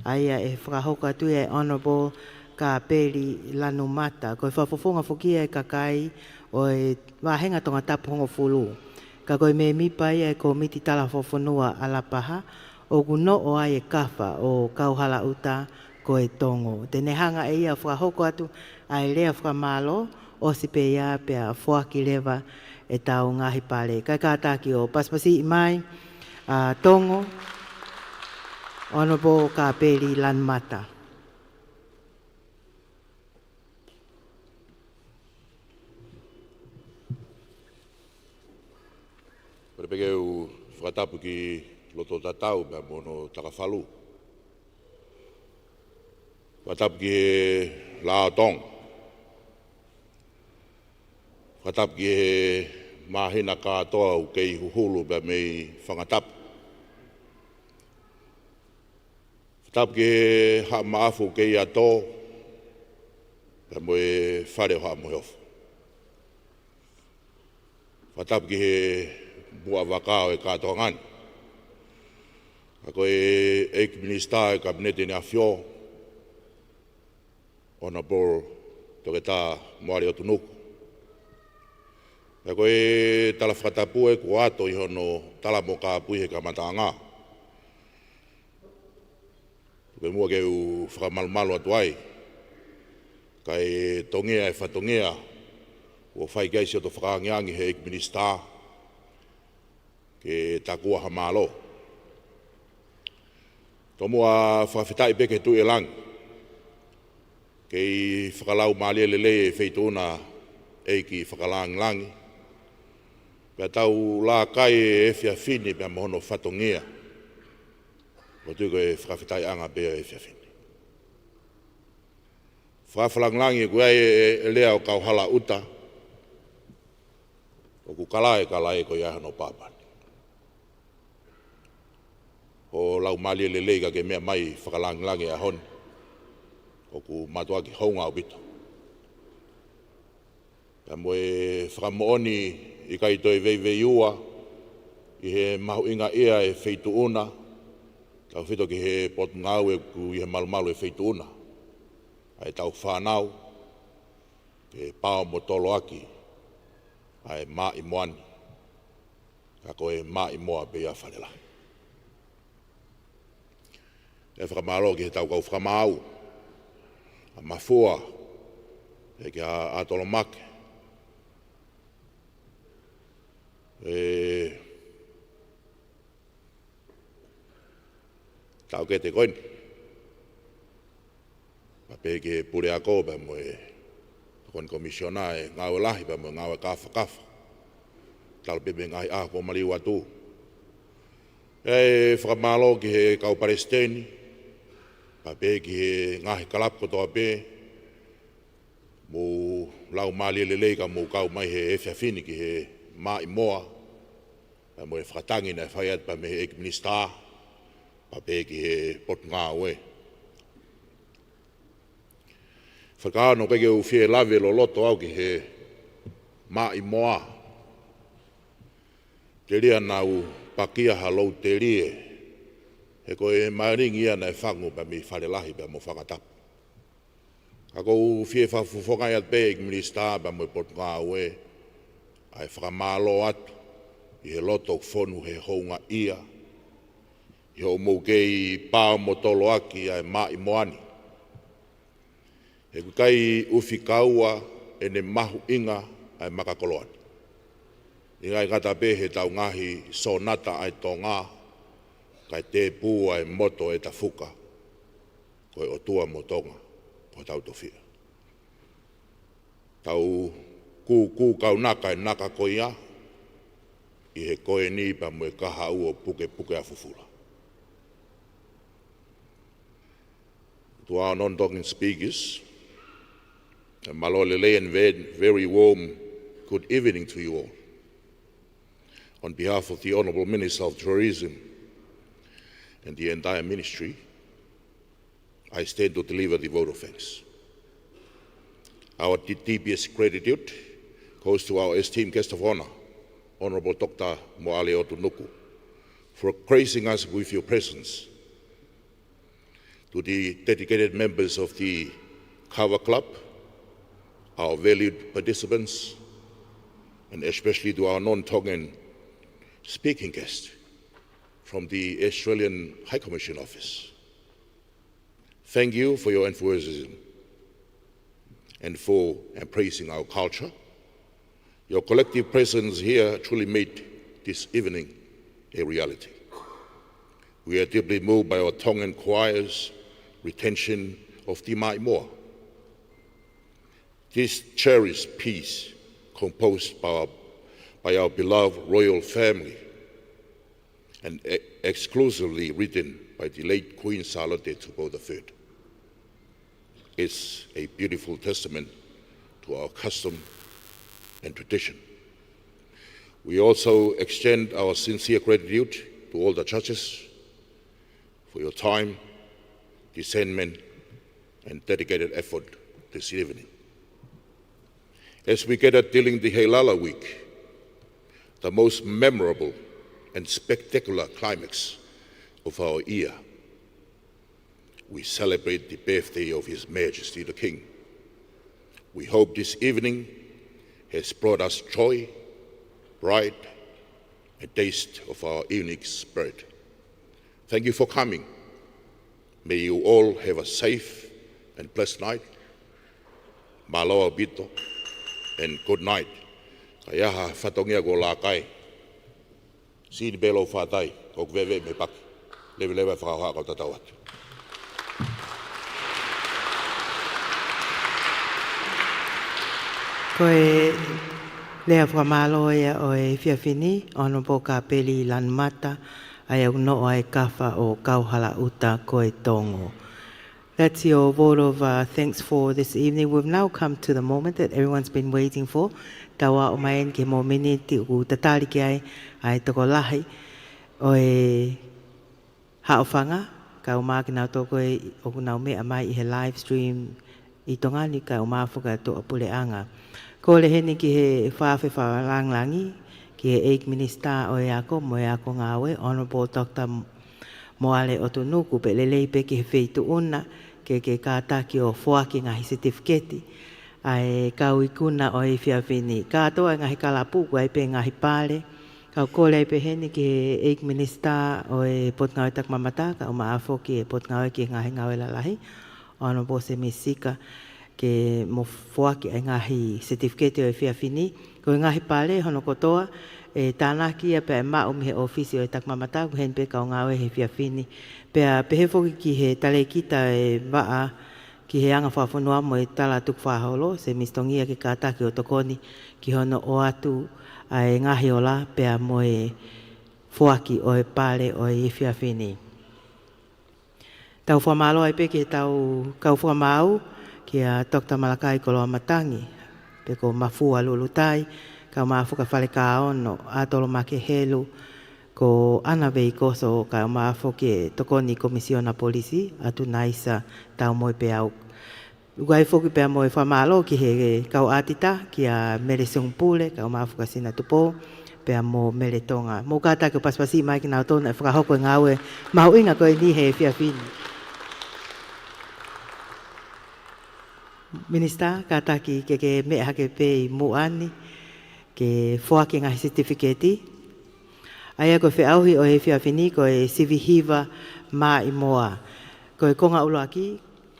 Aia e whakahoko atu e Honourable ka peri lanu mata, ko e whafofonga whukia e kakai o e wahenga tonga tapu hongo fulu. Ka koe me mipa ia e ko miti tala whafonua alapaha, o kuno o ai e kawha o kauhala uta ko e tongo. Tene hanga e ia whakahoko atu ai lea whakamalo o si pe ia pe a whuaki lewa e tau ngahi pale. Kai kātaki o paspasi i mai, tongo, Honourable ka peri lanu mata. Peke u whakatapu ki loto tatau pia mono takawhalu. Whakatapu ki he lao tong. Whakatapu ki he mahina katoa u kei huhulu pia mei whangatapu. Whakatapu ki he ha maafu kei ato pia moe whare hoa moe ofu. Whakatapu ki he bua wakao e katoa ngani. Ako e eik minista e kabinete ni awhio, Honourable toke tā moari o tunuku. Ako e tala whakatapu e kua ato i hono tala mo ka puihe ka matanga. Tuke mua ke u whakamalumalo atu ai. Ka e tongea e whatongea o whai gaisi o to whakaangiangi he eik minista ke takua hamalo. Tomua whawhitai peke tu e lang. Kei whakalau maalia lele e wheituna eiki whakalang langi. Pea tau la kai e whiawhini pea mohono whatongia. O tuko e whawhitai anga pea e whiawhini. Whawhalang langi e kuai e lea o kauhala uta. O ku kalae ko iahano pāpani. O lau malia lelei ka ke mea mai whakalangilangi a honi. O ku matua ki haunga o bito. Pea moe whakamooni i kai toi vei ua, i he mahu inga ia e wheitu una, tau whito ki he potu ngau e ku i he malumalu e wheitu una. Ai tau whanau, ke pao mo tolo aki, ai maa i moani, ka koe maa i moa pe ia whanela. E whakamalo ki he tau kau whakamau, a mafua, e ki a atolo make. Tau ke te koini. Ma pe ke pure a ko pa mo e kon komisiona e ngau lahi pa mo ngau kafa. Tau pepe ngai a po mali watu. E whakamalo ki he kau Palestini. Pa pe ki he ngahi kalap ko toa pe. Mo lau mali lelei ka mo kau mai he whiawhini ki he maa i moa. Pa mo e whakatangi na whaiat pa me he eik minista. Pa pe ki he pot ngā oe. Whakaano peke u whie lawe lo loto au ki he maa i moa. Te ria nau pakia halou te rie. He koe maringi ia na e whangu pa mi whare lahi pa mo whakatapu. Ako u whie whawhuwhongai at pe eik minista pa mo pot ngā oe. Ai whakamalo atu. I he loto whonu he hounga ia. I ho mou kei pāo mo tolo aki ai maa i moani. He kukai uwhi kaua e ne mahu inga ai makakoloani. I ngai ngata pe he tau ngahi sonata ai tō ngā. Kai te pū ai moto e ta fuka. Koe o tua mo tonga. Po tau tofia. Tau kū kau naka e naka koia. I he koe ni pa mo e kaha ua puke a fufula. To our non-talking speakers, Malolele and very warm good evening to you all. On behalf of the Honourable Minister of Tourism and the entire ministry, I stand to deliver the vote of thanks. Our deepest gratitude goes to our esteemed guest of honour, Honourable Dr. Moale Otunuku, for gracing us with your presence. To the dedicated members of the Kawa Club, our valued participants, and especially to our non-Tongan speaking guest from the Australian High Commission Office. Thank you for your enthusiasm and for embracing our culture. Your collective presence here truly made this evening a reality. We are deeply moved by our Tongan choir's retention of Te Mai Moa. This cherished piece, composed by our beloved royal family and exclusively written by the late Queen Charlotte Tupou III, is a beautiful testament to our custom and tradition. We also extend our sincere gratitude to all the judges for your time, discernment, and dedicated effort this evening. As we gather during the Heilala week, the most memorable and spectacular climax of our year, we celebrate the birthday of His Majesty the King. We hope this evening has brought us joy, pride, and taste of our unique spirit. Thank you for coming. May you all have a safe and blessed night. Maloa bito and good night. Kaya ha fatongia go la kai. Sin belo fatai o veve me pak. Leve fra ha tatawat. Koe lea whamaloia o e whiawhini, ono po ka peli lan mata, ai au no ai kafa o kauhala uta koe tongo. That's your vote of thanks for this evening. We've now come to the moment that everyone's been waiting for. Tawa o mai ke mo miniti u tatari ki ai toko lahi o e haofanga, ka o maa ki nau toko e o kunau mea mai i he live stream i tongani ka o maa whuka to apule anga. Ko le hene ki he whawhi whawalanglangi, ki he Eight Minister o e ako, mo e ako ngāwe, Honourable Dr. Moale Otunuku, pe lelei pe ki he wheitu una, ke kātaki o whoaki ngahi certificate, ai kau ikuna o e whiawhini. Kātoa ngahi kalapuku ai pe ngahi pāle, kau kore ai pe hene ki he Eight Minister o e Potngau Tak Mamata, ka o maafo ki e Potngau ki ngahi ngawe lalahi, Honourable Semisika, ke mo whoaki ai ngahi certificate o e whiawhini. Ko ngahi pāle hono kotoa, e tāna kia pe ma mi he ofisi o e Tak Mamata, ko hen pe kau ngawe he whiawhini. Pea pehe whoki ki he tale kita e waa, ki he anga whawhanua mo e tala tuk whaholo, se mistongia ki kātaki o tokoni, ki hono o atu ai ngahi o la, pea mo e whoaki o e pāle o e whiawhini. Tau whamalo ai pe ki tau kau whamau, ki a Dr. Malakai Koloa Matangi, pe ko mafua lulutai, ka maafuka whale ka ono, atolo make helu, ko ana vei koso ka maafu ki tokoni komisiona polisi, atu naisa tau moe pe au. Ugai foki pe moe whamalo ki he kau atita, ki a mere sungpule, ka maafuka sina tupo, pe mo mere tonga. Mo kata ke paspasi mai ki nau tona, e whakahoko ngawe, mau inga koe ni he whiawhini. Minister, kataki ke me hake pe muani ke whoaki ngahi certificate. Aia ko whiauhi o he whiawhini ko e sivi hiva ma i moa. Ko e konga uloaki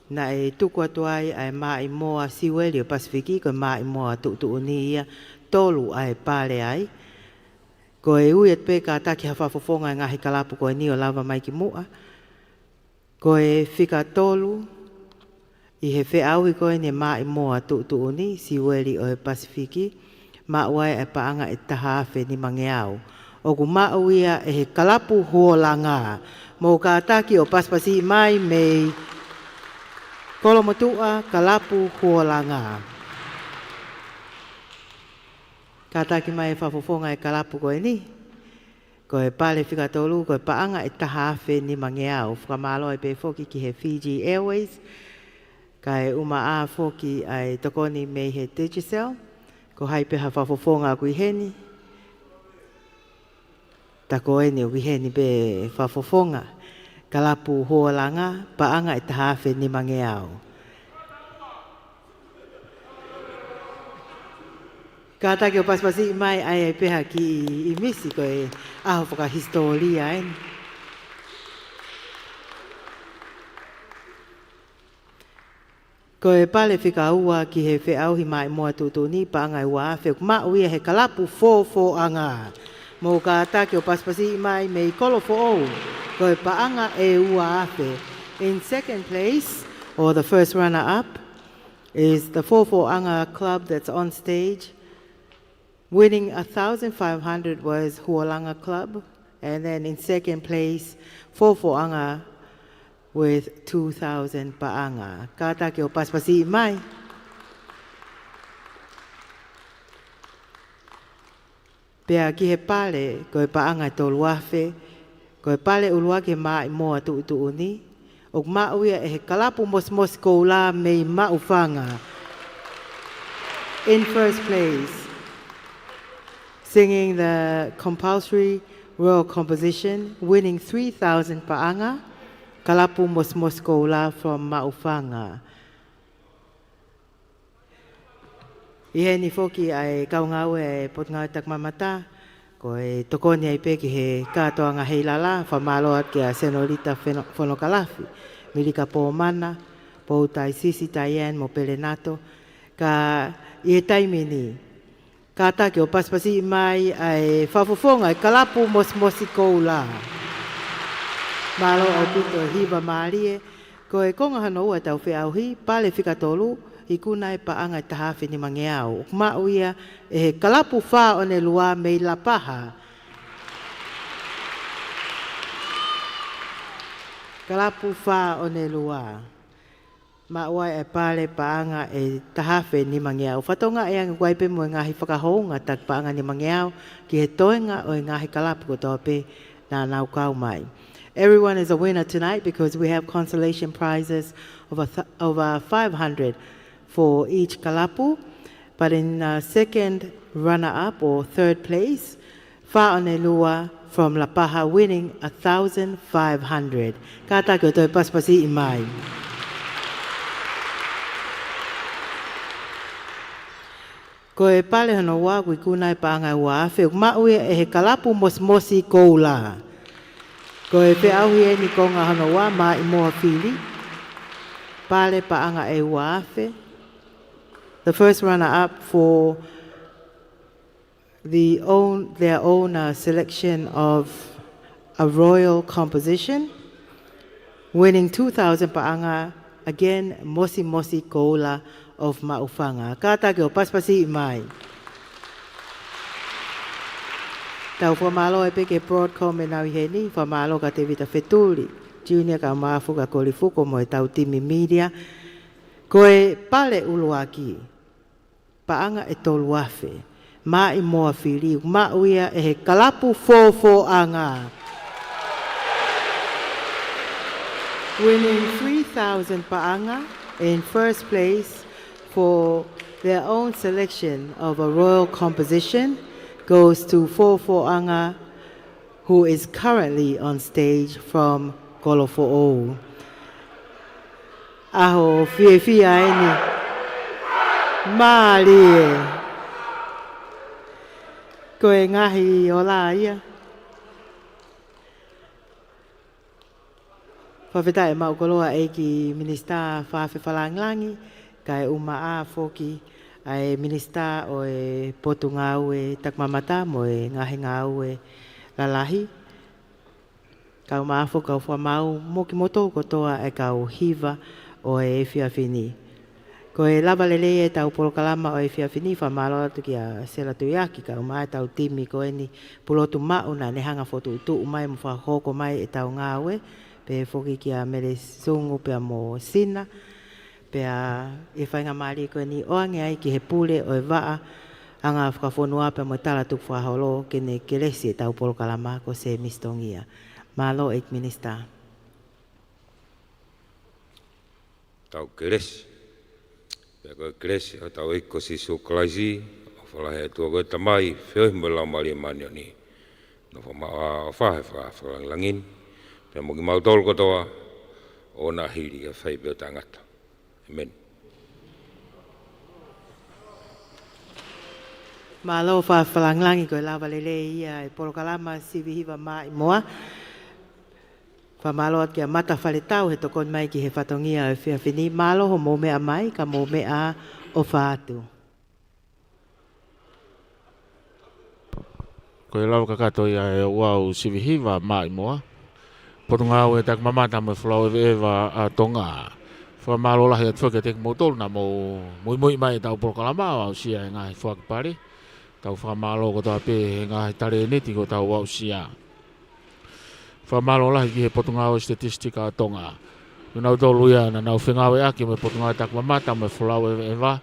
na e tuku atuai ai ma i moa siweli o Pasifiki ko ma i moa tu uni ia tolu ai pale ai. Ko e ui et pe kataki hawhafofonga ngahi kalapu ko e ni o lava mai ki mua. Ko e whika tolu i he whiauhi koe ne maa i moa tuuni siweli o e Pasifiki, maa wai e paanga e tahawhe ni mangeau. O ku maa uia e he kalapu huola ngā, mō ka ataki o Pasipasi mai mei kolomotua kalapu huola ngā. Ka taki mai e whafofonga e kalapu koe ni. Ko e pale whikatolu, ko e paanga e taha awhi ni mangeau. Whakamalo e pe foki ki he Fiji Airways. Ka e uma a foki ai tokoni me he Digicel. Ko hai peha whafofonga kui heni. Ta ko e ni kui heni pe whafofonga. Kalapu hoalanga, paanga e taha awhi ni mangeau. Ka take o paspasi mai ai peha ki I misi ko e aho whaka historia e. Ko e pale whika ua ki he whiauhi mai moa tutuni pa anga I ua awhi. Ma uia he kalapu fō anga. Mo ka take o paspasi mai me I kolo fo ou. Ko e pa anga e ua awhi. In second place, or the first runner-up, is the fō anga club that's on stage. Winning 1,500 was Hualanga Club, and then in second place, Fofoanga with 2,000 paanga. Kata ke o paspasi mai. Pea ki he pale, ko e paanga tolu awhi, ko e pale ulua ke mai moa tuuni, o mauia e he kalapu mos ko la mei maufanga. In first place, singing the compulsory royal composition, winning 3,000 paanga, Kalapu Mos Koula from Maufanga. Ihe ni foki ai kaungau e potngau takmamata, ko e tokoni ai peki he katoanga hei lala, whamalo at kia Senorita Fonokalafi, Milika po mana, po tai Sisi Tayen mo Pelenato, ka I taimini, ka take o paspasi mai ai whafofonga ai kalapu mosmosi koula. Malo o pito hiva maarie, ko e konga hano ua tau whiauhi, pale whikatolu, I kunai paanga I tahawhi ni mangeau. Mauia e he kalapu wha o ne lua mei la paha. Kalapu wha o ne lua. Mauai e pale paanga e tahawhi ni mangeau. Whatonga e anga guaipe mo ngahi whakahounga tak paanga ni mangeau ki he toenga o ngahi kalapu ko tope na nau kau mai. Everyone is a winner tonight because we have consolation prizes over 500 for each kalapu. But in second runner-up or third place, Fa'onelua from La Paha winning 1,500. Kata ko toi paspasi imai. Ko e pale hano wā kui kunai paanga wā whiu maui e he kalapu mosmosi koula. Ko e whiauhi e ni konga hano wā ma I moa whiri. Pale paanga e wā whiu. The first runner-up for their own selection of a royal composition, winning 2,000 paanga, again, Mosi Koula of Maufanga. Kata ke o paspasi mai. Tau whamalo e peke Broadcom e nau heni, whamalo ka te vita wheturi. Junior ka maafu ka kolifuko mo e tau timi media. Ko e pale uluaki, paanga e tolu awhi. Ma I moa whiri, ma uia e he kalapu fō anga. Winning 3,000 paanga in first place for their own selection of a royal composition goes to fō anga, who is currently on stage from Kolofo'ou. Aho fia eni. Malie. Ko e ngahi o la ia. Whawheta e maukoloa e ki Minista Whawhi Whalanglangi, ka e uma a foki ai Minista o e potu ngau e takmamata mo e ngahi ngau e lalahi. Ka uma a foka o whamau mo ki moto kotoa e ka o hiva o e whiawhini. Ko e lava lele e tau polokalama o e whiawhini whamalo atu ki a sela tuiaki ka umai tau timi ko e ni pulotu mauna ne hanga fotu utu umai mo whakoko mai e tau ngawe pe foki ki a mere sungu pe a mo sina pe a e whainga maari ko e ni oange ai ki he pule o e waa anga whakafonua pe mo tala tuk whaholo kene kelesi tau polo kalama ko se mistongia. Malo ek minister. Tau keres. Peko keres o tau iko si suklaisi o whalahe tua koe tamai whioi mula mali manio ni. No whamaa whalang-langin. Pea moki mautol kotoa o na hiri a whaipe o tangata. Amen. Malo whalang-langi koe lawa lele ia e polo kalama sivihiva mai moa. Malo at kia mata whale tau he tokon mai ki he whatongia e whiawhini. Malo ho mō mea mai ka mō mea o whātu. Koe lau kakato ia e wau sivihiva mai moa. Potunga au e tak mamata me whalau e ewa a tonga. Wha malo lahi at whake tek motol na mō mui mai tau polo kalama au sia e ngahi whakapare. Tau wha malo ko tau pe he ngahi tare neti ko tau au sia. Whamalo lahi ki he potunga o statistika a tonga. Nau tolu ia na nau whengawe aki me potunga tak mamata me whalau e wa.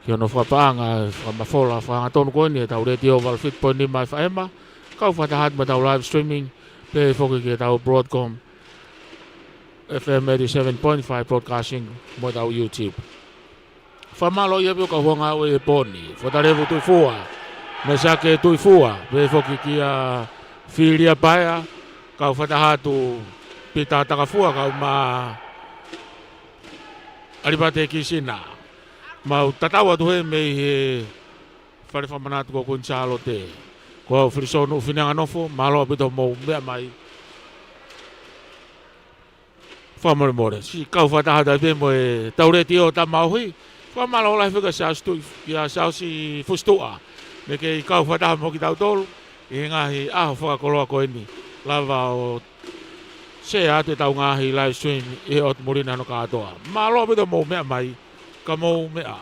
Ki ono whapaanga whamawhola whanga tonu koe ni e tau reti o walfit poini mai whaema. Kau whatahat me tau live streaming. Pe whoki ki e tau Broadcom. FM 87.5 broadcasting mo tau YouTube. Whamalo ia pio ka huanga o e poni. Whatarevu tui fua. Me sake tui fua. Pe whoki ki a Filia Baia. Kau whatahatu pita takafua kau ma aripate ki sina. Mau tatawa tuhe mei he whare whamanatu ko kunsalo te. Ko au whirisonu uwhinanga nofo, malo apito mou mea mai. Whamore more. Si kau whatahatu ai mo e taureti o ta mauhi. Whamalo lai whika saustui kia sausi fustua. Me kei kau whatahatu mo ki tau tolu. I ngahi aho whakakoloa ko eni. Lava o se ate tau ngahi live stream e o morina no katoa. Malo apito mou mea mai, ka mou mea.